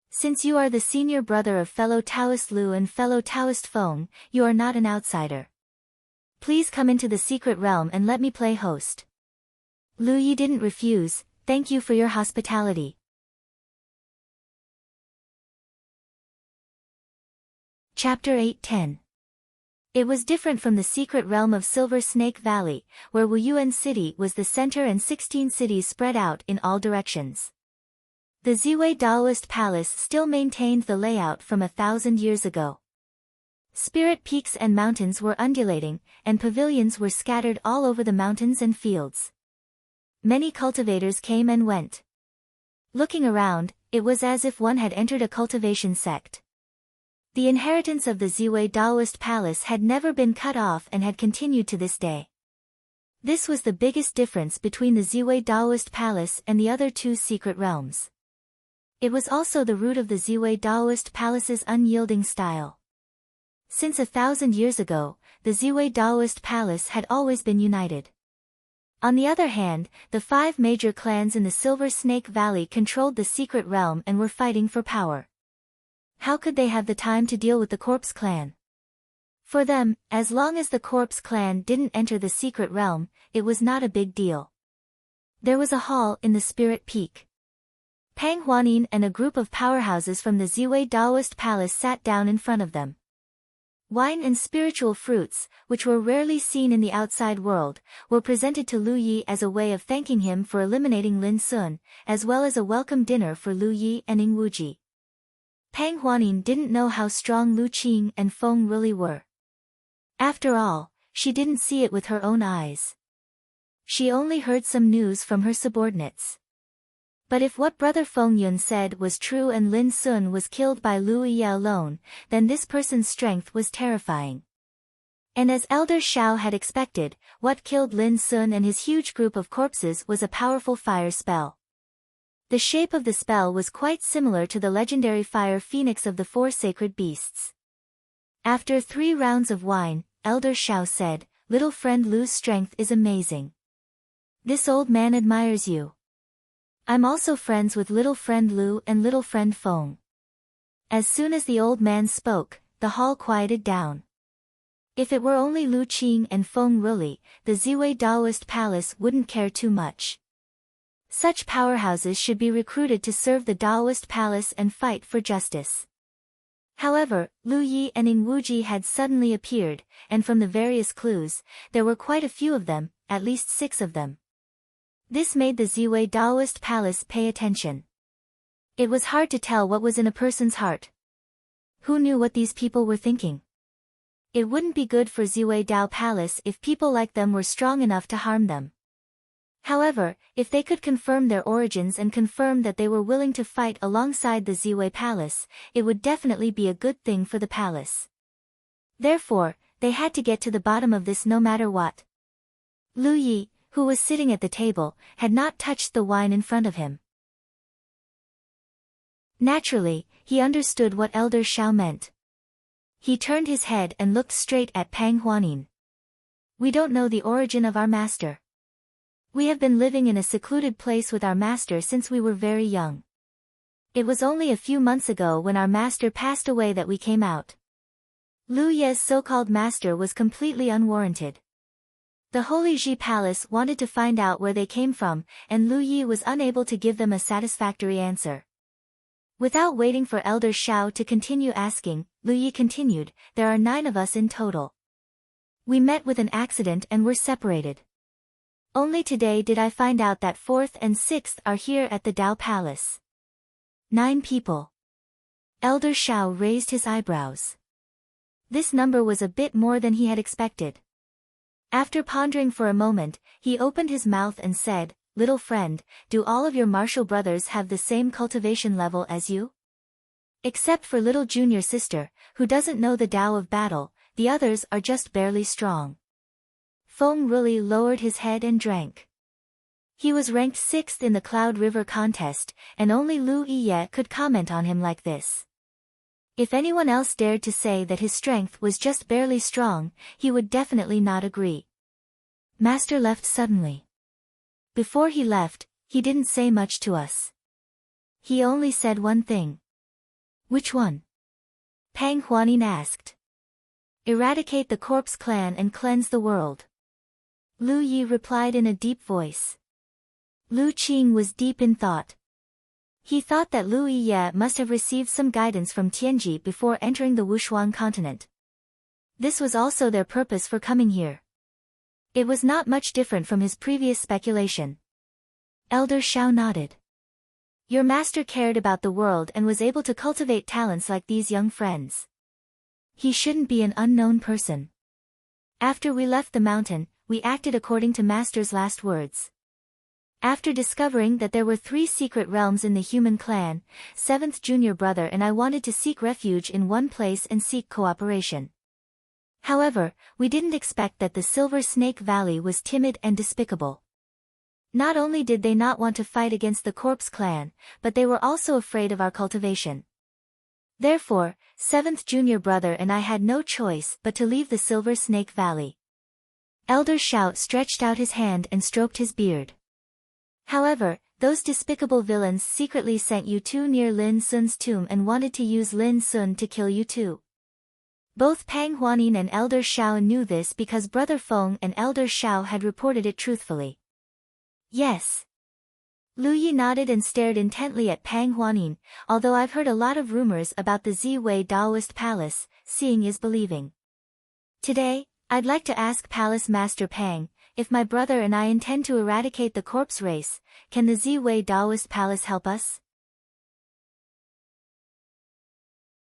Since you are the senior brother of fellow Taoist Lu and fellow Taoist Feng, you are not an outsider. Please come into the secret realm and let me play host." Lu Yi didn't refuse. "Thank you for your hospitality." Chapter 8:10. It was different from the secret realm of Silver Snake Valley, where Wuyuan City was the center and 16 cities spread out in all directions. The Ziwei Daoist Palace still maintained the layout from 1,000 years ago. Spirit peaks and mountains were undulating, and pavilions were scattered all over the mountains and fields. Many cultivators came and went. Looking around, it was as if one had entered a cultivation sect. The inheritance of the Ziwei Daoist Palace had never been cut off and had continued to this day. This was the biggest difference between the Ziwei Daoist Palace and the other 2 secret realms. It was also the root of the Ziwei Daoist Palace's unyielding style. Since 1,000 years ago, the Ziwei Daoist Palace had always been united. On the other hand, the 5 major clans in the Silver Snake Valley controlled the secret realm and were fighting for power. How could they have the time to deal with the Corpse Clan? For them, as long as the Corpse Clan didn't enter the secret realm, it was not a big deal. There was a hall in the Spirit Peak. Pang Huanin and a group of powerhouses from the Ziwei Daoist Palace sat down in front of them. Wine and spiritual fruits, which were rarely seen in the outside world, were presented to Lu Yi as a way of thanking him for eliminating Lin Sun, as well as a welcome dinner for Lu Yi and Ing Wuji. Pang Huanin didn't know how strong Lu Qing and Feng really were. After all, she didn't see it with her own eyes. She only heard some news from her subordinates. But if what Brother Feng Yun said was true and Lin Sun was killed by Lu Yi alone, then this person's strength was terrifying. And as Elder Shao had expected, what killed Lin Sun and his huge group of corpses was a powerful fire spell. The shape of the spell was quite similar to the legendary fire phoenix of the 4 sacred beasts. After 3 rounds of wine, Elder Shao said, "Little friend Lu's strength is amazing. This old man admires you. I'm also friends with little friend Lu and little friend Feng." As soon as the old man spoke, the hall quieted down. If it were only Lu Qing and Feng really, the Ziwei Daoist Palace wouldn't care too much. Such powerhouses should be recruited to serve the Daoist Palace and fight for justice. However, Lu Yi and Ing Wuji had suddenly appeared, and from the various clues, there were quite a few of them, at least 6 of them. This made the Ziwei Daoist Palace pay attention. It was hard to tell what was in a person's heart. Who knew what these people were thinking? It wouldn't be good for Ziwei Dao Palace if people like them were strong enough to harm them. However, if they could confirm their origins and confirm that they were willing to fight alongside the Ziwei Palace, it would definitely be a good thing for the palace. Therefore, they had to get to the bottom of this no matter what. Lu Yi, who was sitting at the table, had not touched the wine in front of him. Naturally, he understood what Elder Shao meant. He turned his head and looked straight at Pang Huanin. "We don't know the origin of our master. We have been living in a secluded place with our master since we were very young. It was only a few months ago when our master passed away that we came out." Lu Ye's so-called master was completely unwarranted. The Holy Ji Palace wanted to find out where they came from, and Lu Yi was unable to give them a satisfactory answer. Without waiting for Elder Shao to continue asking, Lu Yi continued, "There are 9 of us in total. We met with an accident and were separated. Only today did I find out that 4th and 6th are here at the Dao Palace. 9 people." Elder Shao raised his eyebrows. This number was a bit more than he had expected. After pondering for a moment, he opened his mouth and said, "Little friend, do all of your martial brothers have the same cultivation level as you? Except for little junior sister, who doesn't know the Tao of battle, the others are just barely strong." Feng really lowered his head and drank. He was ranked 6th in the Cloud River contest, and only Lu Yi could comment on him like this. If anyone else dared to say that his strength was just barely strong, he would definitely not agree. Master left suddenly. Before he left, he didn't say much to us. He only said one thing. "Which one?" Pang Huanin asked. "Eradicate the Corpse Clan and cleanse the world." Lu Yi replied in a deep voice. Lu Qing was deep in thought. He thought that Lu Yi must have received some guidance from Tianji before entering the Wushuang continent. This was also their purpose for coming here. It was not much different from his previous speculation. Elder Shao nodded. "Your master cared about the world and was able to cultivate talents like these young friends. He shouldn't be an unknown person. After we left the mountain, we acted according to master's last words. After discovering that there were 3 secret realms in the human clan, 7th junior brother and I wanted to seek refuge in one place and seek cooperation. However, we didn't expect that the Silver Snake Valley was timid and despicable. Not only did they not want to fight against the Corpse Clan, but they were also afraid of our cultivation. Therefore, 7th junior brother and I had no choice but to leave the Silver Snake Valley. Elder Shao stretched out his hand and stroked his beard. However, those despicable villains secretly sent you too near Lin Sun's tomb and wanted to use Lin Sun to kill you too. Both Pang Huanin and Elder Shao knew this because Brother Feng and Elder Shao had reported it truthfully. Yes. Lu Yi nodded and stared intently at Pang Huanin. Although I've heard a lot of rumors about the Ziwei Taoist Palace, seeing is believing. Today, I'd like to ask Palace Master Pang, if my brother and I intend to eradicate the corpse race, can the Ziwei Taoist Palace help us?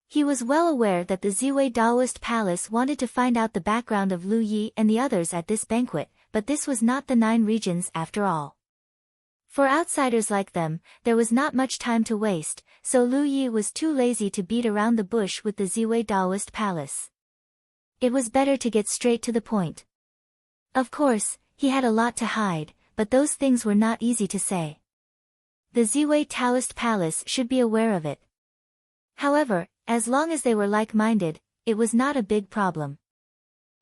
He was well aware that the Ziwei Taoist Palace wanted to find out the background of Lu Yi and the others at this banquet, but this was not the 9 regions after all. For outsiders like them, there was not much time to waste, so Lu Yi was too lazy to beat around the bush with the Ziwei Taoist Palace. It was better to get straight to the point. Of course, he had a lot to hide, but those things were not easy to say. The Ziwei Taoist Palace should be aware of it. However, as long as they were like-minded, it was not a big problem.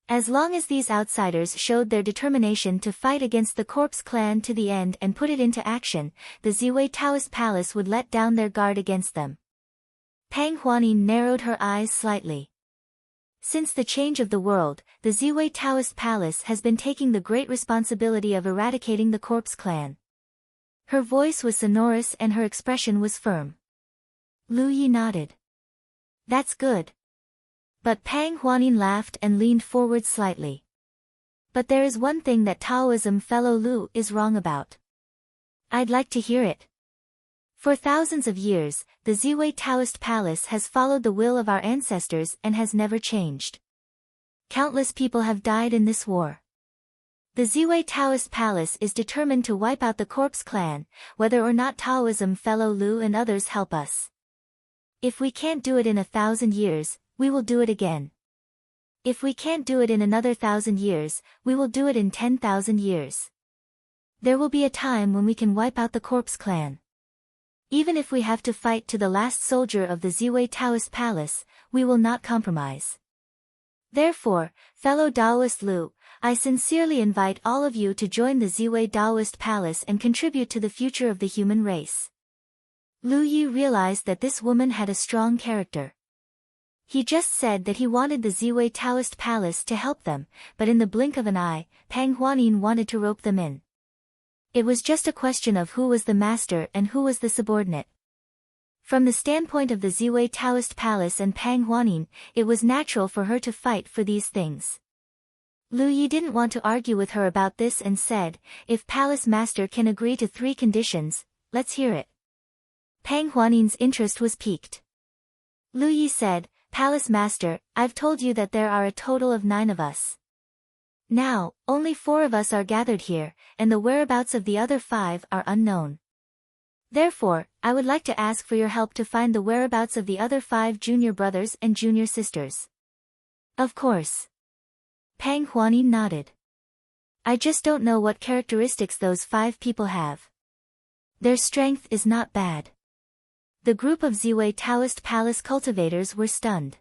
As long as these outsiders showed their determination to fight against the Corpse Clan to the end and put it into action, the Ziwei Taoist Palace would let down their guard against them. Pang Huanin narrowed her eyes slightly. Since the change of the world, the Ziwei Taoist Palace has been taking the great responsibility of eradicating the Corpse Clan. Her voice was sonorous and her expression was firm. Lu Yi nodded. That's good. But Pang Huanin laughed and leaned forward slightly. But there is one thing that Taoism fellow Lu is wrong about. I'd like to hear it. For thousands of years, the Ziwei Taoist Palace has followed the will of our ancestors and has never changed. Countless people have died in this war. The Ziwei Taoist Palace is determined to wipe out the Corpse Clan, whether or not Taoism fellow Lu and others help us. If we can't do it in 1,000 years, we will do it again. If we can't do it in another 1,000 years, we will do it in 10,000 years. There will be a time when we can wipe out the Corpse Clan. Even if we have to fight to the last soldier of the Ziwei Taoist Palace, we will not compromise. Therefore, fellow Taoist Lu, I sincerely invite all of you to join the Ziwei Taoist Palace and contribute to the future of the human race. Lu Yi realized that this woman had a strong character. He just said that he wanted the Ziwei Taoist Palace to help them, but in the blink of an eye, Pang Huanin wanted to rope them in. It was just a question of who was the master and who was the subordinate. From the standpoint of the Ziwei Taoist Palace and Pang Huanin, it was natural for her to fight for these things. Lu Yi didn't want to argue with her about this and said, if Palace Master can agree to 3 conditions, let's hear it. Pang Huanin's interest was piqued. Lu Yi said, Palace Master, I've told you that there are a total of 9 of us. Now, only 4 of us are gathered here, and the whereabouts of the other 5 are unknown. Therefore, I would like to ask for your help to find the whereabouts of the other 5 junior brothers and junior sisters. Of course. Pang Huanin nodded. I just don't know what characteristics those 5 people have. Their strength is not bad. The group of Ziwei Taoist Palace cultivators were stunned.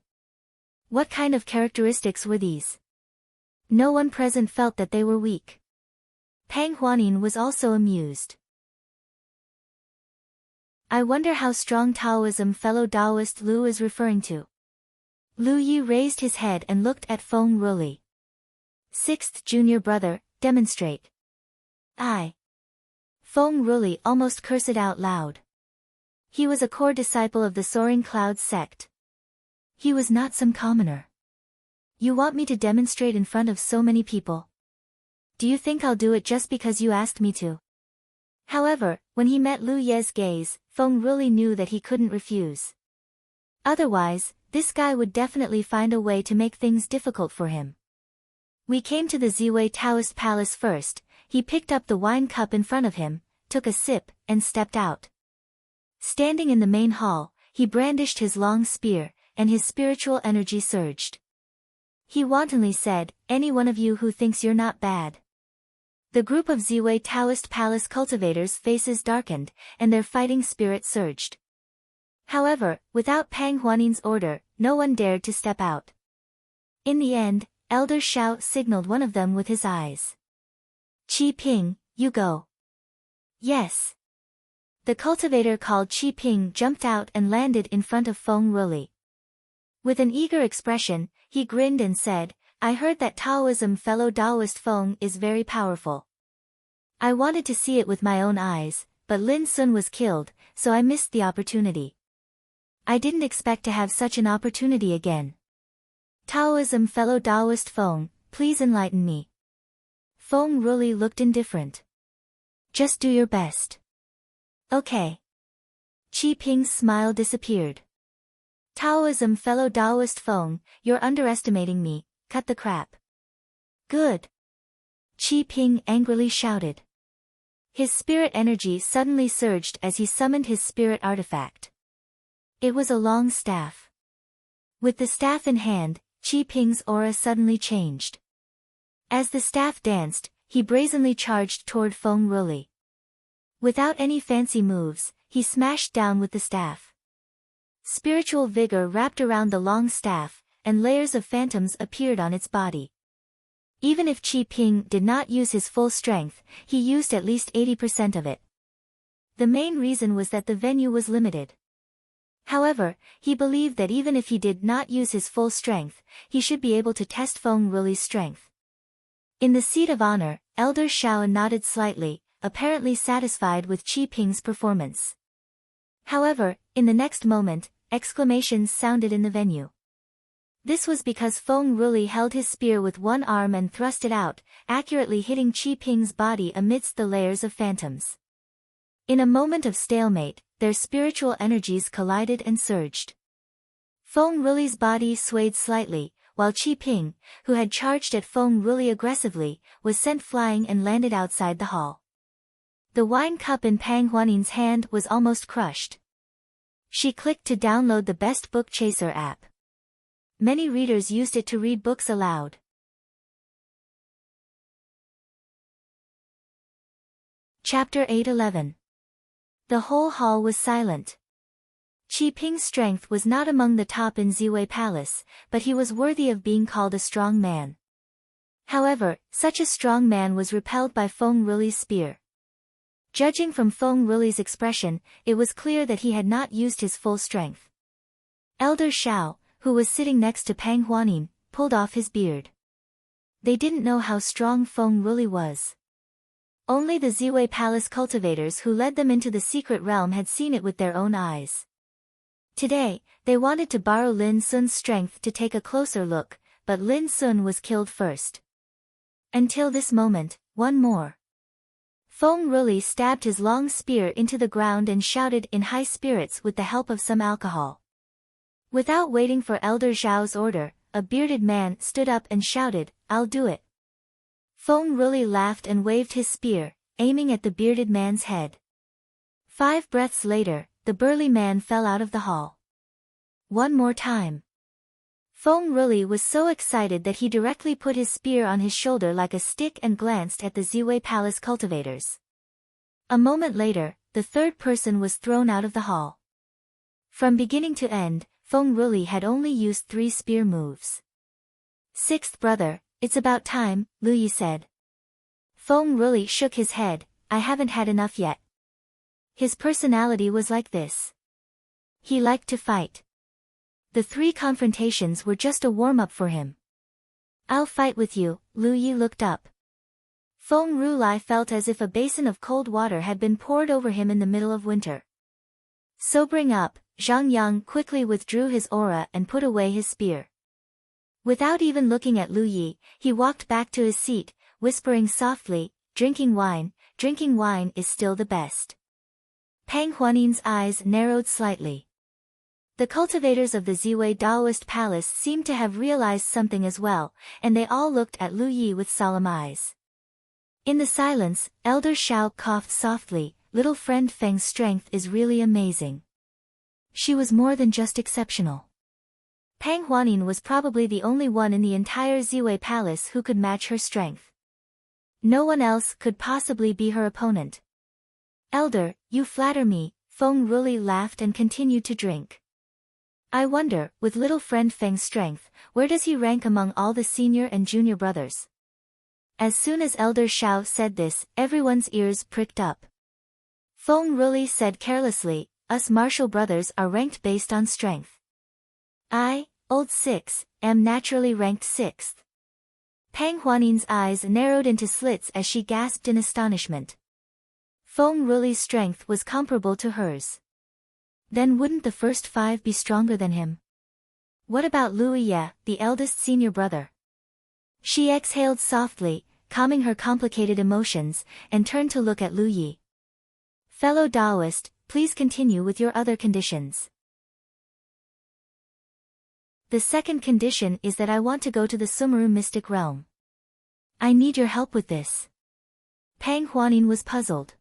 What kind of characteristics were these? No one present felt that they were weak. Pang Huanin was also amused. I wonder how strong Taoism fellow Taoist Lu is referring to. Lu Yi raised his head and looked at Feng Ruli. 6th junior brother, demonstrate. Feng Ruli almost cursed out loud. He was a core disciple of the Soaring Clouds sect. He was not some commoner. You want me to demonstrate in front of so many people? Do you think I'll do it just because you asked me to? However, when he met Lu Ye's gaze, Feng Ruli knew that he couldn't refuse. Otherwise, this guy would definitely find a way to make things difficult for him. We came to the Ziwei Taoist Palace first. He picked up the wine cup in front of him, took a sip, and stepped out. Standing in the main hall, he brandished his long spear, and his spiritual energy surged. He wantonly said, any one of you who thinks you're not bad. The group of Ziwei Taoist Palace cultivators' faces darkened, and their fighting spirit surged. However, without Pang Huanin's order, no one dared to step out. In the end, Elder Shao signaled one of them with his eyes. Qi Ping, you go. Yes. The cultivator called Qi Ping jumped out and landed in front of Feng Ruli. With an eager expression, he grinned and said, I heard that Taoism fellow Taoist Feng is very powerful. I wanted to see it with my own eyes, but Lin Sun was killed, so I missed the opportunity. I didn't expect to have such an opportunity again. Taoism fellow Taoist Feng, please enlighten me. Feng Ruli looked indifferent. Just do your best. Okay. Qi Ping's smile disappeared. Taoism fellow Taoist Feng, you're underestimating me, cut the crap. Good. Qi Ping angrily shouted. His spirit energy suddenly surged as he summoned his spirit artifact. It was a long staff. With the staff in hand, Qi Ping's aura suddenly changed. As the staff danced, he brazenly charged toward Feng Ruli. Without any fancy moves, he smashed down with the staff. Spiritual vigor wrapped around the long staff, and layers of phantoms appeared on its body. Even if Qi Ping did not use his full strength, he used at least 80% of it. The main reason was that the venue was limited. However, he believed that even if he did not use his full strength, he should be able to test Feng Ruli's strength. In the seat of honor, Elder Shao nodded slightly, apparently satisfied with Qi Ping's performance. However, in the next moment, exclamations sounded in the venue. This was because Feng Ruli held his spear with one arm and thrust it out, accurately hitting Qi Ping's body amidst the layers of phantoms. In a moment of stalemate, their spiritual energies collided and surged. Feng Ruli's body swayed slightly, while Qi Ping, who had charged at Feng Ruli aggressively, was sent flying and landed outside the hall. The wine cup in Pang Huanin's hand was almost crushed. She clicked to download the Best Book Chaser app. Many readers used it to read books aloud. Chapter 8:11. The whole hall was silent. Qi Ping's strength was not among the top in Ziwei Palace, but he was worthy of being called a strong man. However, such a strong man was repelled by Feng Ruli's spear. Judging from Feng Ruli's expression, it was clear that he had not used his full strength. Elder Shao, who was sitting next to Pang Huanin, pulled off his beard. They didn't know how strong Feng Ruli was. Only the Ziwei Palace cultivators who led them into the secret realm had seen it with their own eyes. Today, they wanted to borrow Lin Sun's strength to take a closer look, but Lin Sun was killed first. Until this moment, one more. Feng Ruli stabbed his long spear into the ground and shouted in high spirits with the help of some alcohol. Without waiting for Elder Zhao's order, a bearded man stood up and shouted, I'll do it. Feng Ruli laughed and waved his spear, aiming at the bearded man's head. 5 breaths later, the burly man fell out of the hall. One more time. Feng Ruli was so excited that he directly put his spear on his shoulder like a stick and glanced at the Ziwei Palace cultivators. A moment later, the third person was thrown out of the hall. From beginning to end, Feng Ruli had only used 3 spear moves. 6th brother, it's about time, Lu Yi said. Feng Ruli shook his head, I haven't had enough yet. His personality was like this. He liked to fight. The 3 confrontations were just a warm-up for him. I'll fight with you, Lu Yi looked up. Feng Ruli felt as if a basin of cold water had been poured over him in the middle of winter. Sobering up, Zhang Yang quickly withdrew his aura and put away his spear. Without even looking at Lu Yi, he walked back to his seat, whispering softly, drinking wine is still the best. Pang Huanin's eyes narrowed slightly. The cultivators of the Ziwei Daoist Palace seemed to have realized something as well, and they all looked at Lu Yi with solemn eyes. In the silence, Elder Shao coughed softly, little friend Feng's strength is really amazing. She was more than just exceptional. Pang Huanin was probably the only one in the entire Ziwei Palace who could match her strength. No one else could possibly be her opponent. Elder, you flatter me, Feng Ruli laughed and continued to drink. I wonder, with little friend Feng's strength, where does he rank among all the senior and junior brothers? As soon as Elder Xiao said this, everyone's ears pricked up. Feng Ruli said carelessly, us martial brothers are ranked based on strength. I, old 6, am naturally ranked 6th. Pang Huanin's eyes narrowed into slits as she gasped in astonishment. Feng Ruli's strength was comparable to hers. Then wouldn't the first 5 be stronger than him? What about Lu Ye, the eldest senior brother? She exhaled softly, calming her complicated emotions, and turned to look at Lu Yi. Fellow Taoist, please continue with your other conditions. The second condition is that I want to go to the Sumeru mystic realm. I need your help with this. Pang Huanin was puzzled.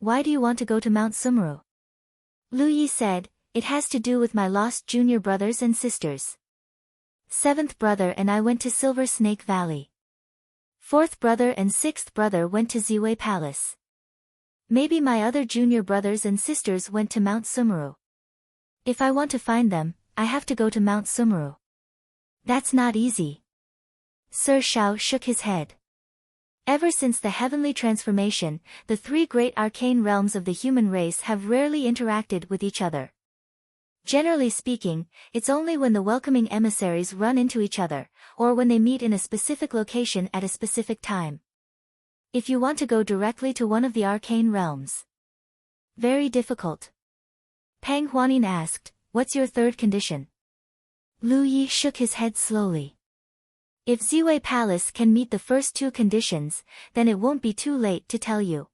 Why do you want to go to Mount Sumeru? Lu Yi said, it has to do with my lost junior brothers and sisters. 7th brother and I went to Silver Snake Valley. 4th brother and 6th brother went to Ziwei Palace. Maybe my other junior brothers and sisters went to Mount Sumeru. If I want to find them, I have to go to Mount Sumeru. That's not easy. Sir Shao shook his head. Ever since the heavenly transformation, the 3 great arcane realms of the human race have rarely interacted with each other. Generally speaking, it's only when the welcoming emissaries run into each other, or when they meet in a specific location at a specific time. If you want to go directly to one of the arcane realms. Very difficult. Pang Huanin asked, what's your third condition? Lu Yi shook his head slowly. If Ziwei Palace can meet the first 2 conditions, then it won't be too late to tell you.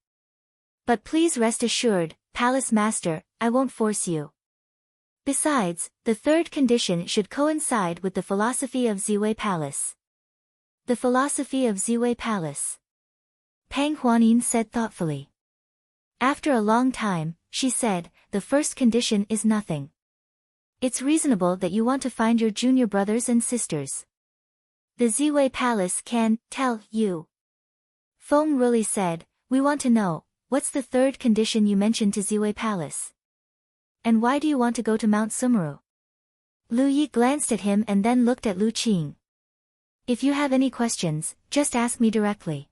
But please rest assured, Palace Master, I won't force you. Besides, the third condition should coincide with the philosophy of Ziwei Palace. The philosophy of Ziwei Palace. Pang Huanin said thoughtfully. After a long time, she said, the first condition is nothing. It's reasonable that you want to find your junior brothers and sisters. The Ziwei Palace can tell you. Feng Ruli said, we want to know, what's the third condition you mentioned to Ziwei Palace? And why do you want to go to Mount Sumeru? Lu Yi glanced at him and then looked at Lu Qing. If you have any questions, just ask me directly.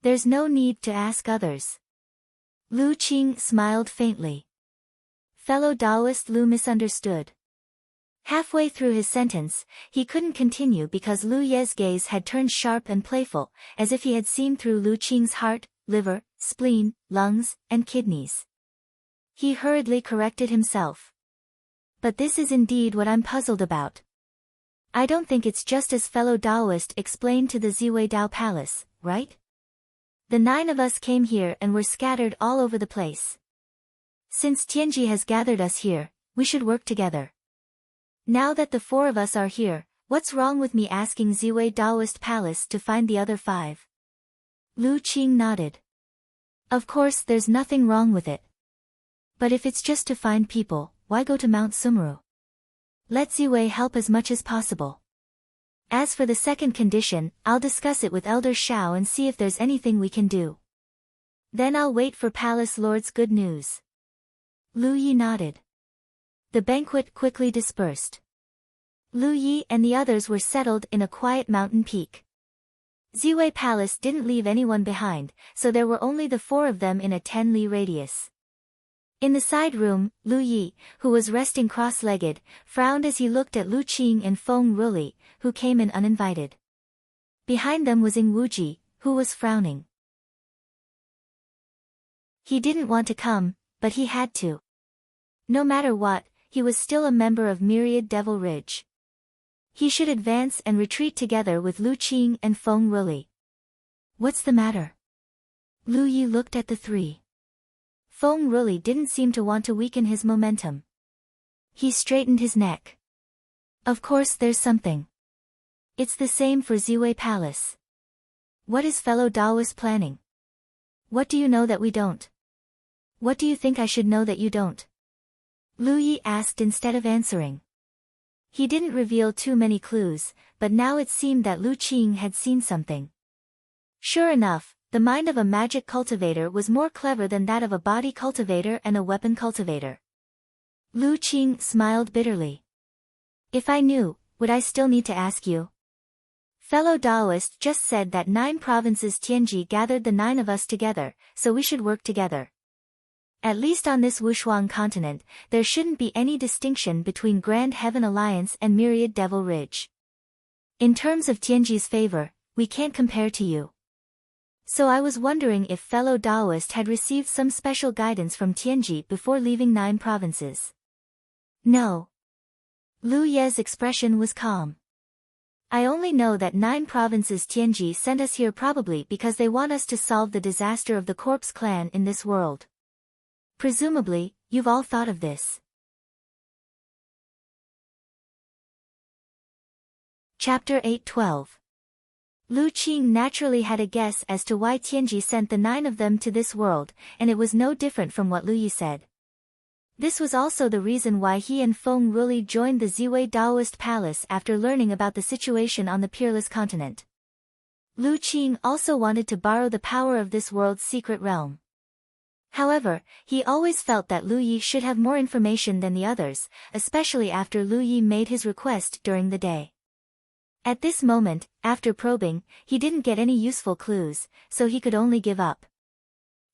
There's no need to ask others. Lu Qing smiled faintly. Fellow Taoist Lu misunderstood. Halfway through his sentence, he couldn't continue because Lu Ye's gaze had turned sharp and playful, as if he had seen through Lu Qing's heart, liver, spleen, lungs, and kidneys. He hurriedly corrected himself. But this is indeed what I'm puzzled about. I don't think it's just as fellow Taoist explained to the Ziwei Dao Palace, right? The 9 of us came here and were scattered all over the place. Since Tianji has gathered us here, we should work together. Now that the 4 of us are here, what's wrong with me asking Ziwei Taoist Palace to find the other 5? Lu Qing nodded. Of course there's nothing wrong with it. But if it's just to find people, why go to Mount Sumeru? Let Ziwei help as much as possible. As for the second condition, I'll discuss it with Elder Xiao and see if there's anything we can do. Then I'll wait for Palace Lord's good news. Lu Yi nodded. The banquet quickly dispersed. Lu Yi and the others were settled in a quiet mountain peak. Ziwei Palace didn't leave anyone behind, so there were only the 4 of them in a 10-li radius. In the side room, Lu Yi, who was resting cross-legged, frowned as he looked at Lu Qing and Feng Ruli, who came in uninvited. Behind them was Ying Wuji, who was frowning. He didn't want to come, but he had to. No matter what, he was still a member of Myriad Devil Ridge. He should advance and retreat together with Lu Qing and Feng Ruli. What's the matter? Lu Yi looked at the 3. Feng Ruli didn't seem to want to weaken his momentum. He straightened his neck. Of course there's something. It's the same for Ziwei Palace. What is fellow Taoist planning? What do you know that we don't? What do you think I should know that you don't? Lu Yi asked instead of answering. He didn't reveal too many clues, but now it seemed that Lu Qing had seen something. Sure enough, the mind of a magic cultivator was more clever than that of a body cultivator and a weapon cultivator. Lu Qing smiled bitterly. If I knew, would I still need to ask you? Fellow Taoist just said that 9 provinces Tianji gathered the 9 of us together, so we should work together. At least on this Wushuang continent, there shouldn't be any distinction between Grand Heaven Alliance and Myriad Devil Ridge. In terms of Tianji's favor, we can't compare to you. So I was wondering if fellow Taoist had received some special guidance from Tianji before leaving 9 provinces. No. Lu Ye's expression was calm. I only know that 9 provinces Tianji sent us here probably because they want us to solve the disaster of the corpse clan in this world. Presumably, you've all thought of this. Chapter 8:12. Lu Qing naturally had a guess as to why Tianji sent the 9 of them to this world, and it was no different from what Lu Yi said. This was also the reason why he and Feng Ruli joined the Ziwei Daoist Palace after learning about the situation on the Peerless Continent. Lu Qing also wanted to borrow the power of this world's secret realm. However, he always felt that Lu Yi should have more information than the others, especially after Lu Yi made his request during the day. At this moment, after probing, he didn't get any useful clues, so he could only give up.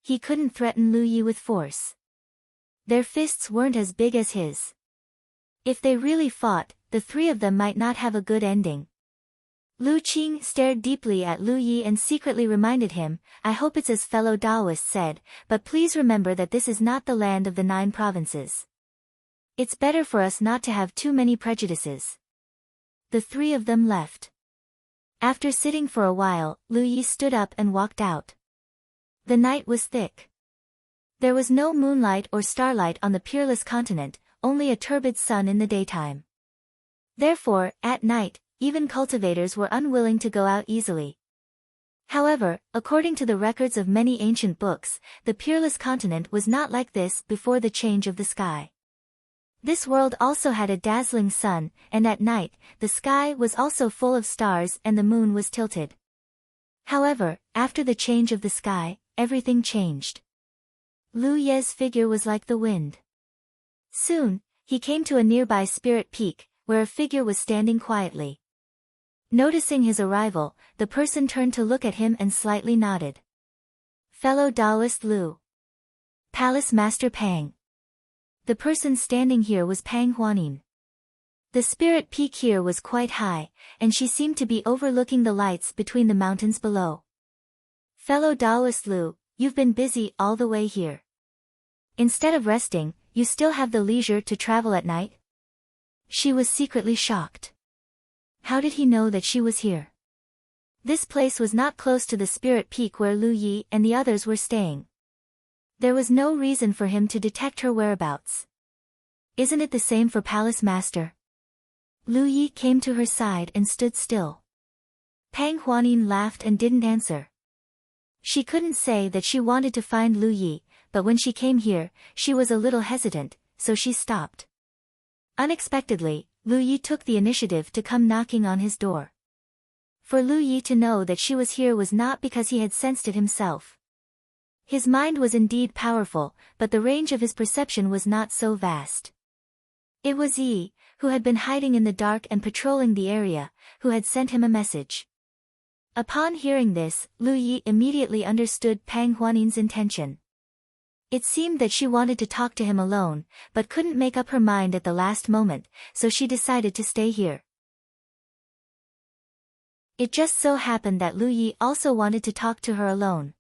He couldn't threaten Lu Yi with force. Their fists weren't as big as his. If they really fought, the 3 of them might not have a good ending. Lu Qing stared deeply at Lu Yi and secretly reminded him, I hope it's as fellow Taoist said, but please remember that this is not the land of the 9 provinces. It's better for us not to have too many prejudices. The 3 of them left. After sitting for a while, Lu Yi stood up and walked out. The night was thick. There was no moonlight or starlight on the Peerless Continent, only a turbid sun in the daytime. Therefore, at night, even cultivators were unwilling to go out easily. However, according to the records of many ancient books, the Peerless Continent was not like this before the change of the sky. This world also had a dazzling sun, and at night, the sky was also full of stars and the moon was tilted. However, after the change of the sky, everything changed. Lu Ye's figure was like the wind. Soon, he came to a nearby spirit peak, where a figure was standing quietly. Noticing his arrival, the person turned to look at him and slightly nodded. Fellow Taoist Lu. Palace Master Pang. The person standing here was Pang Huanin. The spirit peak here was quite high, and she seemed to be overlooking the lights between the mountains below. Fellow Taoist Lu, you've been busy all the way here. Instead of resting, you still have the leisure to travel at night? She was secretly shocked. How did he know that she was here? This place was not close to the spirit peak where Lu Yi and the others were staying. There was no reason for him to detect her whereabouts. Isn't it the same for Palace Master? Lu Yi came to her side and stood still. Pang Huanin laughed and didn't answer. She couldn't say that she wanted to find Lu Yi, but when she came here, she was a little hesitant, so she stopped. Unexpectedly, Lu Yi took the initiative to come knocking on his door. For Lu Yi to know that she was here was not because he had sensed it himself. His mind was indeed powerful, but the range of his perception was not so vast. It was Yi, who had been hiding in the dark and patrolling the area, who had sent him a message. Upon hearing this, Lu Yi immediately understood Pang Huanin's intention. It seemed that she wanted to talk to him alone, but couldn't make up her mind at the last moment, so she decided to stay here. It just so happened that Lu Yi also wanted to talk to her alone.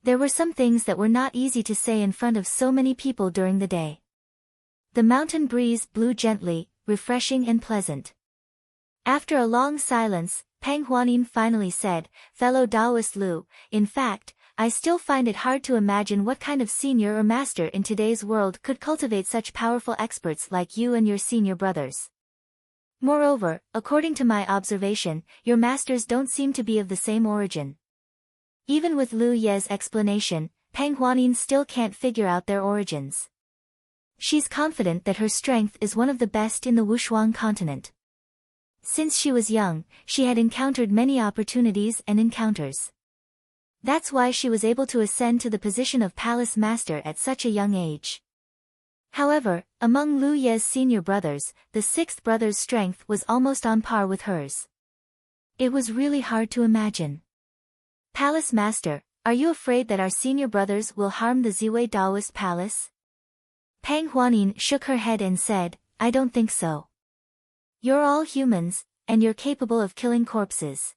There were some things that were not easy to say in front of so many people during the day. The mountain breeze blew gently, refreshing and pleasant. After a long silence, Pang Huanin finally said, Fellow Taoist Lu, in fact, I still find it hard to imagine what kind of senior or master in today's world could cultivate such powerful experts like you and your senior brothers. Moreover, according to my observation, your masters don't seem to be of the same origin. Even with Lu Ye's explanation, Pang Huanin still can't figure out their origins. She's confident that her strength is one of the best in the Wushuang continent. Since she was young, she had encountered many opportunities and encounters. That's why she was able to ascend to the position of Palace Master at such a young age. However, among Lu Ye's senior brothers, the sixth brother's strength was almost on par with hers. It was really hard to imagine. Palace Master, are you afraid that our senior brothers will harm the Ziwei Daoist Palace? Pang Huanin shook her head and said, I don't think so. You're all humans, and you're capable of killing corpses.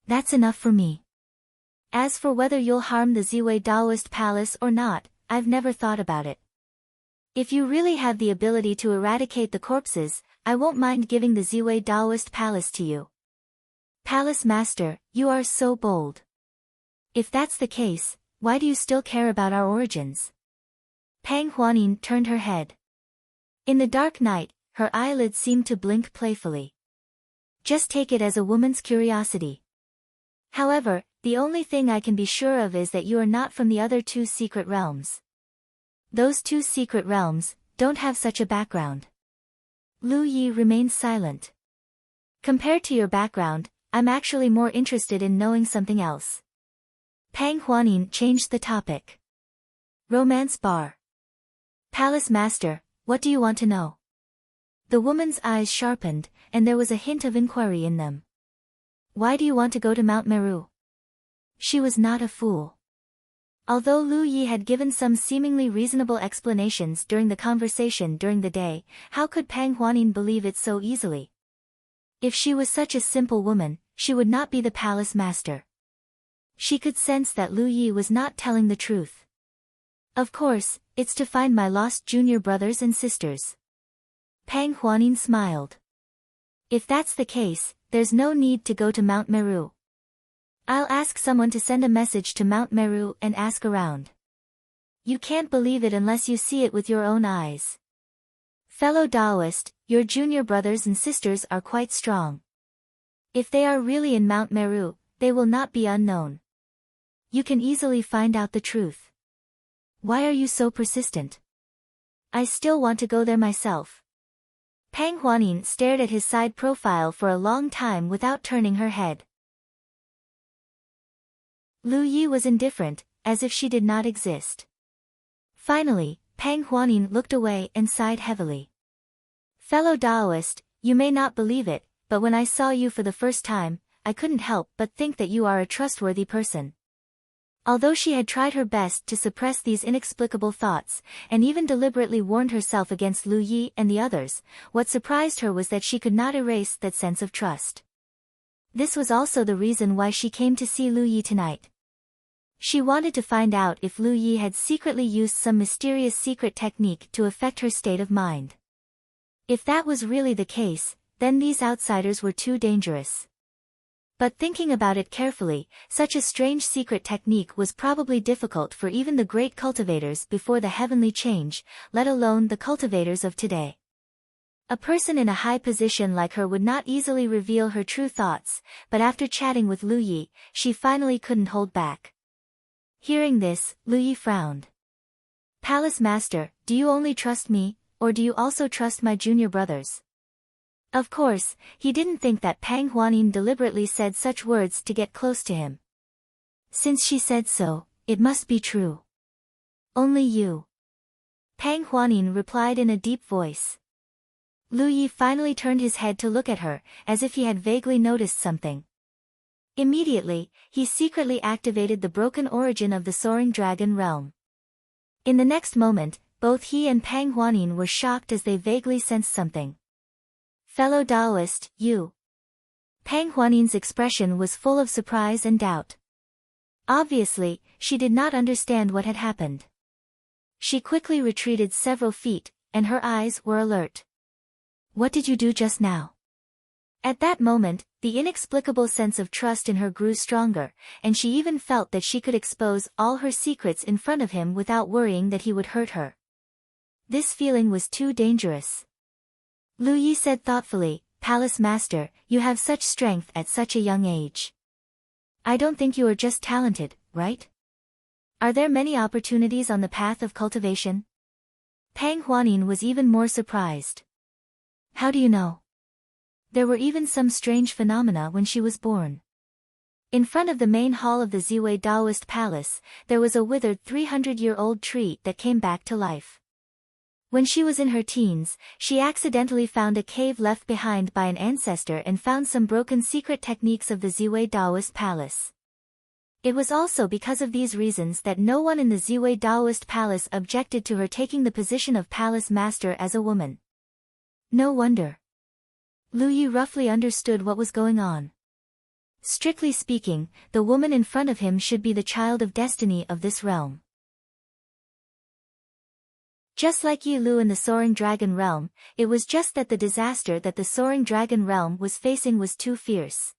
That's enough for me. As for whether you'll harm the Ziwei Daoist Palace or not, I've never thought about it. If you really have the ability to eradicate the corpses, I won't mind giving the Ziwei Daoist Palace to you. Palace Master, you are so bold. If that's the case, why do you still care about our origins? Pang Huanin turned her head. In the dark night, her eyelids seemed to blink playfully. Just take it as a woman's curiosity. However, the only thing I can be sure of is that you are not from the other two secret realms. Those two secret realms don't have such a background. Lu Yi remained silent. Compared to your background, I'm actually more interested in knowing something else. Pang Huanin changed the topic. Romance bar. Palace Master, what do you want to know? The woman's eyes sharpened, and there was a hint of inquiry in them. Why do you want to go to Mount Meru? She was not a fool. Although Lu Yi had given some seemingly reasonable explanations during the conversation during the day, how could Pang Huanin believe it so easily? If she was such a simple woman, she would not be the palace master. She could sense that Lu Yi was not telling the truth. Of course, it's to find my lost junior brothers and sisters. Pang Huanin smiled. If that's the case, there's no need to go to Mount Meru. I'll ask someone to send a message to Mount Meru and ask around. You can't believe it unless you see it with your own eyes. Fellow Taoist, your junior brothers and sisters are quite strong. If they are really in Mount Meru, they will not be unknown. You can easily find out the truth. Why are you so persistent? I still want to go there myself. Pang Huanin stared at his side profile for a long time without turning her head. Lu Yi was indifferent, as if she did not exist. Finally, Pang Huanin looked away and sighed heavily. Fellow Taoist, you may not believe it, but when I saw you for the first time, I couldn't help but think that you are a trustworthy person. Although she had tried her best to suppress these inexplicable thoughts, and even deliberately warned herself against Lu Yi and the others, what surprised her was that she could not erase that sense of trust. This was also the reason why she came to see Lu Yi tonight. She wanted to find out if Lu Yi had secretly used some mysterious secret technique to affect her state of mind. If that was really the case, then these outsiders were too dangerous. But thinking about it carefully, such a strange secret technique was probably difficult for even the great cultivators before the heavenly change, let alone the cultivators of today. A person in a high position like her would not easily reveal her true thoughts, but after chatting with Lu Yi, she finally couldn't hold back. Hearing this, Lu Yi frowned. Palace Master, do you only trust me, or do you also trust my junior brothers? Of course, he didn't think that Pang Huanin deliberately said such words to get close to him. Since she said so, it must be true. Only you. Pang Huanin replied in a deep voice. Lu Yi finally turned his head to look at her, as if he had vaguely noticed something. Immediately, he secretly activated the broken origin of the soaring dragon realm. In the next moment, both he and Pang Huanin were shocked as they vaguely sensed something. Fellow Taoist, you. Pang Huanin's expression was full of surprise and doubt. Obviously, she did not understand what had happened. She quickly retreated several feet, and her eyes were alert. What did you do just now? At that moment, the inexplicable sense of trust in her grew stronger, and she even felt that she could expose all her secrets in front of him without worrying that he would hurt her. This feeling was too dangerous. Lu Yi said thoughtfully, Palace Master, you have such strength at such a young age. I don't think you are just talented, right? Are there many opportunities on the path of cultivation? Pang Huanin was even more surprised. How do you know? There were even some strange phenomena when she was born. In front of the main hall of the Ziwei Daoist Palace, there was a withered 300-year-old tree that came back to life. When she was in her teens, she accidentally found a cave left behind by an ancestor and found some broken secret techniques of the Ziwei Taoist palace. It was also because of these reasons that no one in the Ziwei Taoist palace objected to her taking the position of palace master as a woman. No wonder. Lu Yi roughly understood what was going on. Strictly speaking, the woman in front of him should be the child of destiny of this realm. Just like Yi Lu in the Soaring Dragon realm, it was just that the disaster that the Soaring Dragon realm was facing was too fierce.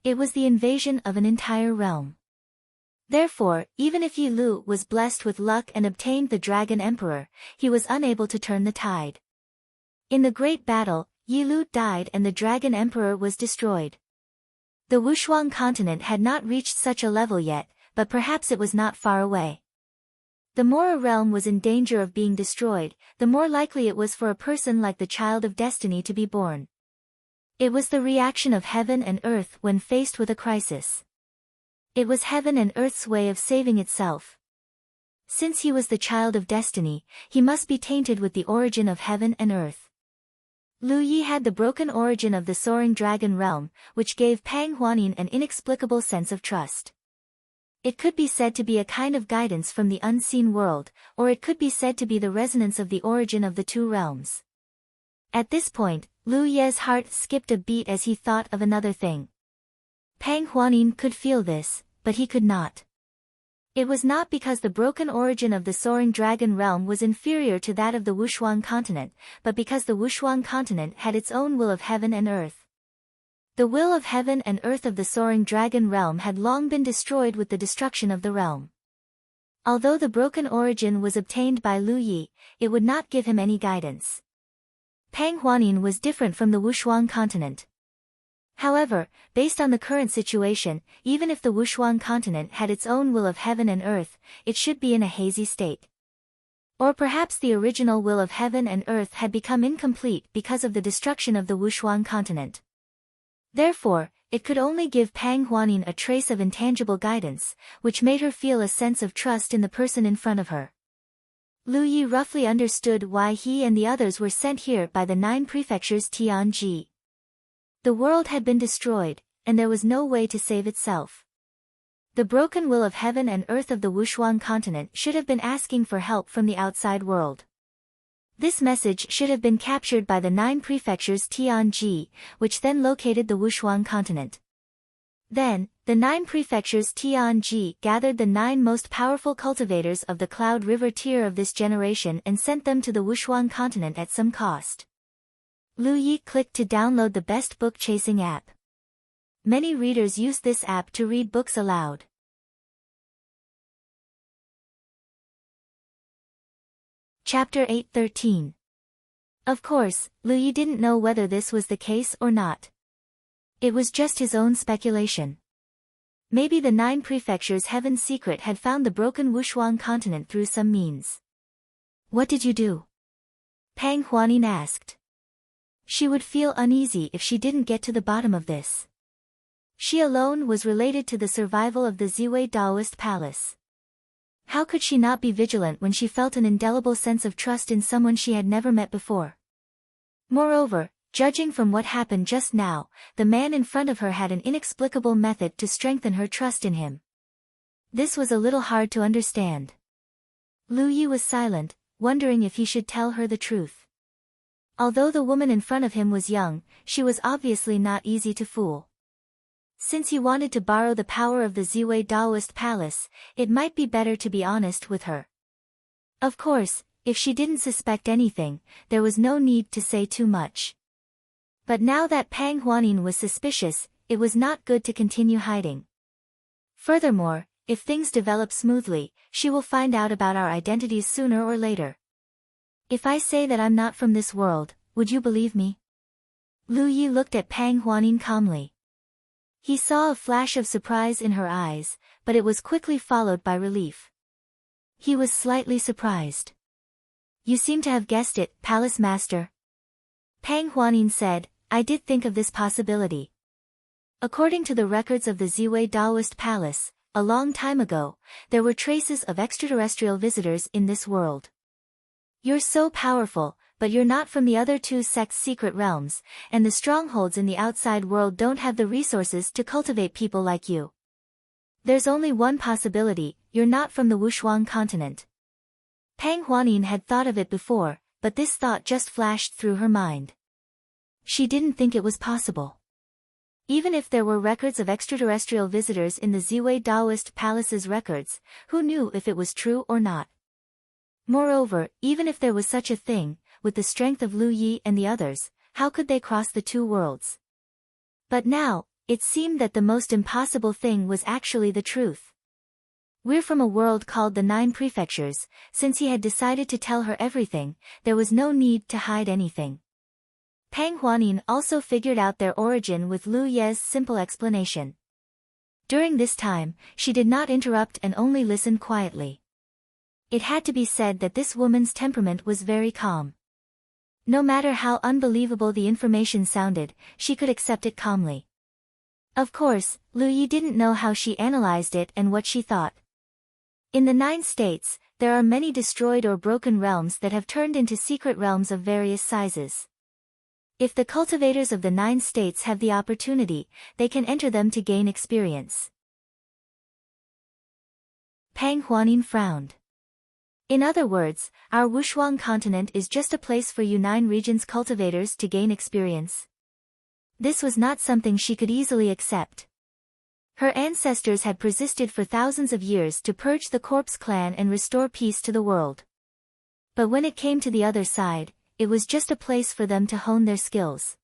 It was the invasion of an entire realm. Therefore, even if Yi Lu was blessed with luck and obtained the Dragon Emperor, he was unable to turn the tide. In the great battle, Yi Lu died and the Dragon Emperor was destroyed. The Wushuang continent had not reached such a level yet, but perhaps it was not far away. The more a realm was in danger of being destroyed, the more likely it was for a person like the child of destiny to be born. It was the reaction of heaven and earth when faced with a crisis. It was heaven and earth's way of saving itself. Since he was the child of destiny, he must be tainted with the origin of heaven and earth. Lu Yi had the broken origin of the Soaring Dragon realm, which gave Pang Huanin an inexplicable sense of trust. It could be said to be a kind of guidance from the unseen world, or it could be said to be the resonance of the origin of the two realms. At this point, Lu Ye's heart skipped a beat as he thought of another thing. Pang Huanin could feel this, but he could not. It was not because the broken origin of the Soaring Dragon realm was inferior to that of the Wushuang continent, but because the Wushuang continent had its own will of heaven and earth. The will of heaven and earth of the Soaring Dragon realm had long been destroyed with the destruction of the realm. Although the broken origin was obtained by Lu Yi, it would not give him any guidance. Pang Huanin was different from the Wushuang continent. However, based on the current situation, even if the Wushuang continent had its own will of heaven and earth, it should be in a hazy state. Or perhaps the original will of heaven and earth had become incomplete because of the destruction of the Wushuang continent. Therefore, it could only give Pang Huanin a trace of intangible guidance, which made her feel a sense of trust in the person in front of her. Lu Yi roughly understood why he and the others were sent here by the 9 prefectures Tianji. The world had been destroyed, and there was no way to save itself. The broken will of heaven and earth of the Wushuang continent should have been asking for help from the outside world. This message should have been captured by the 9 prefectures Tianji, which then located the Wushuang continent. Then, the 9 prefectures Tianji gathered the 9 most powerful cultivators of the Cloud River tier of this generation and sent them to the Wushuang continent at some cost. Lu Yi clicked to download the best book-chasing app. Many readers use this app to read books aloud. Chapter 8:13. Of course, Lu Yi didn't know whether this was the case or not. It was just his own speculation. Maybe the 9 prefectures' heaven's secret had found the broken Wushuang continent through some means. What did you do? Pang Huanin asked. She would feel uneasy if she didn't get to the bottom of this. She alone was related to the survival of the Ziwei Taoist palace. How could she not be vigilant when she felt an indelible sense of trust in someone she had never met before? Moreover, judging from what happened just now, the man in front of her had an inexplicable method to strengthen her trust in him. This was a little hard to understand. Lu Yi was silent, wondering if he should tell her the truth. Although the woman in front of him was young, she was obviously not easy to fool. Since he wanted to borrow the power of the Ziwei Taoist palace, it might be better to be honest with her. Of course, if she didn't suspect anything, there was no need to say too much. But now that Pang Huanin was suspicious, it was not good to continue hiding. Furthermore, if things develop smoothly, she will find out about our identities sooner or later. If I say that I'm not from this world, would you believe me? Lu Yi looked at Pang Huanin calmly. He saw a flash of surprise in her eyes, but it was quickly followed by relief. He was slightly surprised. You seem to have guessed it, Palace Master. Pang Huanin said, I did think of this possibility. According to the records of the Ziwei Taoist Palace, a long time ago, there were traces of extraterrestrial visitors in this world. You're so powerful, but you're not from the other two sects' secret realms, and the strongholds in the outside world don't have the resources to cultivate people like you. There's only one possibility, you're not from the Wushuang continent. Pang Huanin had thought of it before, but this thought just flashed through her mind. She didn't think it was possible. Even if there were records of extraterrestrial visitors in the Ziwei Taoist Palace's records, who knew if it was true or not? Moreover, even if there was such a thing, with the strength of Lu Yi and the others, how could they cross the two worlds? But now, it seemed that the most impossible thing was actually the truth. We're from a world called the Nine Prefectures. Since he had decided to tell her everything, there was no need to hide anything. Pang Huanin also figured out their origin with Lu Ye's simple explanation. During this time, she did not interrupt and only listened quietly. It had to be said that this woman's temperament was very calm. No matter how unbelievable the information sounded, she could accept it calmly. Of course, Lu Yi didn't know how she analyzed it and what she thought. In the 9 states, there are many destroyed or broken realms that have turned into secret realms of various sizes. If the cultivators of the 9 states have the opportunity, they can enter them to gain experience. Pang Huanin frowned. In other words, our Wushuang continent is just a place for you 9 regions cultivators to gain experience. This was not something she could easily accept. Her ancestors had persisted for thousands of years to purge the corpse clan and restore peace to the world. But when it came to the other side, it was just a place for them to hone their skills.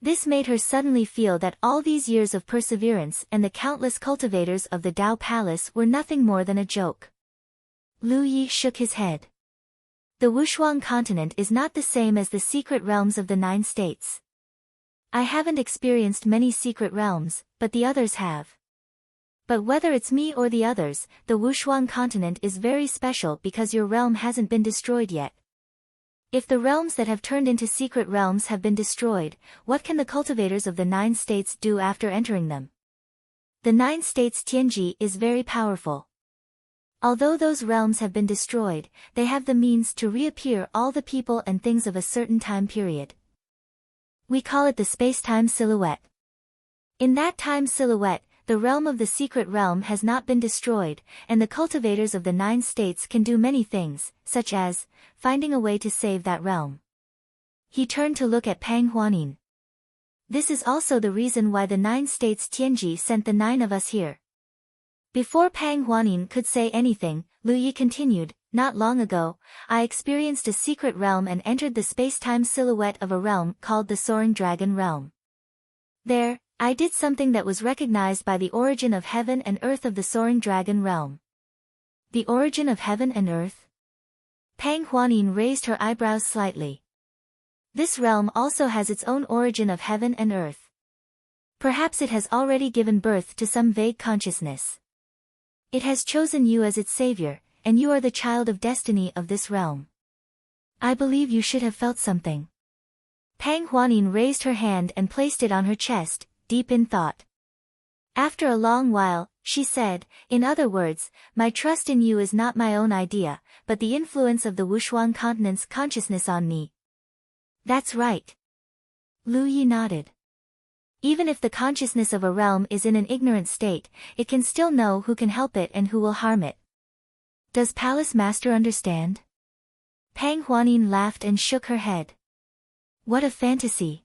This made her suddenly feel that all these years of perseverance and the countless cultivators of the Tao Palace were nothing more than a joke. Lu Yi shook his head. The Wushuang continent is not the same as the secret realms of the 9 states. I haven't experienced many secret realms, but the others have. But whether it's me or the others, the Wushuang continent is very special because your realm hasn't been destroyed yet. If the realms that have turned into secret realms have been destroyed, what can the cultivators of the 9 states do after entering them? The 9 states Tianji is very powerful. Although those realms have been destroyed, they have the means to reappear all the people and things of a certain time period. We call it the space-time silhouette. In that time silhouette, the realm of the secret realm has not been destroyed, and the cultivators of the 9 states can do many things, such as finding a way to save that realm. He turned to look at Pang Huanin. This is also the reason why the 9 states Tianji sent the 9 of us here. Before Pang Huanin could say anything, Lu Yi continued, not long ago, I experienced a secret realm and entered the space-time silhouette of a realm called the Soaring Dragon Realm. There, I did something that was recognized by the origin of heaven and earth of the Soaring Dragon Realm. The origin of heaven and earth? Pang Huanin raised her eyebrows slightly. This realm also has its own origin of heaven and earth. Perhaps it has already given birth to some vague consciousness. It has chosen you as its savior, and you are the child of destiny of this realm. I believe you should have felt something. Pang Huanin raised her hand and placed it on her chest, deep in thought. After a long while, she said, in other words, my trust in you is not my own idea, but the influence of the Wushuang continent's consciousness on me. That's right. Lu Yi nodded. Even if the consciousness of a realm is in an ignorant state, it can still know who can help it and who will harm it. Does Palace Master understand? Pang Huanin laughed and shook her head. What a fantasy.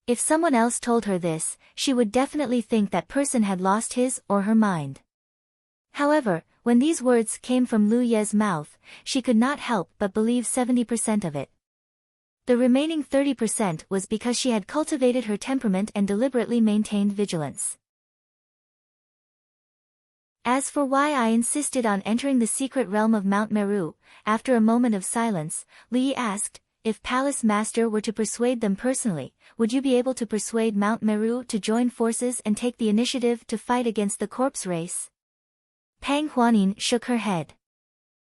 If someone else told her this, she would definitely think that person had lost his or her mind. However, when these words came from Lu Ye's mouth, she could not help but believe 70% of it. The remaining 30% was because she had cultivated her temperament and deliberately maintained vigilance. As for why I insisted on entering the secret realm of Mount Meru, after a moment of silence, Lu Yi asked, if Palace Master were to persuade them personally, would you be able to persuade Mount Meru to join forces and take the initiative to fight against the corpse race? Pang Huanin shook her head.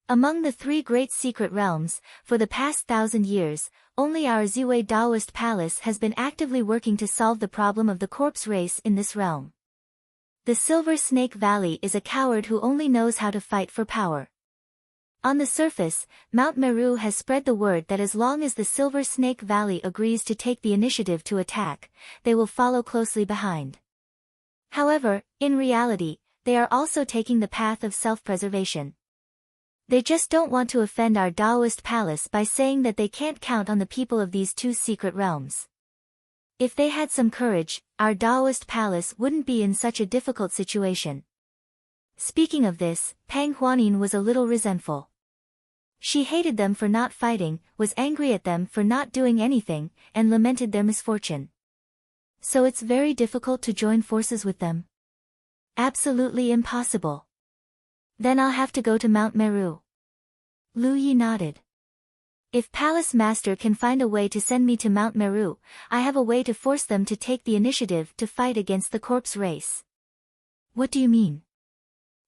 Among the 3 great secret realms, for the past 1,000 years, only our Ziwei Taoist Palace has been actively working to solve the problem of the corpse race in this realm. The Silver Snake Valley is a coward who only knows how to fight for power. On the surface, Mount Meru has spread the word that as long as the Silver Snake Valley agrees to take the initiative to attack, they will follow closely behind. However, in reality, they are also taking the path of self-preservation. They just don't want to offend our Taoist palace by saying that they can't count on the people of these two secret realms. If they had some courage, our Taoist palace wouldn't be in such a difficult situation. Speaking of this, Pang Huanin was a little resentful. She hated them for not fighting, was angry at them for not doing anything, and lamented their misfortune. So it's very difficult to join forces with them? Absolutely impossible. Then I'll have to go to Mount Meru. Lu Yi nodded. If Palace Master can find a way to send me to Mount Meru, I have a way to force them to take the initiative to fight against the corpse race. What do you mean?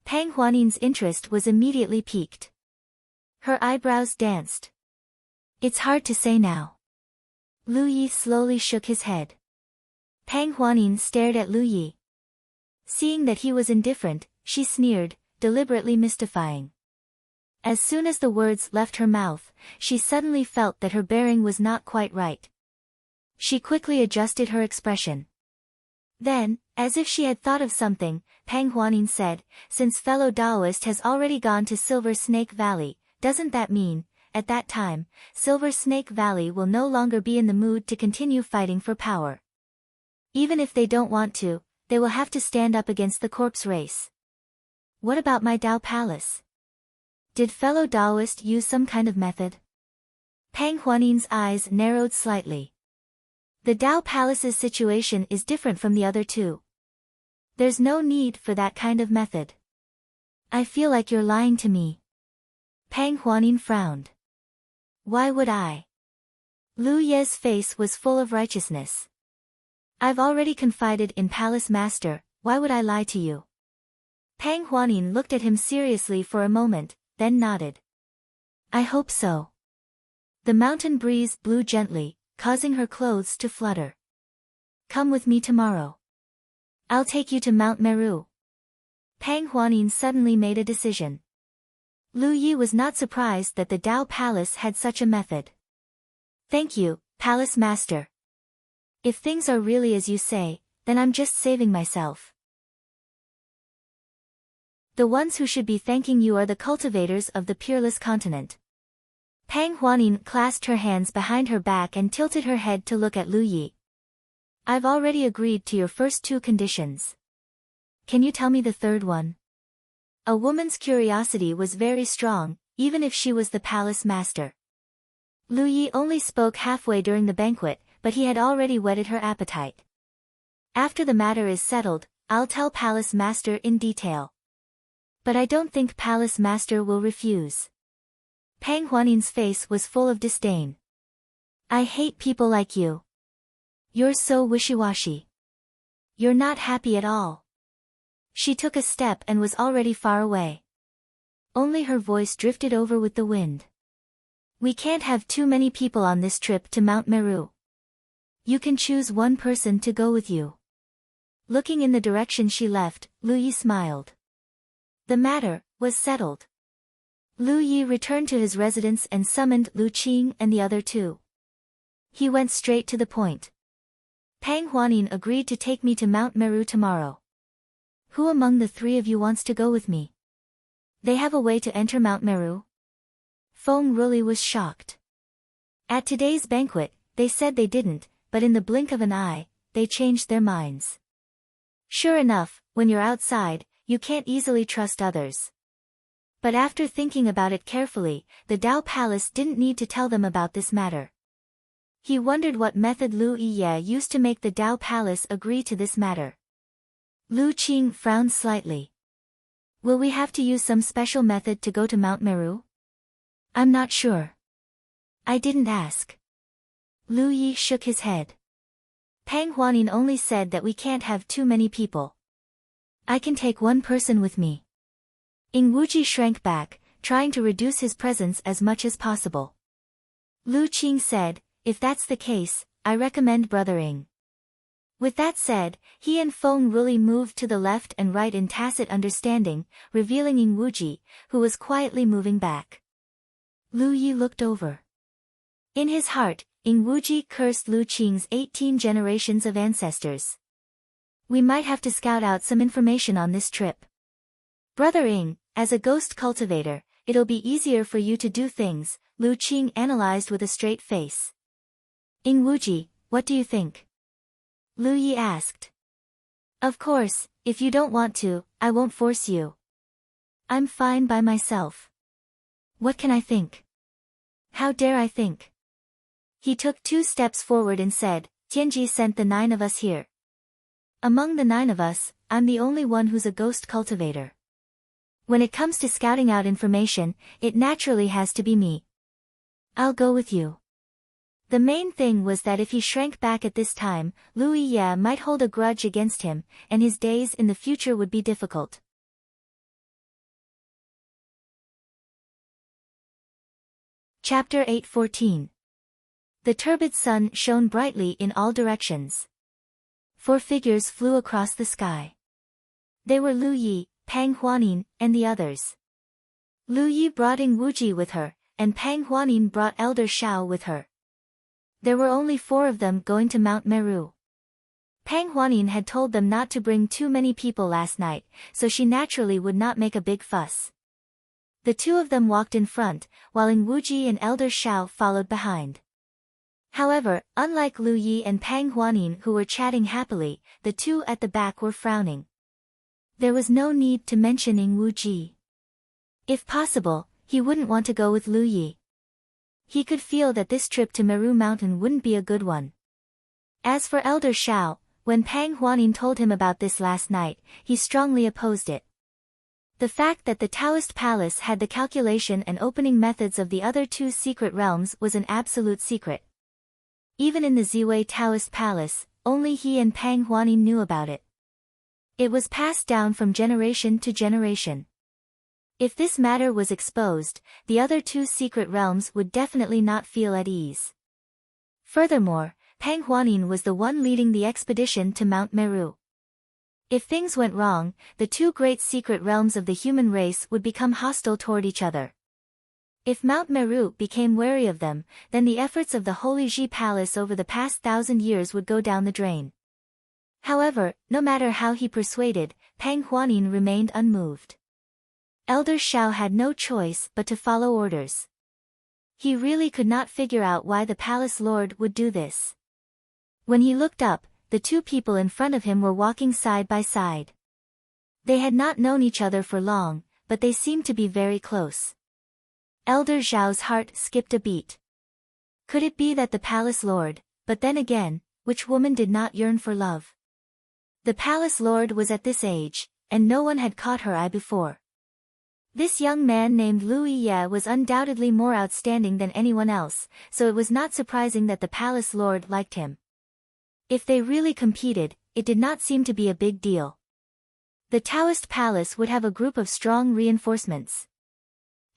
Pang Huanin's interest was immediately piqued. Her eyebrows danced. It's hard to say now. Lu Yi slowly shook his head. Pang Huanin stared at Lu Yi. Seeing that he was indifferent, she sneered, deliberately mystifying. As soon as the words left her mouth, she suddenly felt that her bearing was not quite right. She quickly adjusted her expression. Then, as if she had thought of something, Pang Huanin said, since fellow Taoist has already gone to Silver Snake Valley, doesn't that mean, at that time, Silver Snake Valley will no longer be in the mood to continue fighting for power? Even if they don't want to, they will have to stand up against the corpse race. What about my Tao Palace? Did fellow Taoist use some kind of method? Pang Huanin's eyes narrowed slightly. The Tao Palace's situation is different from the other two. There's no need for that kind of method. I feel like you're lying to me. Pang Huanin frowned. Why would I? Lu Ye's face was full of righteousness. I've already confided in Palace Master, why would I lie to you? Pang Huanin looked at him seriously for a moment, then nodded. I hope so. The mountain breeze blew gently, causing her clothes to flutter. Come with me tomorrow. I'll take you to Mount Meru. Pang Huanin suddenly made a decision. Lu Yi was not surprised that the Tao Palace had such a method. Thank you, Palace Master. If things are really as you say, then I'm just saving myself. The ones who should be thanking you are the cultivators of the peerless continent. Pang Huanin clasped her hands behind her back and tilted her head to look at Lu Yi. I've already agreed to your first two conditions. Can you tell me the third one? A woman's curiosity was very strong, even if she was the palace master. Lu Yi only spoke halfway during the banquet, but he had already whetted her appetite. After the matter is settled, I'll tell Palace Master in detail. But I don't think Palace Master will refuse. Pang Huanin's face was full of disdain. I hate people like you. You're so wishy-washy. You're not happy at all. She took a step and was already far away. Only her voice drifted over with the wind. We can't have too many people on this trip to Mount Meru. You can choose one person to go with you. Looking in the direction she left, Lu Yi smiled. The matter was settled. Lu Yi returned to his residence and summoned Lu Qing and the other two. He went straight to the point. Pang Huanin agreed to take me to Mount Meru tomorrow. Who among the three of you wants to go with me? They have a way to enter Mount Meru? Feng Ruli was shocked. At today's banquet, they said they didn't, but in the blink of an eye, they changed their minds. Sure enough, when you're outside, you can't easily trust others. But after thinking about it carefully, the Tao Palace didn't need to tell them about this matter. He wondered what method Lu Yi used to make the Tao Palace agree to this matter. Lu Qing frowned slightly. Will we have to use some special method to go to Mount Meru? I'm not sure. I didn't ask. Lu Yi shook his head. Pang Huanin only said that we can't have too many people. I can take one person with me. Ing Wuji shrank back, trying to reduce his presence as much as possible. Lu Qing said, if that's the case, I recommend Brother Ing. With that said, he and Feng Ruli moved to the left and right in tacit understanding, revealing Ing Wuji, who was quietly moving back. Lu Yi looked over. In his heart, Ing Wuji cursed Lu Qing's 18 generations of ancestors. We might have to scout out some information on this trip. Brother Ing, as a ghost cultivator, it'll be easier for you to do things, Lu Qing analyzed with a straight face. Ing Wuji, what do you think? Lu Yi asked. Of course, if you don't want to, I won't force you. I'm fine by myself. What can I think? How dare I think? He took 2 steps forward and said, Tianji sent the 9 of us here. Among the 9 of us, I'm the only one who's a ghost cultivator. When it comes to scouting out information, it naturally has to be me. I'll go with you. The main thing was that if he shrank back at this time, Lu Yi might hold a grudge against him, and his days in the future would be difficult. Chapter 8:14. The turbid sun shone brightly in all directions. 4 figures flew across the sky. They were Lu Yi, Pang Huanin, and the others. Lu Yi brought Ing Wuji with her, and Pang Huanin brought Elder Shao with her. There were only 4 of them going to Mount Meru. Pang Huanin had told them not to bring too many people last night, so she naturally would not make a big fuss. The 2 of them walked in front, while Ing Wuji and Elder Shao followed behind. However, unlike Lu Yi and Pang Huanin who were chatting happily, the 2 at the back were frowning. There was no need to mention Ing Wuji. If possible, he wouldn't want to go with Lu Yi. He could feel that this trip to Meru Mountain wouldn't be a good one. As for Elder Shao, when Pang Huanin told him about this last night, he strongly opposed it. The fact that the Taoist palace had the calculation and opening methods of the other 2 secret realms was an absolute secret. Even in the Ziwei Taoist palace, only he and Pang Huanin knew about it. It was passed down from generation to generation. If this matter was exposed, the other 2 secret realms would definitely not feel at ease. Furthermore, Pang Huanin was the one leading the expedition to Mount Meru. If things went wrong, the 2 great secret realms of the human race would become hostile toward each other. If Mount Meru became wary of them, then the efforts of the Holy Ji Palace over the past 1,000 years would go down the drain. However, no matter how he persuaded, Pang Huanin remained unmoved. Elder Shao had no choice but to follow orders. He really could not figure out why the palace lord would do this. When he looked up, the 2 people in front of him were walking side by side. They had not known each other for long, but they seemed to be very close. Elder Zhao's heart skipped a beat. Could it be that the palace lord, but then again, which woman did not yearn for love? The palace lord was at this age, and no one had caught her eye before. This young man named Lu Yi was undoubtedly more outstanding than anyone else, so it was not surprising that the palace lord liked him. If they really competed, it did not seem to be a big deal. The Taoist palace would have a group of strong reinforcements.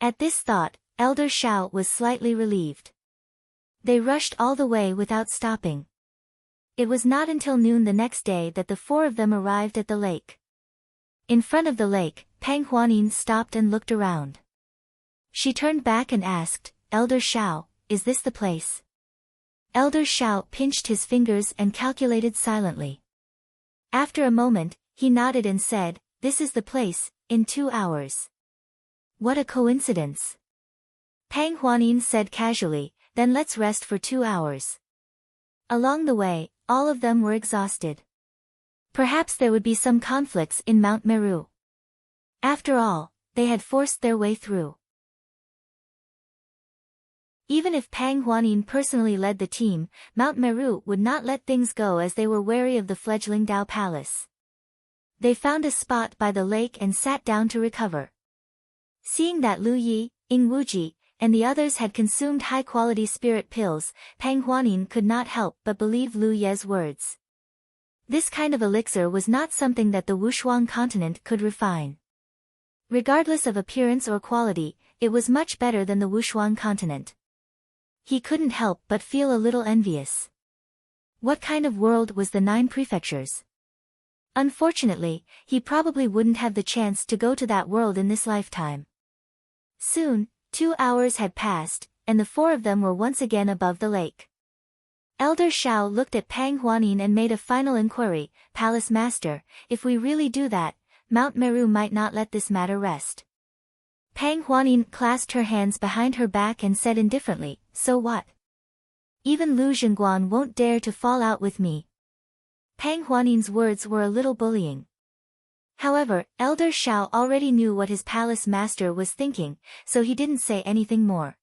At this thought, Elder Shao was slightly relieved. They rushed all the way without stopping. It was not until noon the next day that the 4 of them arrived at the lake. In front of the lake, Pang Huanin stopped and looked around. She turned back and asked, Elder Shao, is this the place? Elder Shao pinched his fingers and calculated silently. After a moment, he nodded and said, this is the place, in 2 hours. What a coincidence. Pang Huanin said casually, then let's rest for 2 hours. Along the way, all of them were exhausted. Perhaps there would be some conflicts in Mount Meru. After all, they had forced their way through. Even if Pang Huanin personally led the team, Mount Meru would not let things go as they were wary of the fledgling Dao Palace. They found a spot by the lake and sat down to recover. Seeing that Lu Yi, Ing Wuji, and the others had consumed high-quality spirit pills, Pang Huanin could not help but believe Lu Ye's words. This kind of elixir was not something that the Wushuang continent could refine. Regardless of appearance or quality, it was much better than the Wushuang continent. He couldn't help but feel a little envious. What kind of world was the 9 prefectures? Unfortunately, he probably wouldn't have the chance to go to that world in this lifetime. Soon, 2 hours had passed, and the four of them were once again above the lake. Elder Shao looked at Pang Huanin and made a final inquiry, Palace Master, if we really do that, Mount Meru might not let this matter rest. Pang Huanin clasped her hands behind her back and said indifferently, so what? Even Lu Zhengguan won't dare to fall out with me. Pang Huanin's words were a little bullying. However, Elder Shao already knew what his palace master was thinking, so he didn't say anything more.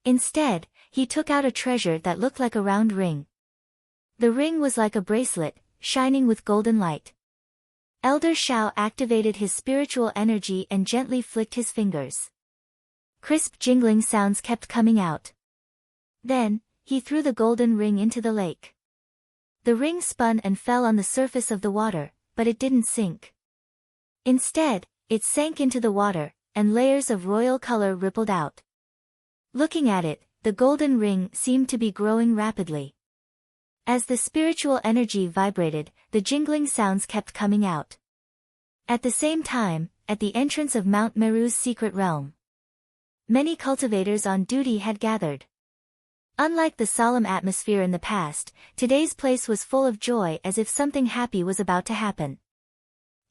Instead, he took out a treasure that looked like a round ring. The ring was like a bracelet, shining with golden light. Elder Shao activated his spiritual energy and gently flicked his fingers. Crisp jingling sounds kept coming out. Then, he threw the golden ring into the lake. The ring spun and fell on the surface of the water, but it didn't sink. Instead, it sank into the water, and layers of royal color rippled out. Looking at it, the golden ring seemed to be growing rapidly. As the spiritual energy vibrated, the jingling sounds kept coming out. At the same time, at the entrance of Mount Meru's secret realm, many cultivators on duty had gathered. Unlike the solemn atmosphere in the past, today's place was full of joy as if something happy was about to happen.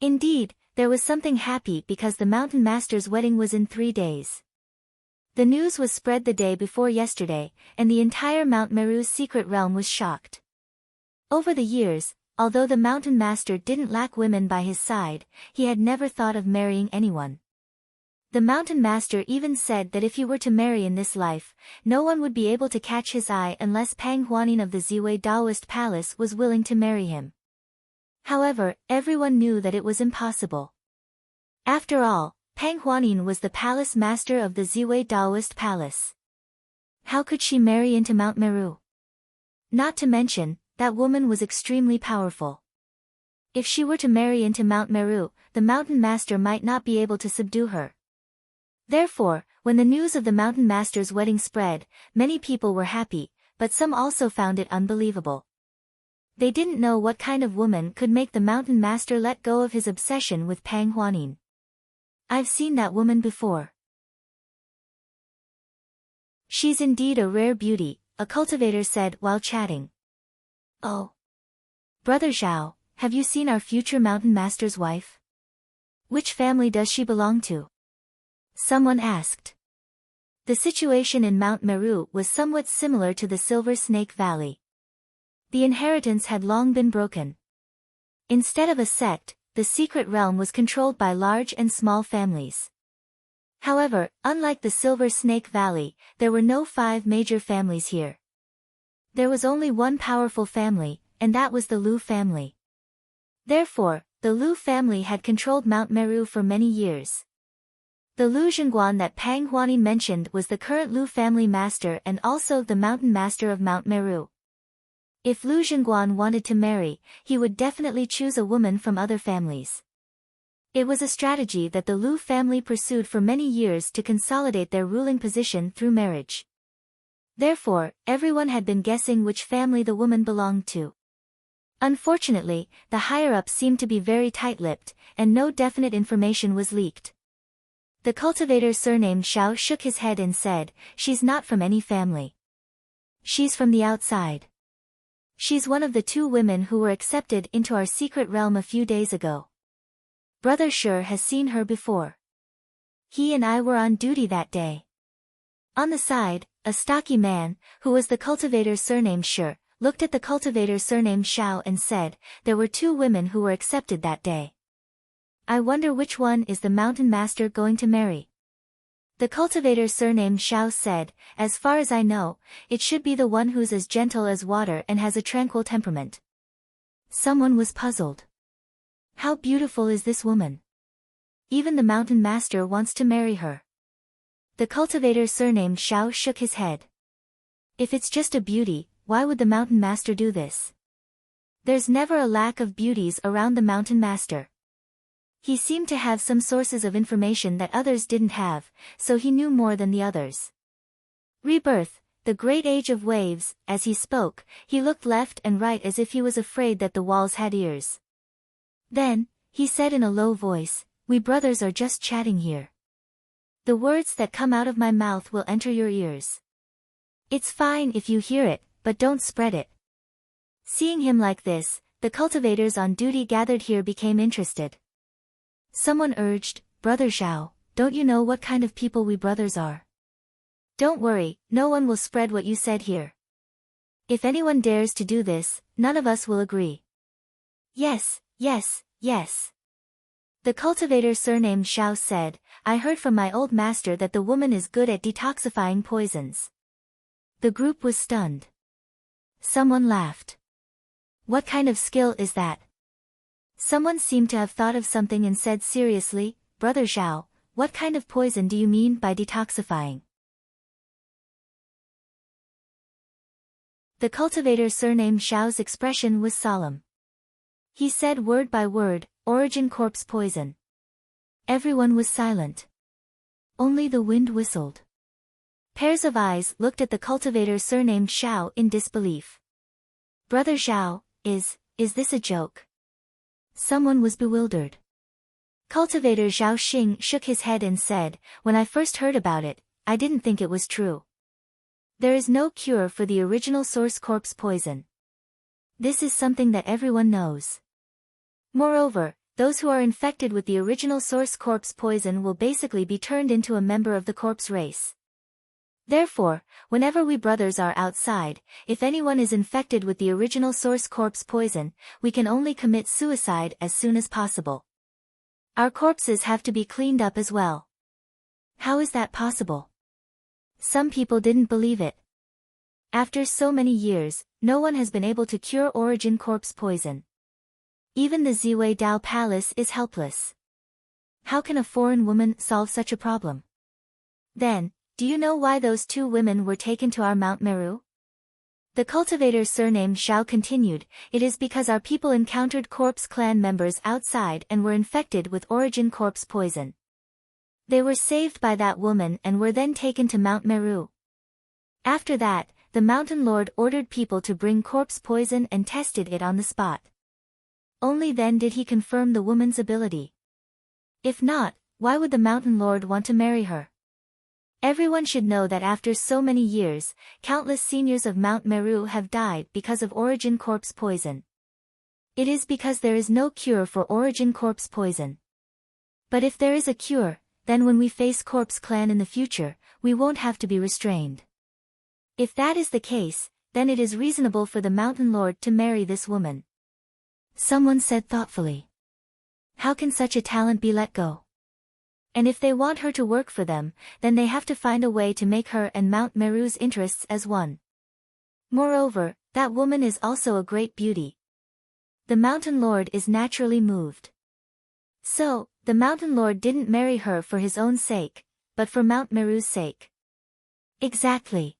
Indeed, there was something happy because the Mountain Master's wedding was in 3 days. The news was spread the day before yesterday, and the entire Mount Meru's secret realm was shocked. Over the years, although the Mountain Master didn't lack women by his side, he had never thought of marrying anyone. The Mountain Master even said that if he were to marry in this life, no one would be able to catch his eye unless Pang Huanin of the Ziwei Daoist Palace was willing to marry him. However, everyone knew that it was impossible. After all, Pang Huanin was the palace master of the Ziwei Daoist Palace. How could she marry into Mount Meru? Not to mention, that woman was extremely powerful. If she were to marry into Mount Meru, the Mountain Master might not be able to subdue her. Therefore, when the news of the Mountain Master's wedding spread, many people were happy, but some also found it unbelievable. They didn't know what kind of woman could make the Mountain Master let go of his obsession with Pang Huanin. I've seen that woman before. She's indeed a rare beauty, a cultivator said while chatting. Oh. Brother Zhao, have you seen our future Mountain Master's wife? Which family does she belong to? Someone asked. The situation in Mount Meru was somewhat similar to the Silver Snake Valley. The inheritance had long been broken. Instead of a sect, the secret realm was controlled by large and small families. However, unlike the Silver Snake Valley, there were no 5 major families here. There was only one powerful family, and that was the Lu family. Therefore, the Lu family had controlled Mount Meru for many years. The Lu Zhengguan that Pang Huanin mentioned was the current Lu family master and also the Mountain Master of Mount Meru. If Lu Zhengguan wanted to marry, he would definitely choose a woman from other families. It was a strategy that the Lu family pursued for many years to consolidate their ruling position through marriage. Therefore, everyone had been guessing which family the woman belonged to. Unfortunately, the higher-ups seemed to be very tight-lipped, and no definite information was leaked. The cultivator surnamed Xiao shook his head and said, "She's not from any family. She's from the outside. She's one of the 2 women who were accepted into our secret realm a few days ago. Brother Sure has seen her before. He and I were on duty that day." On the side, a stocky man, who was the cultivator surnamed Sure, looked at the cultivator surnamed Xiao and said, "There were 2 women who were accepted that day. I wonder which one is the Mountain Master going to marry." The cultivator surnamed Xiao said, "As far as I know, it should be the one who's as gentle as water and has a tranquil temperament." Someone was puzzled. How beautiful is this woman? Even the Mountain Master wants to marry her. The cultivator surnamed Xiao shook his head. If it's just a beauty, why would the Mountain Master do this? There's never a lack of beauties around the Mountain Master. He seemed to have some sources of information that others didn't have, so he knew more than the others. Rebirth, the great age of waves. As he spoke, he looked left and right as if he was afraid that the walls had ears. Then, he said in a low voice, "We brothers are just chatting here. The words that come out of my mouth will enter your ears. It's fine if you hear it, but don't spread it. Seeing him like this, the cultivators on duty gathered here became interested. Someone urged, Brother Zhao, don't you know what kind of people we brothers are? Don't worry, no one will spread what you said here. If anyone dares to do this, none of us will agree. Yes, yes, yes. The cultivator surnamed Xiao said, I heard from my old master that the woman is good at detoxifying poisons. The group was stunned. Someone laughed. What kind of skill is that? Someone seemed to have thought of something and said seriously, Brother Zhao, what kind of poison do you mean by detoxifying? The cultivator surnamed Xiao's expression was solemn. He said word by word, origin corpse poison. Everyone was silent. Only the wind whistled. Pairs of eyes looked at the cultivator surnamed Xiao in disbelief. Brother Zhao, is this a joke? Someone was bewildered. Cultivator Zhao Xing shook his head and said, when I first heard about it, I didn't think it was true. There is no cure for the original source corpse poison. This is something that everyone knows. Moreover, those who are infected with the original source corpse poison will basically be turned into a member of the corpse race. Therefore, whenever we brothers are outside, if anyone is infected with the original source corpse poison, we can only commit suicide as soon as possible. Our corpses have to be cleaned up as well. How is that possible? Some people didn't believe it. After so many years, no one has been able to cure origin corpse poison. Even the Ziwei Dao Palace is helpless. How can a foreign woman solve such a problem? Then, do you know why those two women were taken to our Mount Meru? The cultivator surnamed Xiao continued, it is because our people encountered corpse clan members outside and were infected with origin corpse poison. They were saved by that woman and were then taken to Mount Meru. After that, the mountain lord ordered people to bring corpse poison and tested it on the spot. Only then did he confirm the woman's ability. If not, why would the mountain lord want to marry her? Everyone should know that after so many years, countless seniors of Mount Meru have died because of origin corpse poison. It is because there is no cure for origin corpse poison. But if there is a cure, then when we face corpse clan in the future, we won't have to be restrained. If that is the case, then it is reasonable for the mountain lord to marry this woman. Someone said thoughtfully. How can such a talent be let go? And if they want her to work for them, then they have to find a way to make her and Mount Meru's interests as one. Moreover, that woman is also a great beauty. The mountain lord is naturally moved. So, the mountain lord didn't marry her for his own sake, but for Mount Meru's sake. Exactly.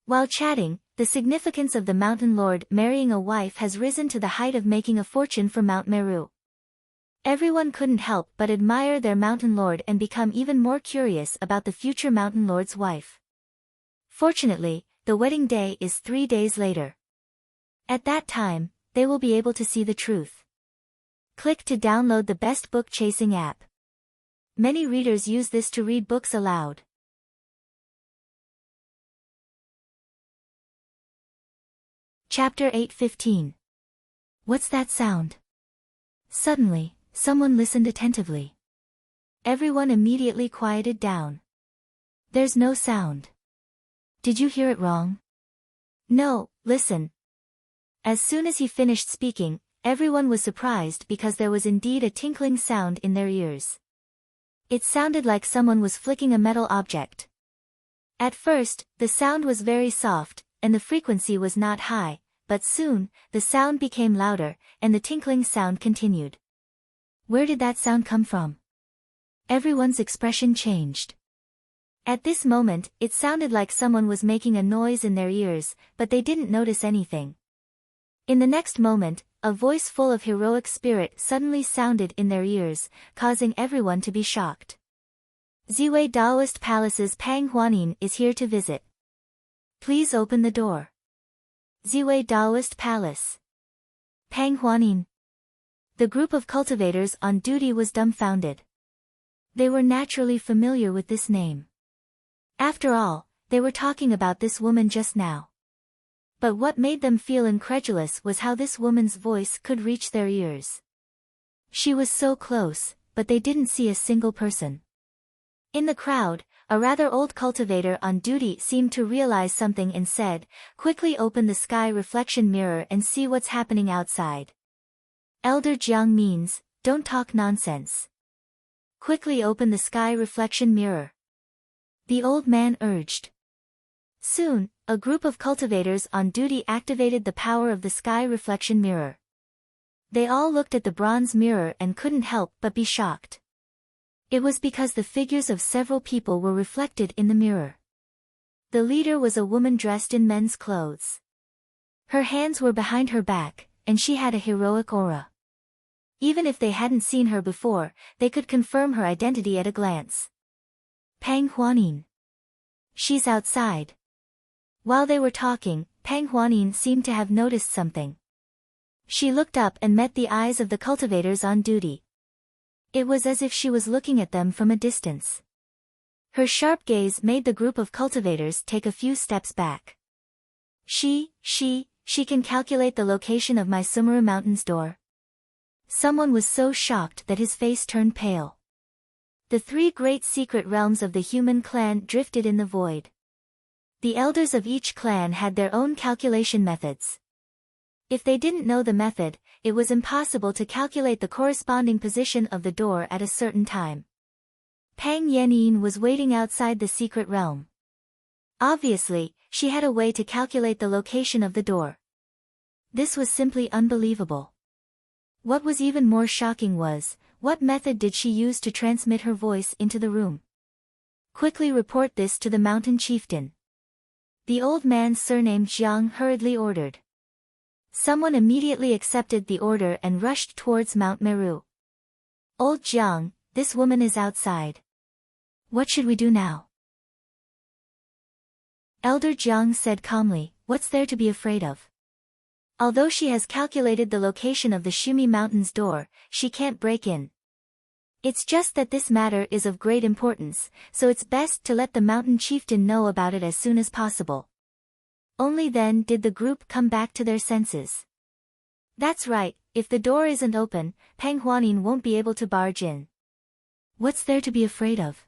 While chatting, the significance of the mountain lord marrying a wife has risen to the height of making a fortune for Mount Meru. Everyone couldn't help but admire their mountain lord and become even more curious about the future mountain lord's wife. Fortunately, the wedding day is 3 days later. At that time, they will be able to see the truth. Click to download the best book chasing app. Many readers use this to read books aloud. Chapter 8:15. What's that sound? Suddenly, someone listened attentively. Everyone immediately quieted down. There's no sound. Did you hear it wrong? No, listen. As soon as he finished speaking, everyone was surprised because there was indeed a tinkling sound in their ears. It sounded like someone was flicking a metal object. At first, the sound was very soft, and the frequency was not high, but soon, the sound became louder, and the tinkling sound continued. Where did that sound come from? Everyone's expression changed. At this moment, it sounded like someone was making a noise in their ears, but they didn't notice anything. In the next moment, a voice full of heroic spirit suddenly sounded in their ears, causing everyone to be shocked. Ziwei Daoist Palace's Pang Huanin is here to visit. Please open the door. Ziwei Daoist Palace. Pang Huanin. The group of cultivators on duty was dumbfounded. They were naturally familiar with this name. After all, they were talking about this woman just now. But what made them feel incredulous was how this woman's voice could reach their ears. She was so close, but they didn't see a single person. In the crowd, a rather old cultivator on duty seemed to realize something and said, "Quickly open the sky reflection mirror and see what's happening outside." Elder Jiang means, "Don't talk nonsense. Quickly open the sky reflection mirror," the old man urged. Soon, a group of cultivators on duty activated the power of the sky reflection mirror. They all looked at the bronze mirror and couldn't help but be shocked. It was because the figures of several people were reflected in the mirror. The leader was a woman dressed in men's clothes. Her hands were behind her back, and she had a heroic aura. Even if they hadn't seen her before, they could confirm her identity at a glance. Pang Huanin. She's outside. While they were talking, Pang Huanin seemed to have noticed something. She looked up and met the eyes of the cultivators on duty. It was as if she was looking at them from a distance. Her sharp gaze made the group of cultivators take a few steps back. She can calculate the location of my Sumeru Mountain's door. Someone was so shocked that his face turned pale. The three great secret realms of the human clan drifted in the void. The elders of each clan had their own calculation methods. If they didn't know the method, it was impossible to calculate the corresponding position of the door at a certain time. Pang Yanyin was waiting outside the secret realm. Obviously, she had a way to calculate the location of the door. This was simply unbelievable. What was even more shocking was, what method did she use to transmit her voice into the room? Quickly report this to the mountain chieftain. The old man surnamed Jiang hurriedly ordered. Someone immediately accepted the order and rushed towards Mount Meru. "Old Jiang, this woman is outside. What should we do now?" Elder Jiang said calmly, "What's there to be afraid of? Although she has calculated the location of the Shumi Mountain's door, she can't break in. It's just that this matter is of great importance, so it's best to let the mountain chieftain know about it as soon as possible." Only then did the group come back to their senses. That's right, if the door isn't open, Pang Huanin won't be able to barge in. What's there to be afraid of?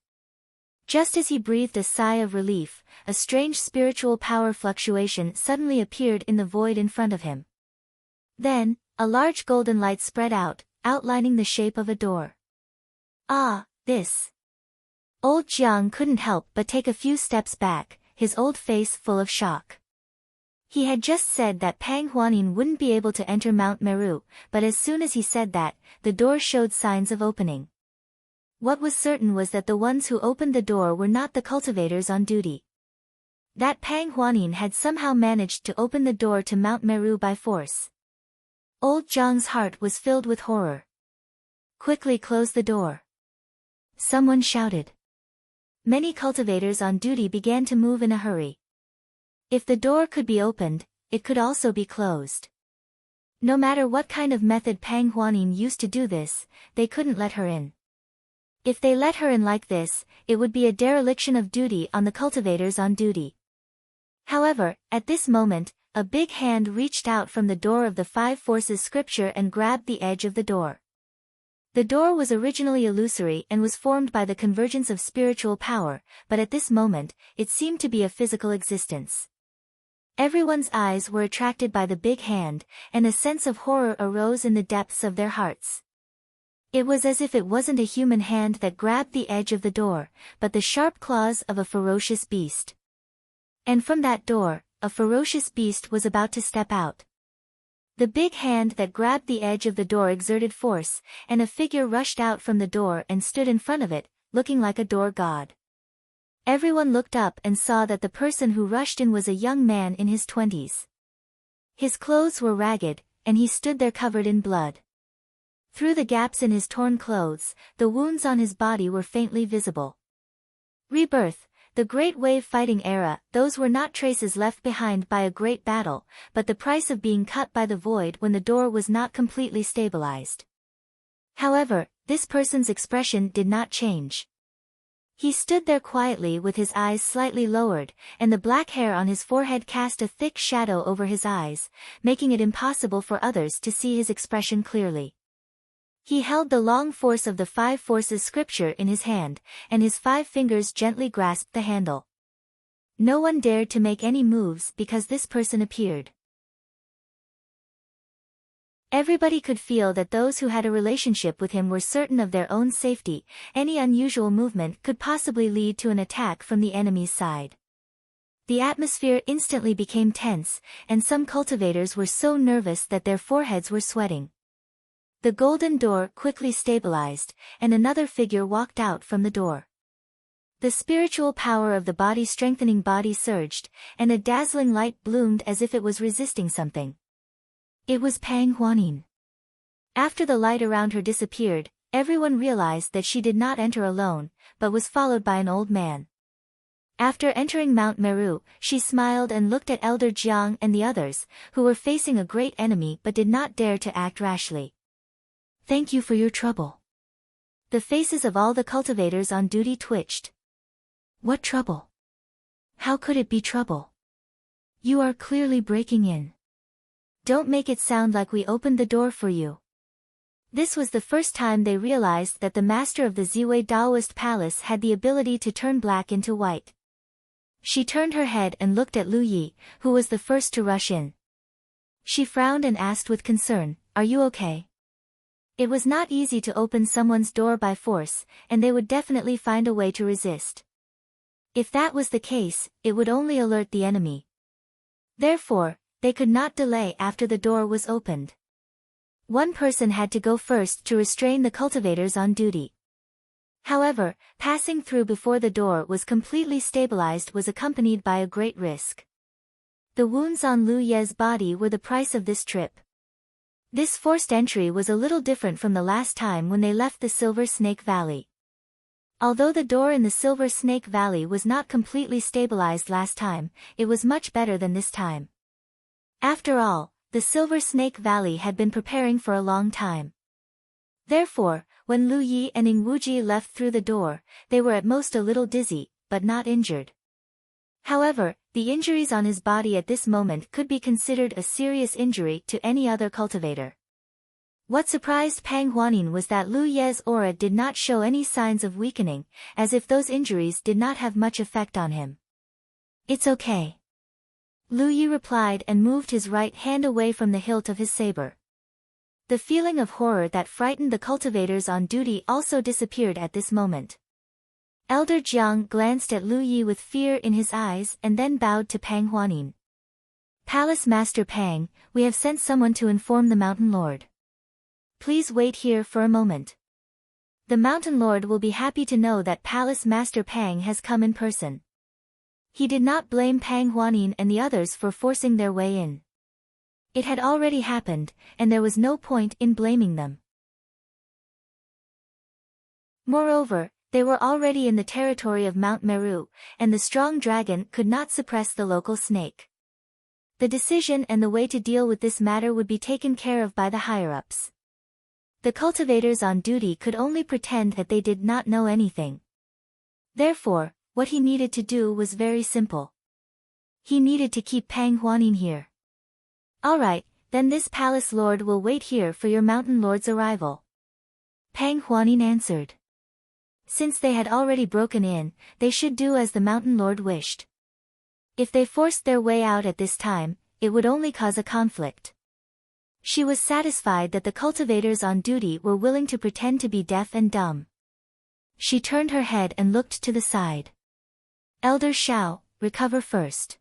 Just as he breathed a sigh of relief, a strange spiritual power fluctuation suddenly appeared in the void in front of him. Then, a large golden light spread out, outlining the shape of a door. Ah, this. Old Jiang couldn't help but take a few steps back, his old face full of shock. He had just said that Pang Huanin wouldn't be able to enter Mount Meru, but as soon as he said that, the door showed signs of opening. What was certain was that the ones who opened the door were not the cultivators on duty. That Pang Huanin had somehow managed to open the door to Mount Meru by force. Old Jiang's heart was filled with horror. "Quickly close the door," someone shouted. Many cultivators on duty began to move in a hurry. If the door could be opened, it could also be closed. No matter what kind of method Pang Huanin used to do this, they couldn't let her in. If they let her in like this, it would be a dereliction of duty on the cultivators on duty. However, at this moment, a big hand reached out from the door of the Five Forces scripture and grabbed the edge of the door. The door was originally illusory and was formed by the convergence of spiritual power, but at this moment, it seemed to be a physical existence. Everyone's eyes were attracted by the big hand, and a sense of horror arose in the depths of their hearts. It was as if it wasn't a human hand that grabbed the edge of the door, but the sharp claws of a ferocious beast. And from that door, a ferocious beast was about to step out. The big hand that grabbed the edge of the door exerted force, and a figure rushed out from the door and stood in front of it, looking like a door god. Everyone looked up and saw that the person who rushed in was a young man in his 20s. His clothes were ragged, and he stood there covered in blood. Through the gaps in his torn clothes, the wounds on his body were faintly visible. Rebirth, the Great Wave Fighting Era, those were not traces left behind by a great battle, but the price of being cut by the void when the door was not completely stabilized. However, this person's expression did not change. He stood there quietly with his eyes slightly lowered, and the black hair on his forehead cast a thick shadow over his eyes, making it impossible for others to see his expression clearly. He held the long force of the 5 forces scripture in his hand, and his 5 fingers gently grasped the handle. No one dared to make any moves because this person appeared. Everybody could feel that those who had a relationship with him were certain of their own safety. Any unusual movement could possibly lead to an attack from the enemy's side. The atmosphere instantly became tense, and some cultivators were so nervous that their foreheads were sweating. The golden door quickly stabilized, and another figure walked out from the door. The spiritual power of the body-strengthening body surged, and a dazzling light bloomed as if it was resisting something. It was Pang Huanin. After the light around her disappeared, everyone realized that she did not enter alone, but was followed by an old man. After entering Mount Meru, she smiled and looked at Elder Jiang and the others, who were facing a great enemy but did not dare to act rashly. "Thank you for your trouble." The faces of all the cultivators on duty twitched. "What trouble? How could it be trouble? You are clearly breaking in. Don't make it sound like we opened the door for you." This was the first time they realized that the master of the Ziwei Daoist palace had the ability to turn black into white. She turned her head and looked at Lu Yi, who was the first to rush in. She frowned and asked with concern, "Are you okay?" It was not easy to open someone's door by force, and they would definitely find a way to resist. If that was the case, it would only alert the enemy. Therefore, they could not delay after the door was opened. One person had to go first to restrain the cultivators on duty. However, passing through before the door was completely stabilized was accompanied by a great risk. The wounds on Lu Ye's body were the price of this trip. This forced entry was a little different from the last time when they left the Silver Snake Valley. Although the door in the Silver Snake Valley was not completely stabilized last time, it was much better than this time. After all, the Silver Snake Valley had been preparing for a long time. Therefore, when Lu Yi and Ing Wuji left through the door, they were at most a little dizzy, but not injured. However, the injuries on his body at this moment could be considered a serious injury to any other cultivator. What surprised Pang Huanin was that Lu Ye's aura did not show any signs of weakening, as if those injuries did not have much effect on him. "It's okay." Lu Yi replied and moved his right hand away from the hilt of his saber. The feeling of horror that frightened the cultivators on duty also disappeared at this moment. Elder Jiang glanced at Lu Yi with fear in his eyes and then bowed to Pang Huanin. "Palace Master Pang, we have sent someone to inform the Mountain Lord. Please wait here for a moment. The Mountain Lord will be happy to know that Palace Master Pang has come in person." He did not blame Pang Huanin and the others for forcing their way in. It had already happened, and there was no point in blaming them. Moreover, they were already in the territory of Mount Meru, and the strong dragon could not suppress the local snake. The decision and the way to deal with this matter would be taken care of by the higher-ups. The cultivators on duty could only pretend that they did not know anything. Therefore, what he needed to do was very simple. He needed to keep Pang Huanin here. "Alright, then this palace lord will wait here for your mountain lord's arrival," Pang Huanin answered. Since they had already broken in, they should do as the mountain lord wished. If they forced their way out at this time, it would only cause a conflict. She was satisfied that the cultivators on duty were willing to pretend to be deaf and dumb. She turned her head and looked to the side. "Elder Shao, recover first.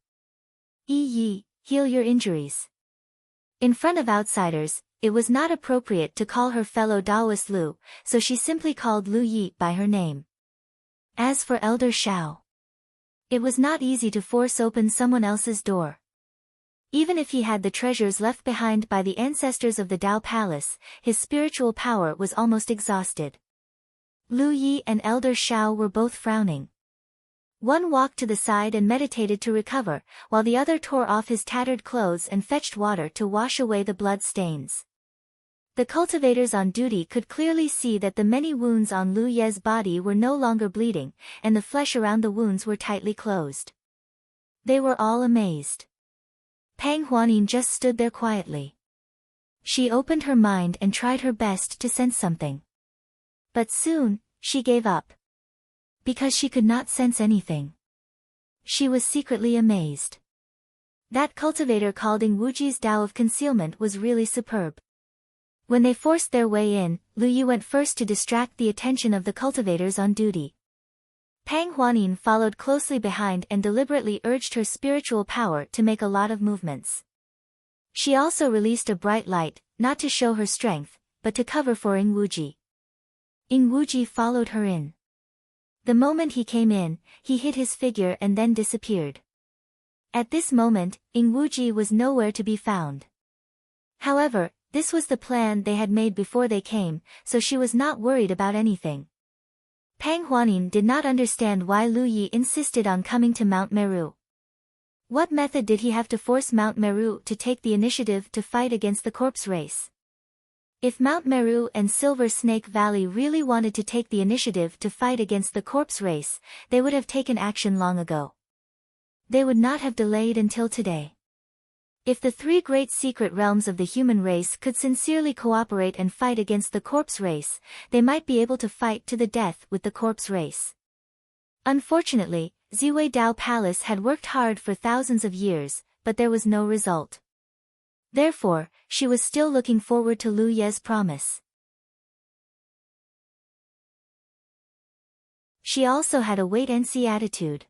Yi, heal your injuries." In front of outsiders, it was not appropriate to call her fellow Taoist Lu, so she simply called Lu Yi by her name. As for Elder Shao, it was not easy to force open someone else's door. Even if he had the treasures left behind by the ancestors of the Dao Palace, his spiritual power was almost exhausted. Lu Yi and Elder Shao were both frowning. One walked to the side and meditated to recover, while the other tore off his tattered clothes and fetched water to wash away the blood stains. The cultivators on duty could clearly see that the many wounds on Lu Ye's body were no longer bleeding, and the flesh around the wounds were tightly closed. They were all amazed. Pang Huanin just stood there quietly. She opened her mind and tried her best to sense something. But soon, she gave up. Because she could not sense anything. She was secretly amazed. That cultivator called Ing Wuji's Tao of Concealment was really superb. When they forced their way in, Lu Yi went first to distract the attention of the cultivators on duty. Pang Huanin followed closely behind and deliberately urged her spiritual power to make a lot of movements. She also released a bright light, not to show her strength, but to cover for Ing Wuji. Ing Wuji followed her in. The moment he came in, he hid his figure and then disappeared. At this moment, Ing Wuji was nowhere to be found. However, this was the plan they had made before they came, so she was not worried about anything. Pang Huanin did not understand why Lu Yi insisted on coming to Mount Meru. What method did he have to force Mount Meru to take the initiative to fight against the corpse race? If Mount Meru and Silver Snake Valley really wanted to take the initiative to fight against the corpse race, they would have taken action long ago. They would not have delayed until today. If the three great secret realms of the human race could sincerely cooperate and fight against the corpse race, they might be able to fight to the death with the corpse race. Unfortunately, Ziwei Dao Palace had worked hard for thousands of years, but there was no result. Therefore, she was still looking forward to Lu Ye's promise. She also had a wait-and-see attitude.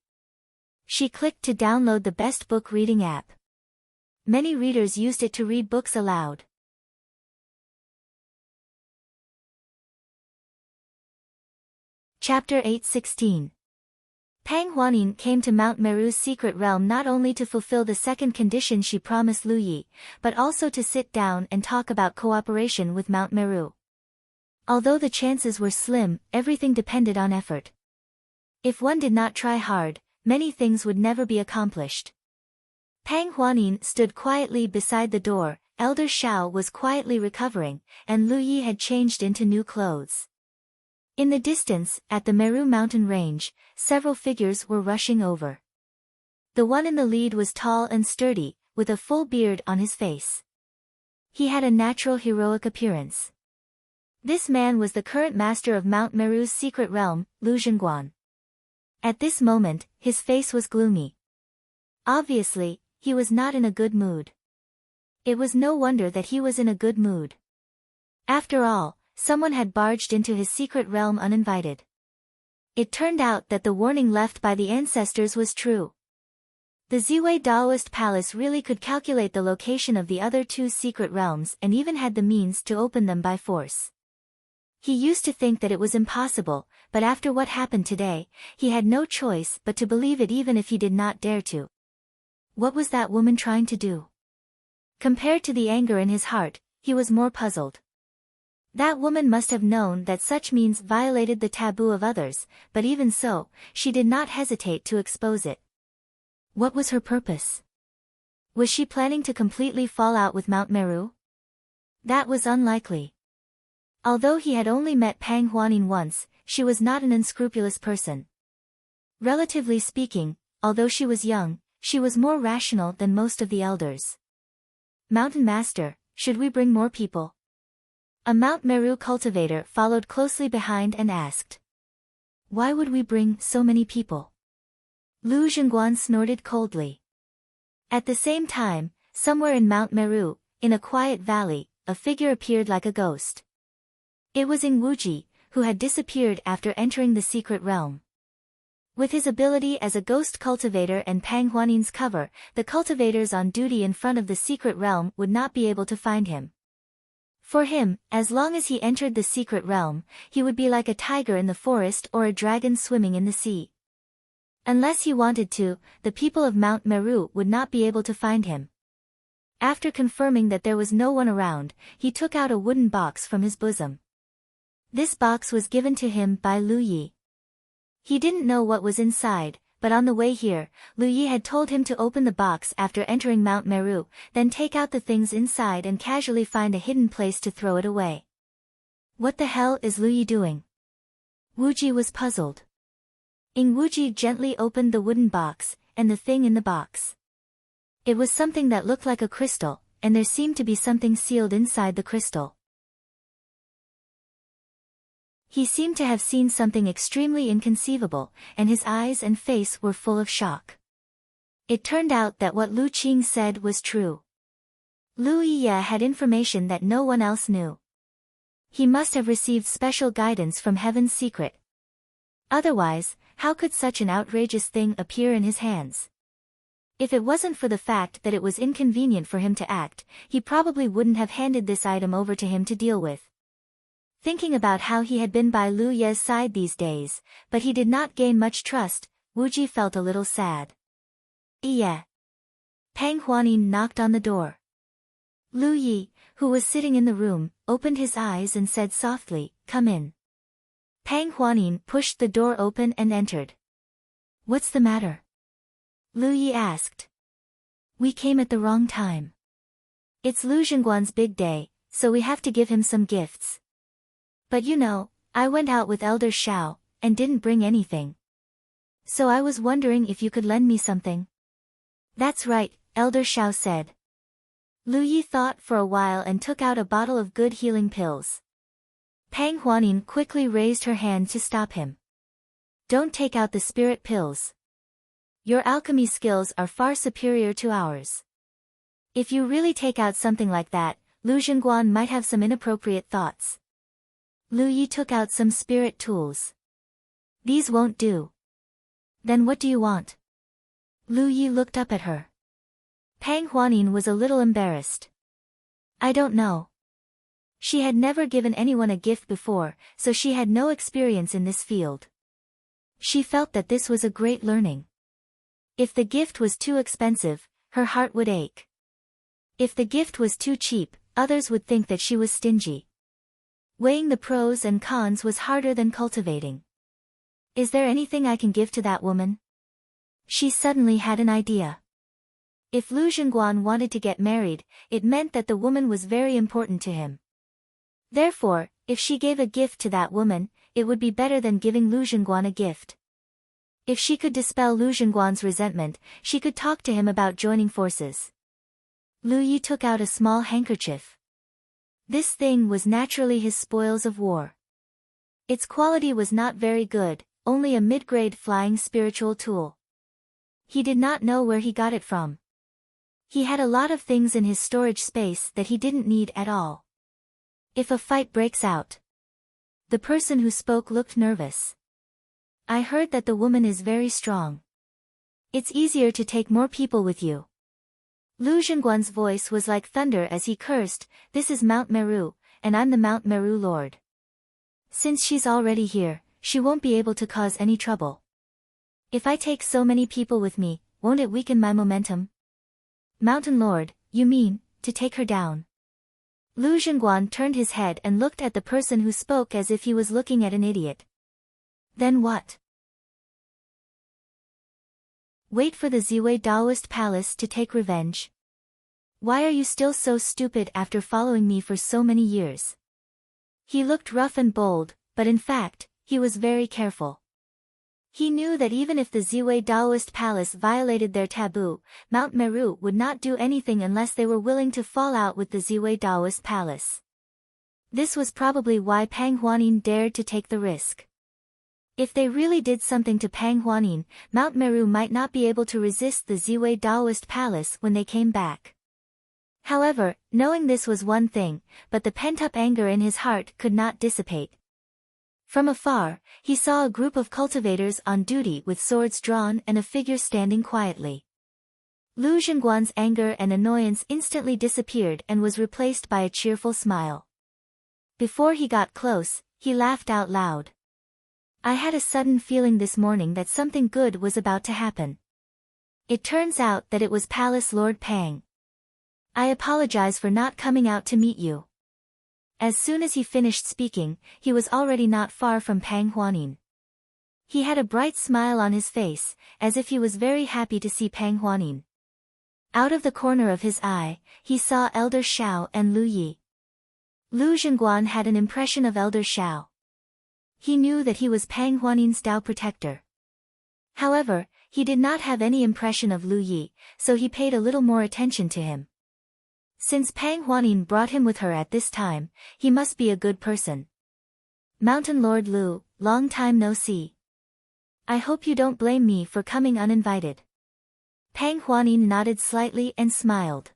She clicked to download the best book reading app. Many readers used it to read books aloud. Chapter 8:16. Pang Huanin came to Mount Meru's secret realm not only to fulfill the second condition she promised Lu Yi, but also to sit down and talk about cooperation with Mount Meru. Although the chances were slim, everything depended on effort. If one did not try hard, many things would never be accomplished. Pang Huanin stood quietly beside the door, Elder Xiao was quietly recovering, and Lu Yi had changed into new clothes. In the distance, at the Meru mountain range, several figures were rushing over. The one in the lead was tall and sturdy, with a full beard on his face. He had a natural heroic appearance. This man was the current master of Mount Meru's secret realm, Lu Zhenguan. At this moment, his face was gloomy. Obviously, he was not in a good mood. It was no wonder that he was in a good mood. After all, someone had barged into his secret realm uninvited. It turned out that the warning left by the ancestors was true. The Ziwei Daoist Palace really could calculate the location of the other two secret realms and even had the means to open them by force. He used to think that it was impossible, but after what happened today, he had no choice but to believe it even if he did not dare to. What was that woman trying to do? Compared to the anger in his heart, he was more puzzled. That woman must have known that such means violated the taboo of others, but even so, she did not hesitate to expose it. What was her purpose? Was she planning to completely fall out with Mount Meru? That was unlikely. Although he had only met Pang Huanin once, she was not an unscrupulous person. Relatively speaking, although she was young, she was more rational than most of the elders. Mountain Master, should we bring more people? A Mount Meru cultivator followed closely behind and asked. Why would we bring so many people? Lu Zhenguan snorted coldly. At the same time, somewhere in Mount Meru, in a quiet valley, a figure appeared like a ghost. It was Ing Wuji, who had disappeared after entering the secret realm. With his ability as a ghost cultivator and Pang Huanin's cover, the cultivators on duty in front of the secret realm would not be able to find him. For him, as long as he entered the secret realm, he would be like a tiger in the forest or a dragon swimming in the sea. Unless he wanted to, the people of Mount Meru would not be able to find him. After confirming that there was no one around, he took out a wooden box from his bosom. This box was given to him by Lu Yi. He didn't know what was inside, but on the way here, Lu Yi had told him to open the box after entering Mount Meru, then take out the things inside and casually find a hidden place to throw it away. What the hell is Lu Yi doing? Wu Ji was puzzled. Wu Ji gently opened the wooden box, and the thing in the box. It was something that looked like a crystal, and there seemed to be something sealed inside the crystal. He seemed to have seen something extremely inconceivable, and his eyes and face were full of shock. It turned out that what Lu Qing said was true. Lu Yi had information that no one else knew. He must have received special guidance from Heaven's secret. Otherwise, how could such an outrageous thing appear in his hands? If it wasn't for the fact that it was inconvenient for him to act, he probably wouldn't have handed this item over to him to deal with. Thinking about how he had been by Lu Ye's side these days, but he did not gain much trust, Wu Ji felt a little sad. Yeah. Pang Huanin knocked on the door. Lu Yi, who was sitting in the room, opened his eyes and said softly, "Come in." Pang Huanin pushed the door open and entered. "What's the matter?" Lu Yi asked. "We came at the wrong time. It's Lu Zhengguan's big day, so we have to give him some gifts. But you know, I went out with Elder Xiao, and didn't bring anything. So I was wondering if you could lend me something." "That's right," Elder Xiao said. Lu Yi thought for a while and took out a bottle of good healing pills. Pang Huanin quickly raised her hand to stop him. "Don't take out the spirit pills. Your alchemy skills are far superior to ours. If you really take out something like that, Lu Zhengguan might have some inappropriate thoughts." Lu Yi took out some spirit tools. "These won't do." "Then what do you want?" Lu Yi looked up at her. Pang Huanin was a little embarrassed. "I don't know." She had never given anyone a gift before, so she had no experience in this field. She felt that this was a great learning. If the gift was too expensive, her heart would ache. If the gift was too cheap, others would think that she was stingy. Weighing the pros and cons was harder than cultivating. "Is there anything I can give to that woman?" She suddenly had an idea. If Lu Zhengguan wanted to get married, it meant that the woman was very important to him. Therefore, if she gave a gift to that woman, it would be better than giving Lu Zhengguan a gift. If she could dispel Lu Zhengguan's resentment, she could talk to him about joining forces. Lu Yi took out a small handkerchief. This thing was naturally his spoils of war. Its quality was not very good, only a mid-grade flying spiritual tool. He did not know where he got it from. He had a lot of things in his storage space that he didn't need at all. If a fight breaks out. The person who spoke looked nervous. "I heard that the woman is very strong. It's easier to take more people with you." Lu Zhengguan's voice was like thunder as he cursed, "This is Mount Meru, and I'm the Mount Meru Lord. Since she's already here, she won't be able to cause any trouble. If I take so many people with me, won't it weaken my momentum?" "Mountain Lord, you mean, to take her down?" Lu Zhengguan turned his head and looked at the person who spoke as if he was looking at an idiot. "Then what?" "Wait for the Ziwei Daoist Palace to take revenge. Why are you still so stupid after following me for so many years?" He looked rough and bold, but in fact, he was very careful. He knew that even if the Ziwei Daoist Palace violated their taboo, Mount Meru would not do anything unless they were willing to fall out with the Ziwei Daoist Palace. This was probably why Pang Huanin dared to take the risk. If they really did something to Pang Huanin, Mount Meru might not be able to resist the Ziwei Daoist Palace when they came back. However, knowing this was one thing, but the pent-up anger in his heart could not dissipate. From afar, he saw a group of cultivators on duty with swords drawn and a figure standing quietly. Lu Zhengguan's anger and annoyance instantly disappeared and was replaced by a cheerful smile. Before he got close, he laughed out loud. "I had a sudden feeling this morning that something good was about to happen. It turns out that it was Palace Lord Pang. I apologize for not coming out to meet you." As soon as he finished speaking, he was already not far from Pang Huanin. He had a bright smile on his face, as if he was very happy to see Pang Huanin. Out of the corner of his eye, he saw Elder Xiao and Lu Yi. Lu Zhengguan had an impression of Elder Xiao. He knew that he was Pang Huanin's Dao protector. However, he did not have any impression of Lu Yi, so he paid a little more attention to him. Since Pang Huanin brought him with her at this time, he must be a good person. Mountain Lord Lu, long time no see. I hope you don't blame me for coming uninvited. Pang Huanin nodded slightly and smiled.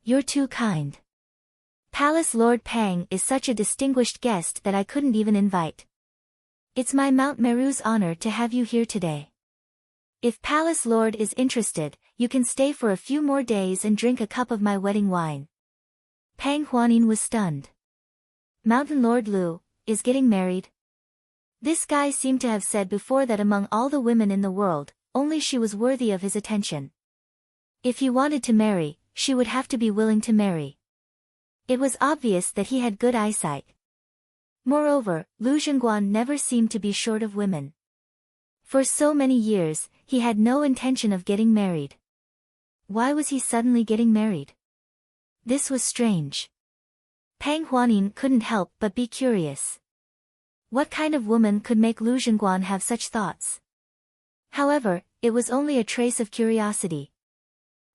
You're too kind. Palace Lord Pang is such a distinguished guest that I couldn't even invite. It's my Mount Meru's honor to have you here today. If Palace Lord is interested, you can stay for a few more days and drink a cup of my wedding wine. Pang Huanin was stunned. Mountain Lord Lu is getting married? This guy seemed to have said before that among all the women in the world, only she was worthy of his attention. If he wanted to marry, she would have to be willing to marry. It was obvious that he had good eyesight. Moreover, Lu Zhengguan never seemed to be short of women. For so many years, he had no intention of getting married. Why was he suddenly getting married? This was strange. Pang Huanin couldn't help but be curious. What kind of woman could make Lu Zhengguan have such thoughts? However, it was only a trace of curiosity.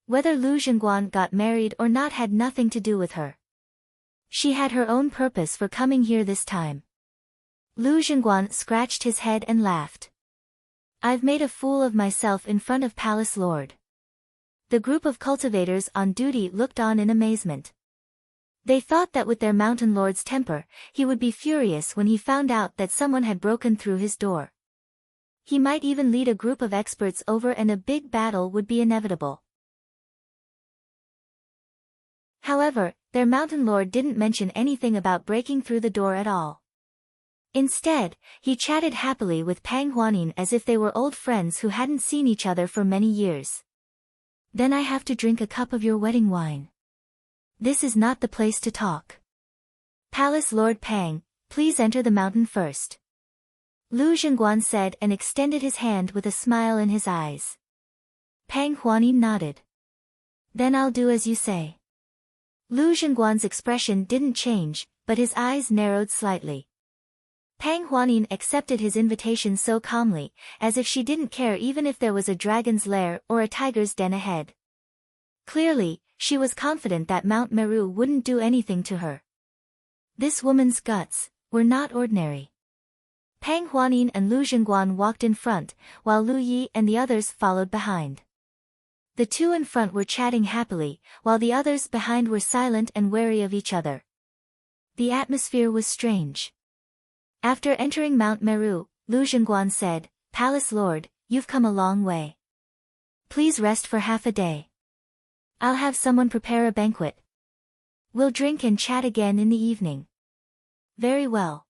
Whether Lu Zhengguan got married or not had nothing to do with her. She had her own purpose for coming here this time. Lu Zhengguan scratched his head and laughed. I've made a fool of myself in front of Palace Lord. The group of cultivators on duty looked on in amazement. They thought that with their Mountain Lord's temper, he would be furious when he found out that someone had broken through his door. He might even lead a group of experts over and a big battle would be inevitable. However, their Mountain Lord didn't mention anything about breaking through the door at all. Instead, he chatted happily with Pang Huanin as if they were old friends who hadn't seen each other for many years. Then I have to drink a cup of your wedding wine. This is not the place to talk. Palace Lord Pang, please enter the mountain first. Lu Zhengguan said and extended his hand with a smile in his eyes. Pang Huanin nodded. Then I'll do as you say. Lu Zhengguan's expression didn't change, but his eyes narrowed slightly. Pang Huanin accepted his invitation so calmly, as if she didn't care even if there was a dragon's lair or a tiger's den ahead. Clearly, she was confident that Mount Meru wouldn't do anything to her. This woman's guts were not ordinary. Pang Huanin and Lu Zhengguan walked in front, while Lu Yi and the others followed behind. The two in front were chatting happily, while the others behind were silent and wary of each other. The atmosphere was strange. After entering Mount Meru, Lu Zhengguan said, Palace Lord, you've come a long way. Please rest for half a day. I'll have someone prepare a banquet. We'll drink and chat again in the evening. Very well.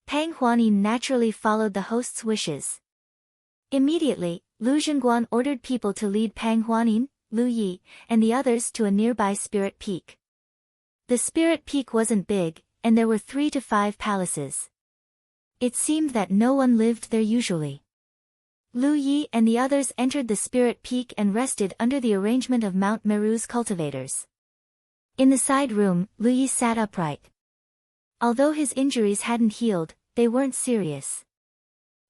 Pang Huanin naturally followed the host's wishes. Immediately, Lu Zhengguan ordered people to lead Pang Huanin, Lu Yi, and the others to a nearby spirit peak. The spirit peak wasn't big, and there were 3 to 5 palaces. It seemed that no one lived there usually. Lu Yi and the others entered the spirit peak and rested under the arrangement of Mount Meru's cultivators. In the side room, Lu Yi sat upright. Although his injuries hadn't healed, they weren't serious.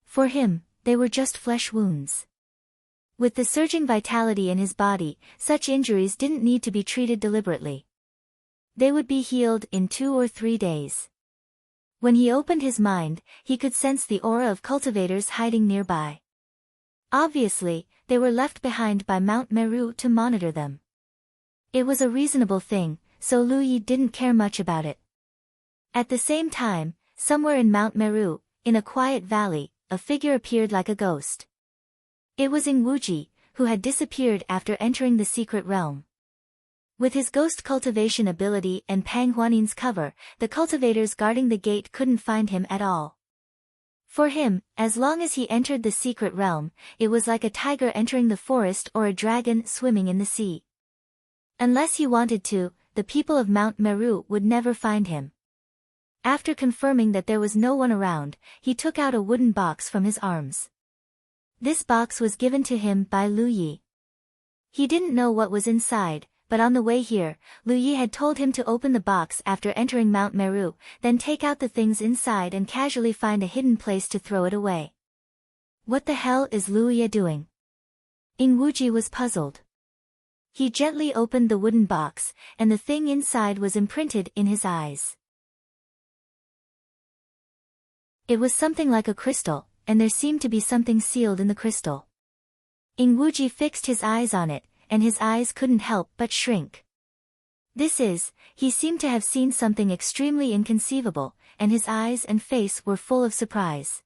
For him, they were just flesh wounds. With the surging vitality in his body, such injuries didn't need to be treated deliberately. They would be healed in 2 or 3 days. When he opened his mind, he could sense the aura of cultivators hiding nearby. Obviously, they were left behind by Mount Meru to monitor them. It was a reasonable thing, so Lu Yi didn't care much about it. At the same time, somewhere in Mount Meru, in a quiet valley, a figure appeared like a ghost. It was Ing Wuji, who had disappeared after entering the secret realm. With his ghost cultivation ability and Pang Huanin's cover, the cultivators guarding the gate couldn't find him at all. For him, as long as he entered the secret realm, it was like a tiger entering the forest or a dragon swimming in the sea. Unless he wanted to, the people of Mount Meru would never find him. After confirming that there was no one around, he took out a wooden box from his arms. This box was given to him by Lu Yi. He didn't know what was inside, but on the way here, Lu Yi had told him to open the box after entering Mount Meru, then take out the things inside and casually find a hidden place to throw it away. What the hell is Lu Yi doing? Ing Wuji was puzzled. He gently opened the wooden box, and the thing inside was imprinted in his eyes. It was something like a crystal, and there seemed to be something sealed in the crystal. Ing Wuji fixed his eyes on it, and his eyes couldn't help but shrink. He seemed to have seen something extremely inconceivable, and his eyes and face were full of surprise.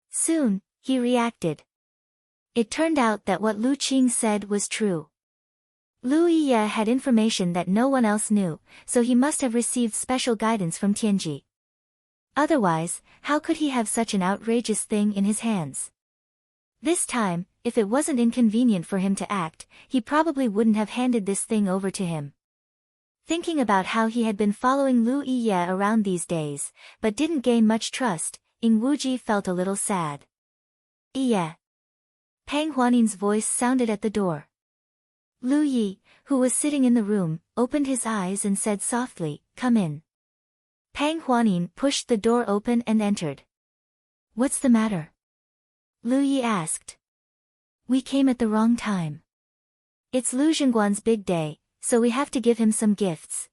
Soon, he reacted. It turned out that what Lu Qing said was true. Lu Yi had information that no one else knew, so he must have received special guidance from Tianji. Otherwise, how could he have such an outrageous thing in his hands? This time, if it wasn't inconvenient for him to act, he probably wouldn't have handed this thing over to him. Thinking about how he had been following Lu Yi around these days, but didn't gain much trust, Ing Wuji felt a little sad. Iya. Pang Huanin's voice sounded at the door. Lu Yi, who was sitting in the room, opened his eyes and said softly, "Come in." Pang Huanin pushed the door open and entered. "What's the matter?" Lu Yi asked. "We came at the wrong time. It's Lu Zhengguan's big day, so we have to give him some gifts.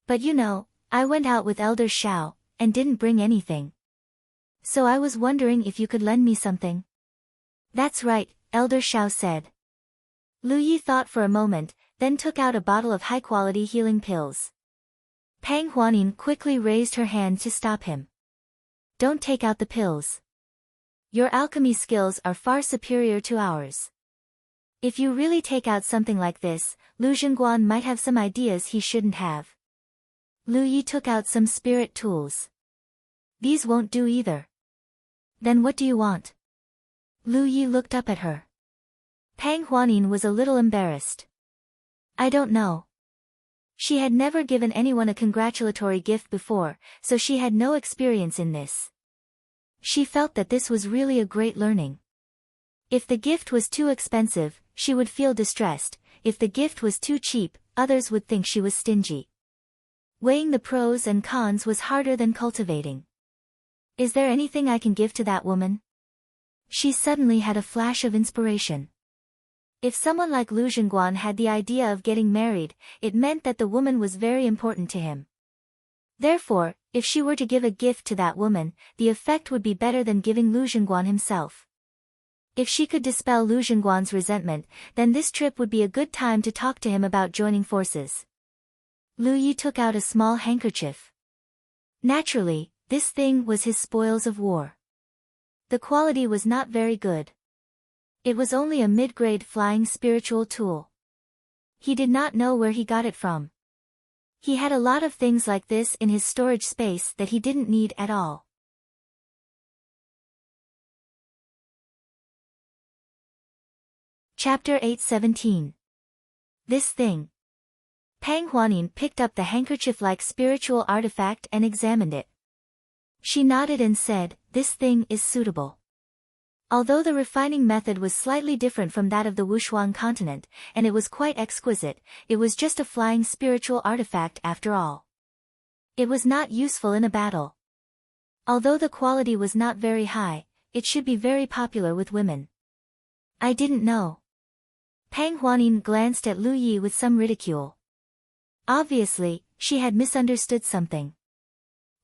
But you know, I went out with Elder Xiao, and didn't bring anything. So I was wondering if you could lend me something." "That's right," Elder Xiao said. Lu Yi thought for a moment, then took out a bottle of high-quality healing pills. Pang Huanin quickly raised her hand to stop him. "Don't take out the pills. Your alchemy skills are far superior to ours. If you really take out something like this, Lu Zhengguan might have some ideas he shouldn't have." Lu Yi took out some spirit tools. "These won't do either." "Then what do you want?" Lu Yi looked up at her. Pang Huanin was a little embarrassed. "I don't know." She had never given anyone a congratulatory gift before, so she had no experience in this. She felt that this was really a great learning. If the gift was too expensive, she would feel distressed. If the gift was too cheap, others would think she was stingy. Weighing the pros and cons was harder than cultivating. "Is there anything I can give to that woman?" She suddenly had a flash of inspiration. If someone like Lu Zhengguan had the idea of getting married, it meant that the woman was very important to him. Therefore, if she were to give a gift to that woman, the effect would be better than giving Lu Zhengguan himself. If she could dispel Lu Zhengguan's resentment, then this trip would be a good time to talk to him about joining forces. Lu Yi took out a small handkerchief. Naturally, this thing was his spoils of war. The quality was not very good. It was only a mid-grade flying spiritual tool. He did not know where he got it from. He had a lot of things like this in his storage space that he didn't need at all. Chapter 8:17. This thing. Pang Huanin picked up the handkerchief-like spiritual artifact and examined it. She nodded and said, "This thing is suitable." Although the refining method was slightly different from that of the Wushuang continent, and it was quite exquisite, it was just a flying spiritual artifact after all. It was not useful in a battle. Although the quality was not very high, it should be very popular with women. "I didn't know." Pang Huanin glanced at Lu Yi with some ridicule. Obviously, she had misunderstood something.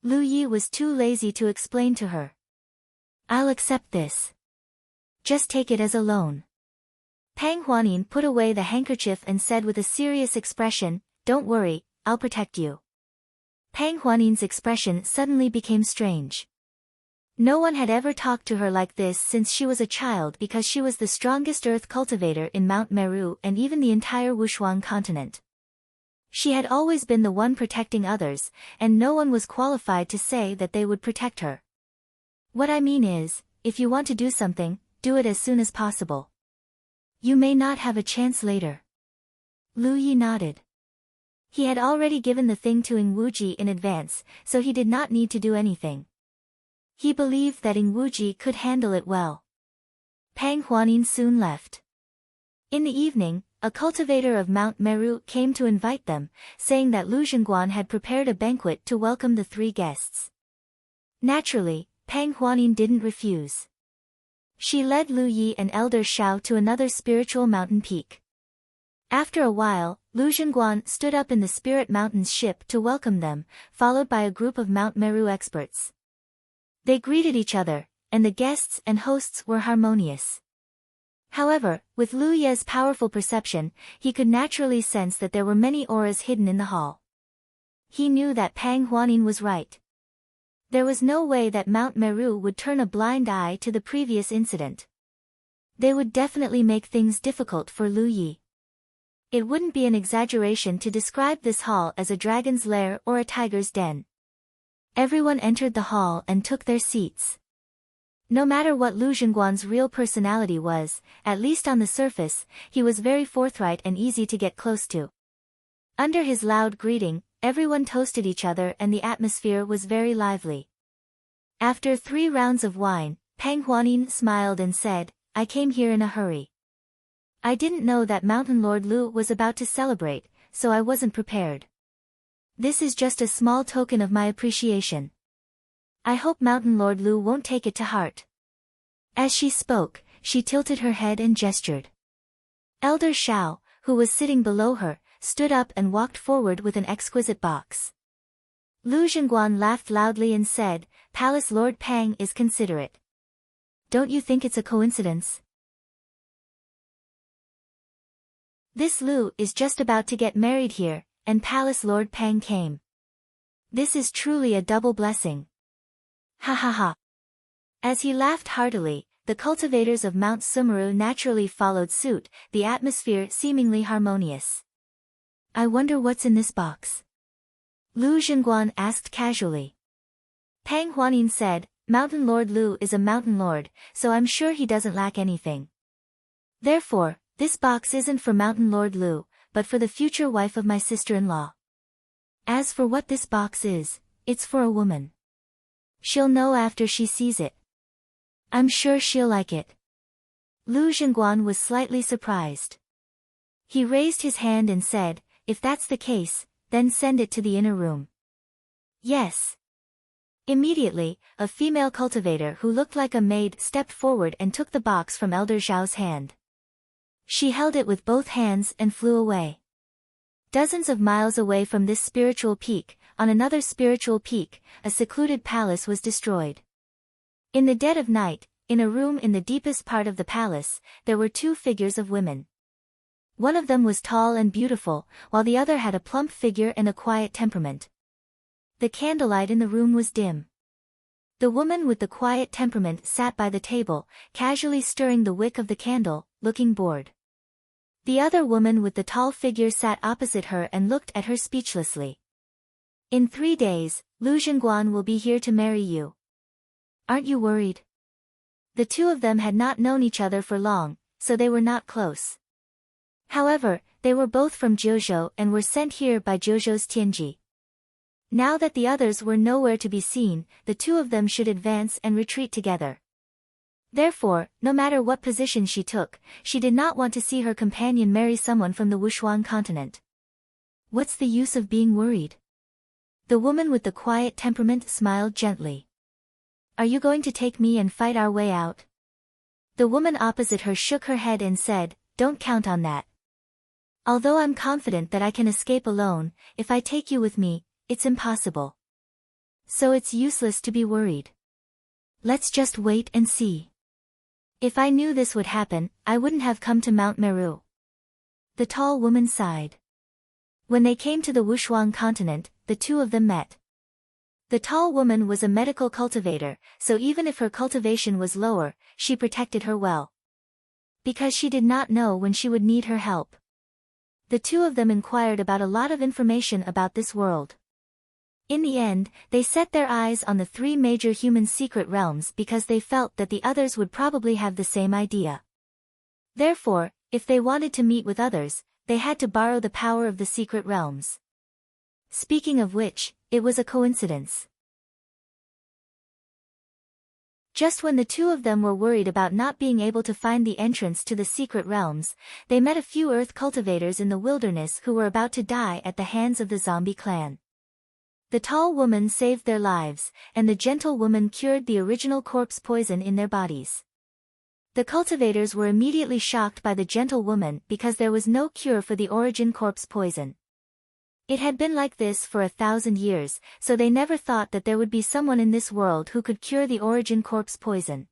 Lu Yi was too lazy to explain to her. "I'll accept this. Just take it as a loan." Pang Huanin put away the handkerchief and said with a serious expression, "Don't worry, I'll protect you." Pang Huanin's expression suddenly became strange. No one had ever talked to her like this since she was a child because she was the strongest earth cultivator in Mount Meru and even the entire Wushuang continent. She had always been the one protecting others, and no one was qualified to say that they would protect her. "What I mean is, if you want to do something, do it as soon as possible. You may not have a chance later." Lu Yi nodded. He had already given the thing to Ing Wuji in advance, so he did not need to do anything. He believed that Ing Wuji could handle it well. Pang Huanin soon left. In the evening, a cultivator of Mount Meru came to invite them, saying that Lu Zhengguan had prepared a banquet to welcome the 3 guests. Naturally, Pang Huanin didn't refuse. She led Lu Yi and Elder Shao to another spiritual mountain peak. After a while, Lu Zhengguan stood up in the Spirit Mountain's ship to welcome them, followed by a group of Mount Meru experts. They greeted each other, and the guests and hosts were harmonious. However, with Lu Ye's powerful perception, he could naturally sense that there were many auras hidden in the hall. He knew that Pang Huanin was right. There was no way that Mount Meru would turn a blind eye to the previous incident. They would definitely make things difficult for Lu Yi. It wouldn't be an exaggeration to describe this hall as a dragon's lair or a tiger's den. Everyone entered the hall and took their seats. No matter what Lu Zhengguan's real personality was, at least on the surface, he was very forthright and easy to get close to. Under his loud greeting, everyone toasted each other and the atmosphere was very lively. After 3 rounds of wine, Pang Huanin smiled and said, "I came here in a hurry. I didn't know that Mountain Lord Lu was about to celebrate, so I wasn't prepared. This is just a small token of my appreciation. I hope Mountain Lord Lu won't take it to heart." As she spoke, she tilted her head and gestured. Elder Shao, who was sitting below her, stood up and walked forward with an exquisite box. Lu Zhengguan laughed loudly and said, "Palace Lord Pang is considerate. Don't you think it's a coincidence? This Lu is just about to get married here, and Palace Lord Pang came. This is truly a double blessing. Ha ha ha." As he laughed heartily, the cultivators of Mount Sumeru naturally followed suit, the atmosphere seemingly harmonious. "I wonder what's in this box?" Lu Zhengguan asked casually. Pang Huanin said, "Mountain Lord Lu is a mountain lord, so I'm sure he doesn't lack anything. Therefore, this box isn't for Mountain Lord Lu, but for the future wife of my sister-in-law. As for what this box is, it's for a woman. She'll know after she sees it. I'm sure she'll like it." Lu Zhengguan was slightly surprised. He raised his hand and said, "If that's the case, then send it to the inner room." "Yes." Immediately, a female cultivator who looked like a maid stepped forward and took the box from Elder Zhao's hand. She held it with both hands and flew away. Dozens of miles away from this spiritual peak, on another spiritual peak, a secluded palace was destroyed. In the dead of night, in a room in the deepest part of the palace, there were 2 figures of women. One of them was tall and beautiful, while the other had a plump figure and a quiet temperament. The candlelight in the room was dim. The woman with the quiet temperament sat by the table, casually stirring the wick of the candle, looking bored. The other woman with the tall figure sat opposite her and looked at her speechlessly. "In 3 days, Lu Zhengguan will be here to marry you. Aren't you worried?" The 2 of them had not known each other for long, so they were not close. However, they were both from Jiuzhou and were sent here by Jiuzhou's Tianji. Now that the others were nowhere to be seen, the 2 of them should advance and retreat together. Therefore, no matter what position she took, she did not want to see her companion marry someone from the Wushuang continent. "What's the use of being worried?" The woman with the quiet temperament smiled gently. "Are you going to take me and fight our way out?" The woman opposite her shook her head and said, "Don't count on that. Although I'm confident that I can escape alone, if I take you with me, it's impossible. So it's useless to be worried. Let's just wait and see. If I knew this would happen, I wouldn't have come to Mount Meru." The tall woman sighed. When they came to the Wushuang continent, the 2 of them met. The tall woman was a medical cultivator, so even if her cultivation was lower, she protected her well. Because she did not know when she would need her help. The 2 of them inquired about a lot of information about this world. In the end, they set their eyes on the 3 major human secret realms because they felt that the others would probably have the same idea. Therefore, if they wanted to meet with others, they had to borrow the power of the secret realms. Speaking of which, it was a coincidence. Just when the two of them were worried about not being able to find the entrance to the secret realms, they met a few earth cultivators in the wilderness who were about to die at the hands of the zombie clan. The tall woman saved their lives, and the gentle woman cured the original corpse poison in their bodies. The cultivators were immediately shocked by the gentle woman because there was no cure for the origin corpse poison. It had been like this for 1,000 years, so they never thought that there would be someone in this world who could cure the origin corpse poison.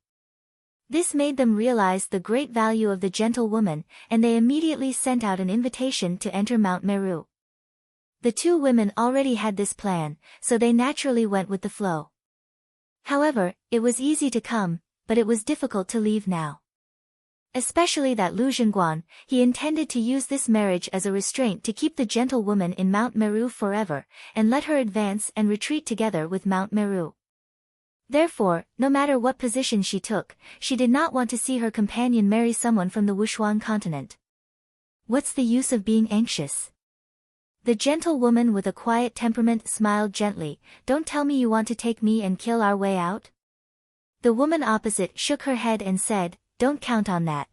This made them realize the great value of the gentle woman, and they immediately sent out an invitation to enter Mount Meru. The two women already had this plan, so they naturally went with the flow. However, it was easy to come, but it was difficult to leave now. Especially that Lu Zhengguan, he intended to use this marriage as a restraint to keep the gentle woman in Mount Meru forever, and let her advance and retreat together with Mount Meru. Therefore, no matter what position she took, she did not want to see her companion marry someone from the Wushuang continent. What's the use of being anxious? The gentle woman with a quiet temperament smiled gently. Don't tell me you want to take me and kill our way out? The woman opposite shook her head and said, don't count on that.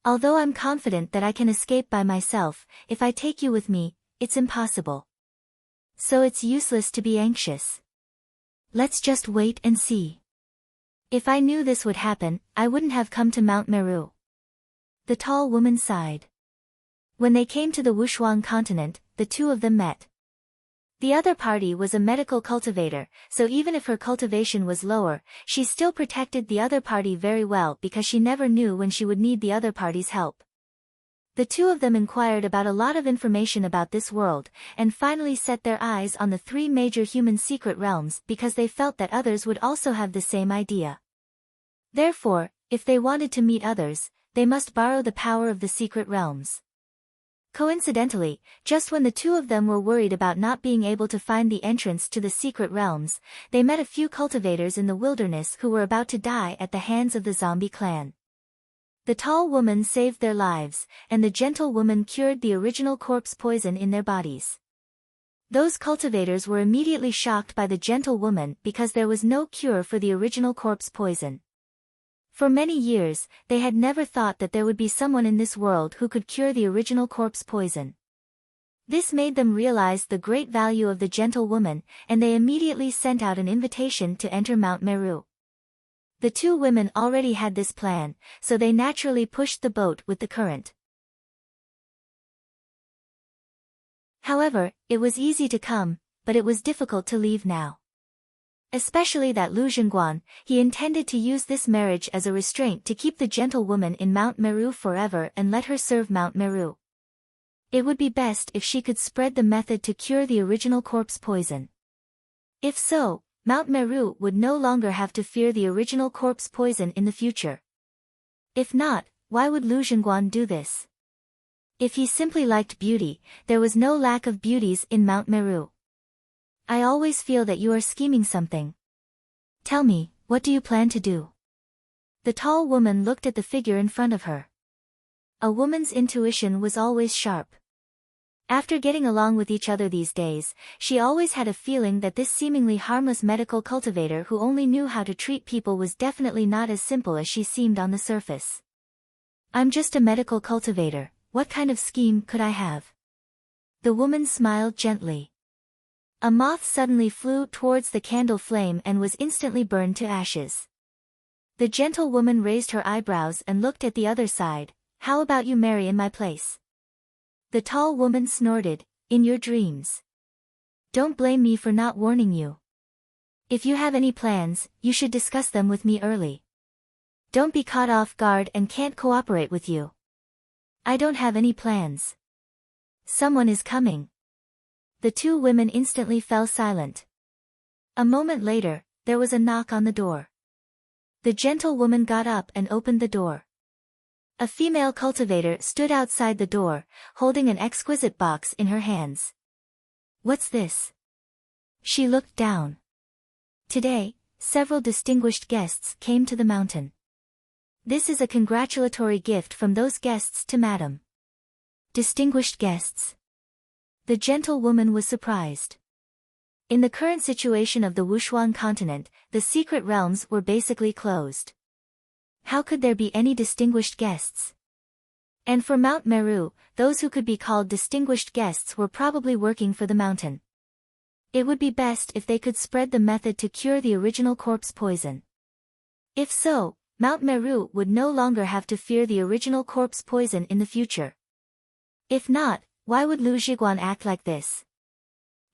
Although I'm confident that I can escape by myself, if I take you with me, it's impossible. So it's useless to be anxious. Let's just wait and see. If I knew this would happen, I wouldn't have come to Mount Meru. The tall woman sighed. When they came to the Wushuang continent, the two of them met. The other party was a medical cultivator, so even if her cultivation was lower, she still protected the other party very well because she never knew when she would need the other party's help. The two of them inquired about a lot of information about this world, and finally set their eyes on the three major human secret realms because they felt that others would also have the same idea. Therefore, if they wanted to meet others, they must borrow the power of the secret realms. Coincidentally, just when the two of them were worried about not being able to find the entrance to the secret realms, they met a few cultivators in the wilderness who were about to die at the hands of the zombie clan. The tall woman saved their lives, and the gentle woman cured the original corpse poison in their bodies. Those cultivators were immediately shocked by the gentle woman because there was no cure for the original corpse poison. For many years, they had never thought that there would be someone in this world who could cure the original corpse poison. This made them realize the great value of the gentle woman, and they immediately sent out an invitation to enter Mount Meru. The two women already had this plan, so they naturally pushed the boat with the current. However, it was easy to come, but it was difficult to leave now. Especially that Lu Zhengguan, he intended to use this marriage as a restraint to keep the gentle woman in Mount Meru forever and let her serve Mount Meru. It would be best if she could spread the method to cure the original corpse poison. If so, Mount Meru would no longer have to fear the original corpse poison in the future. If not, why would Lu Zhengguan do this? If he simply liked beauty, there was no lack of beauties in Mount Meru. I always feel that you are scheming something. Tell me, what do you plan to do? The tall woman looked at the figure in front of her. A woman's intuition was always sharp. After getting along with each other these days, she always had a feeling that this seemingly harmless medical cultivator who only knew how to treat people was definitely not as simple as she seemed on the surface. I'm just a medical cultivator, what kind of scheme could I have? The woman smiled gently. A moth suddenly flew towards the candle flame and was instantly burned to ashes. The gentle woman raised her eyebrows and looked at the other side. How about you marry in my place? The tall woman snorted, in your dreams. Don't blame me for not warning you. If you have any plans, you should discuss them with me early. Don't be caught off guard and can't cooperate with you. I don't have any plans. Someone is coming. The two women instantly fell silent. A moment later, there was a knock on the door. The gentle woman got up and opened the door. A female cultivator stood outside the door, holding an exquisite box in her hands. What's this? She looked down. Today, several distinguished guests came to the mountain. This is a congratulatory gift from those guests to Madam. Distinguished guests. The gentlewoman was surprised. In the current situation of the Wushuang continent, the secret realms were basically closed. How could there be any distinguished guests? And for Mount Meru, those who could be called distinguished guests were probably working for the mountain. It would be best if they could spread the method to cure the original corpse poison. If so, Mount Meru would no longer have to fear the original corpse poison in the future. If not, why would Lu Zhiguan act like this?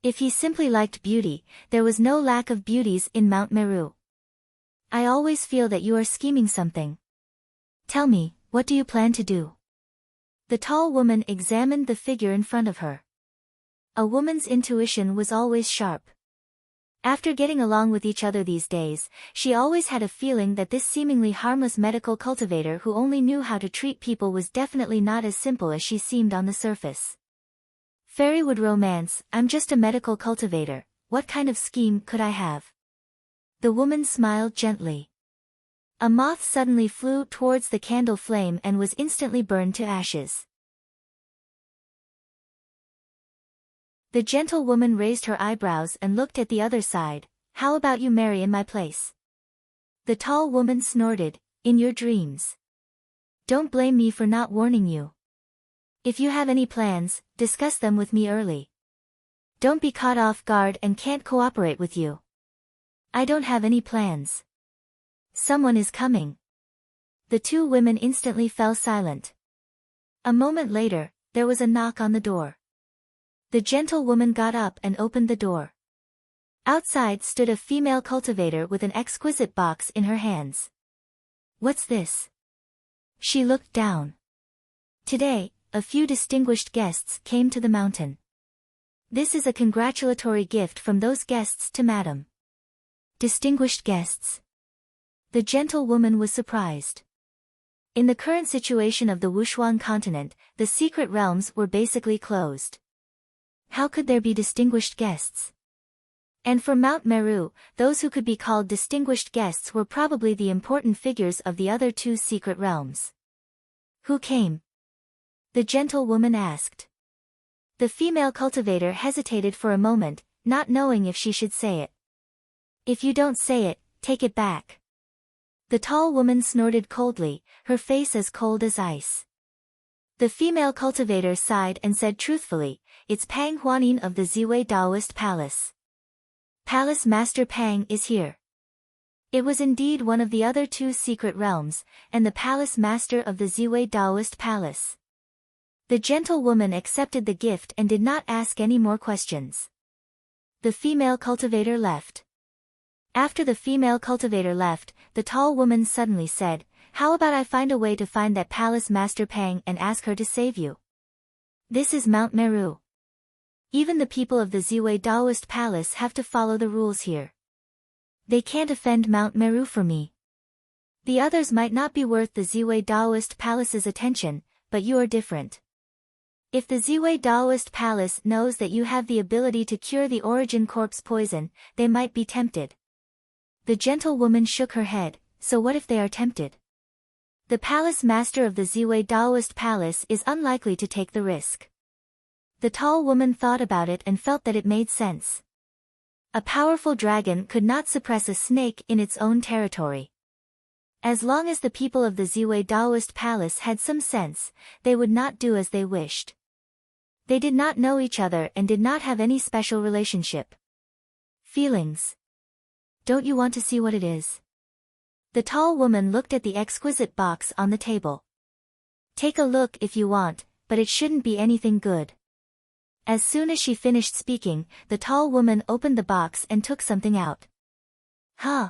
If he simply liked beauty, there was no lack of beauties in Mount Meru. I always feel that you are scheming something. Tell me, what do you plan to do? The tall woman examined the figure in front of her. A woman's intuition was always sharp. After getting along with each other these days, she always had a feeling that this seemingly harmless medical cultivator who only knew how to treat people was definitely not as simple as she seemed on the surface. Fairywood romance, I'm just a medical cultivator, what kind of scheme could I have? The woman smiled gently. A moth suddenly flew towards the candle flame and was instantly burned to ashes. The gentlewoman raised her eyebrows and looked at the other side. How about you marry in my place? The tall woman snorted, in your dreams. Don't blame me for not warning you. If you have any plans, discuss them with me early. Don't be caught off guard and can't cooperate with you. I don't have any plans. Someone is coming. The two women instantly fell silent. A moment later, there was a knock on the door. The gentlewoman got up and opened the door. Outside stood a female cultivator with an exquisite box in her hands. What's this? She looked down. Today, a few distinguished guests came to the mountain. This is a congratulatory gift from those guests to Madam. Distinguished guests. The gentlewoman was surprised. In the current situation of the Wushuang continent, the secret realms were basically closed. How could there be distinguished guests? And for Mount Meru, those who could be called distinguished guests were probably the important figures of the other two secret realms. Who came? The gentlewoman asked. The female cultivator hesitated for a moment, not knowing if she should say it. If you don't say it, take it back. The tall woman snorted coldly, her face as cold as ice. The female cultivator sighed and said truthfully, it's Pang Huanin of the Ziwei Taoist Palace. Palace Master Pang is here. It was indeed one of the other two secret realms, and the Palace Master of the Ziwei Taoist Palace. The gentlewoman accepted the gift and did not ask any more questions. The female cultivator left. After the female cultivator left, the tall woman suddenly said, how about I find a way to find that Palace Master Pang and ask her to save you? This is Mount Meru. Even the people of the Ziwei Taoist Palace have to follow the rules here. They can't offend Mount Meru for me. The others might not be worth the Ziwei Taoist Palace's attention, but you are different. If the Ziwei Taoist Palace knows that you have the ability to cure the origin corpse poison, they might be tempted. The gentlewoman shook her head, so what if they are tempted? The palace master of the Ziwei Taoist Palace is unlikely to take the risk. The tall woman thought about it and felt that it made sense. A powerful dragon could not suppress a snake in its own territory. As long as the people of the Ziwei Taoist Palace had some sense, they would not do as they wished. They did not know each other and did not have any special relationship. Feelings. Don't you want to see what it is? The tall woman looked at the exquisite box on the table. Take a look if you want, but it shouldn't be anything good. As soon as she finished speaking, the tall woman opened the box and took something out. Huh?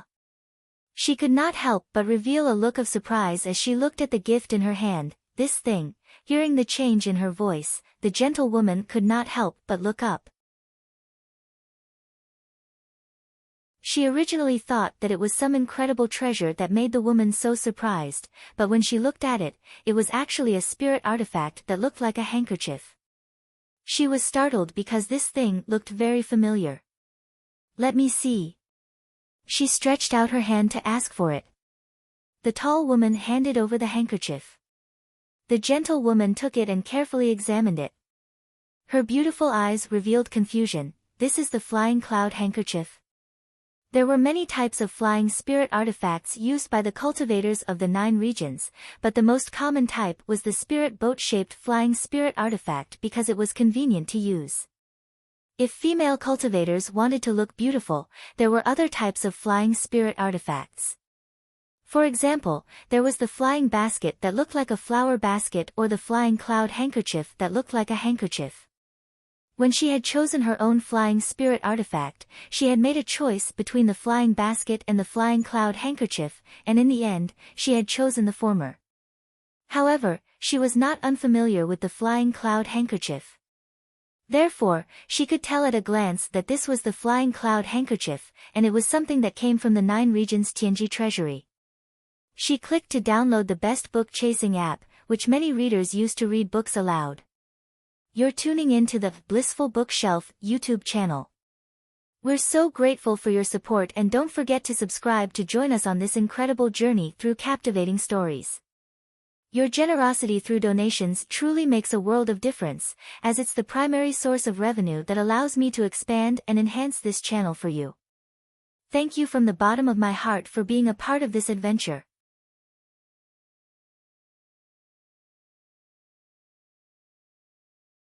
She could not help but reveal a look of surprise as she looked at the gift in her hand, this thing. Hearing the change in her voice, the gentlewoman could not help but look up. She originally thought that it was some incredible treasure that made the woman so surprised, but when she looked at it, it was actually a spirit artifact that looked like a handkerchief. She was startled because this thing looked very familiar. Let me see. She stretched out her hand to ask for it. The tall woman handed over the handkerchief. The gentlewoman took it and carefully examined it. Her beautiful eyes revealed confusion. This is the flying cloud handkerchief. There were many types of flying spirit artifacts used by the cultivators of the 9 regions, but the most common type was the spirit boat-shaped flying spirit artifact because it was convenient to use. If female cultivators wanted to look beautiful, there were other types of flying spirit artifacts. For example, there was the flying basket that looked like a flower basket or the flying cloud handkerchief that looked like a handkerchief. When she had chosen her own flying spirit artifact, she had made a choice between the flying basket and the flying cloud handkerchief, and in the end, she had chosen the former. However, she was not unfamiliar with the flying cloud handkerchief. Therefore, she could tell at a glance that this was the flying cloud handkerchief, and it was something that came from the 9 regions Tianji treasury. She clicked to download the best book chasing app, which many readers use to read books aloud. You're tuning in to the Blissful Bookshelf YouTube channel. We're so grateful for your support, and don't forget to subscribe to join us on this incredible journey through captivating stories. Your generosity through donations truly makes a world of difference, as it's the primary source of revenue that allows me to expand and enhance this channel for you. Thank you from the bottom of my heart for being a part of this adventure.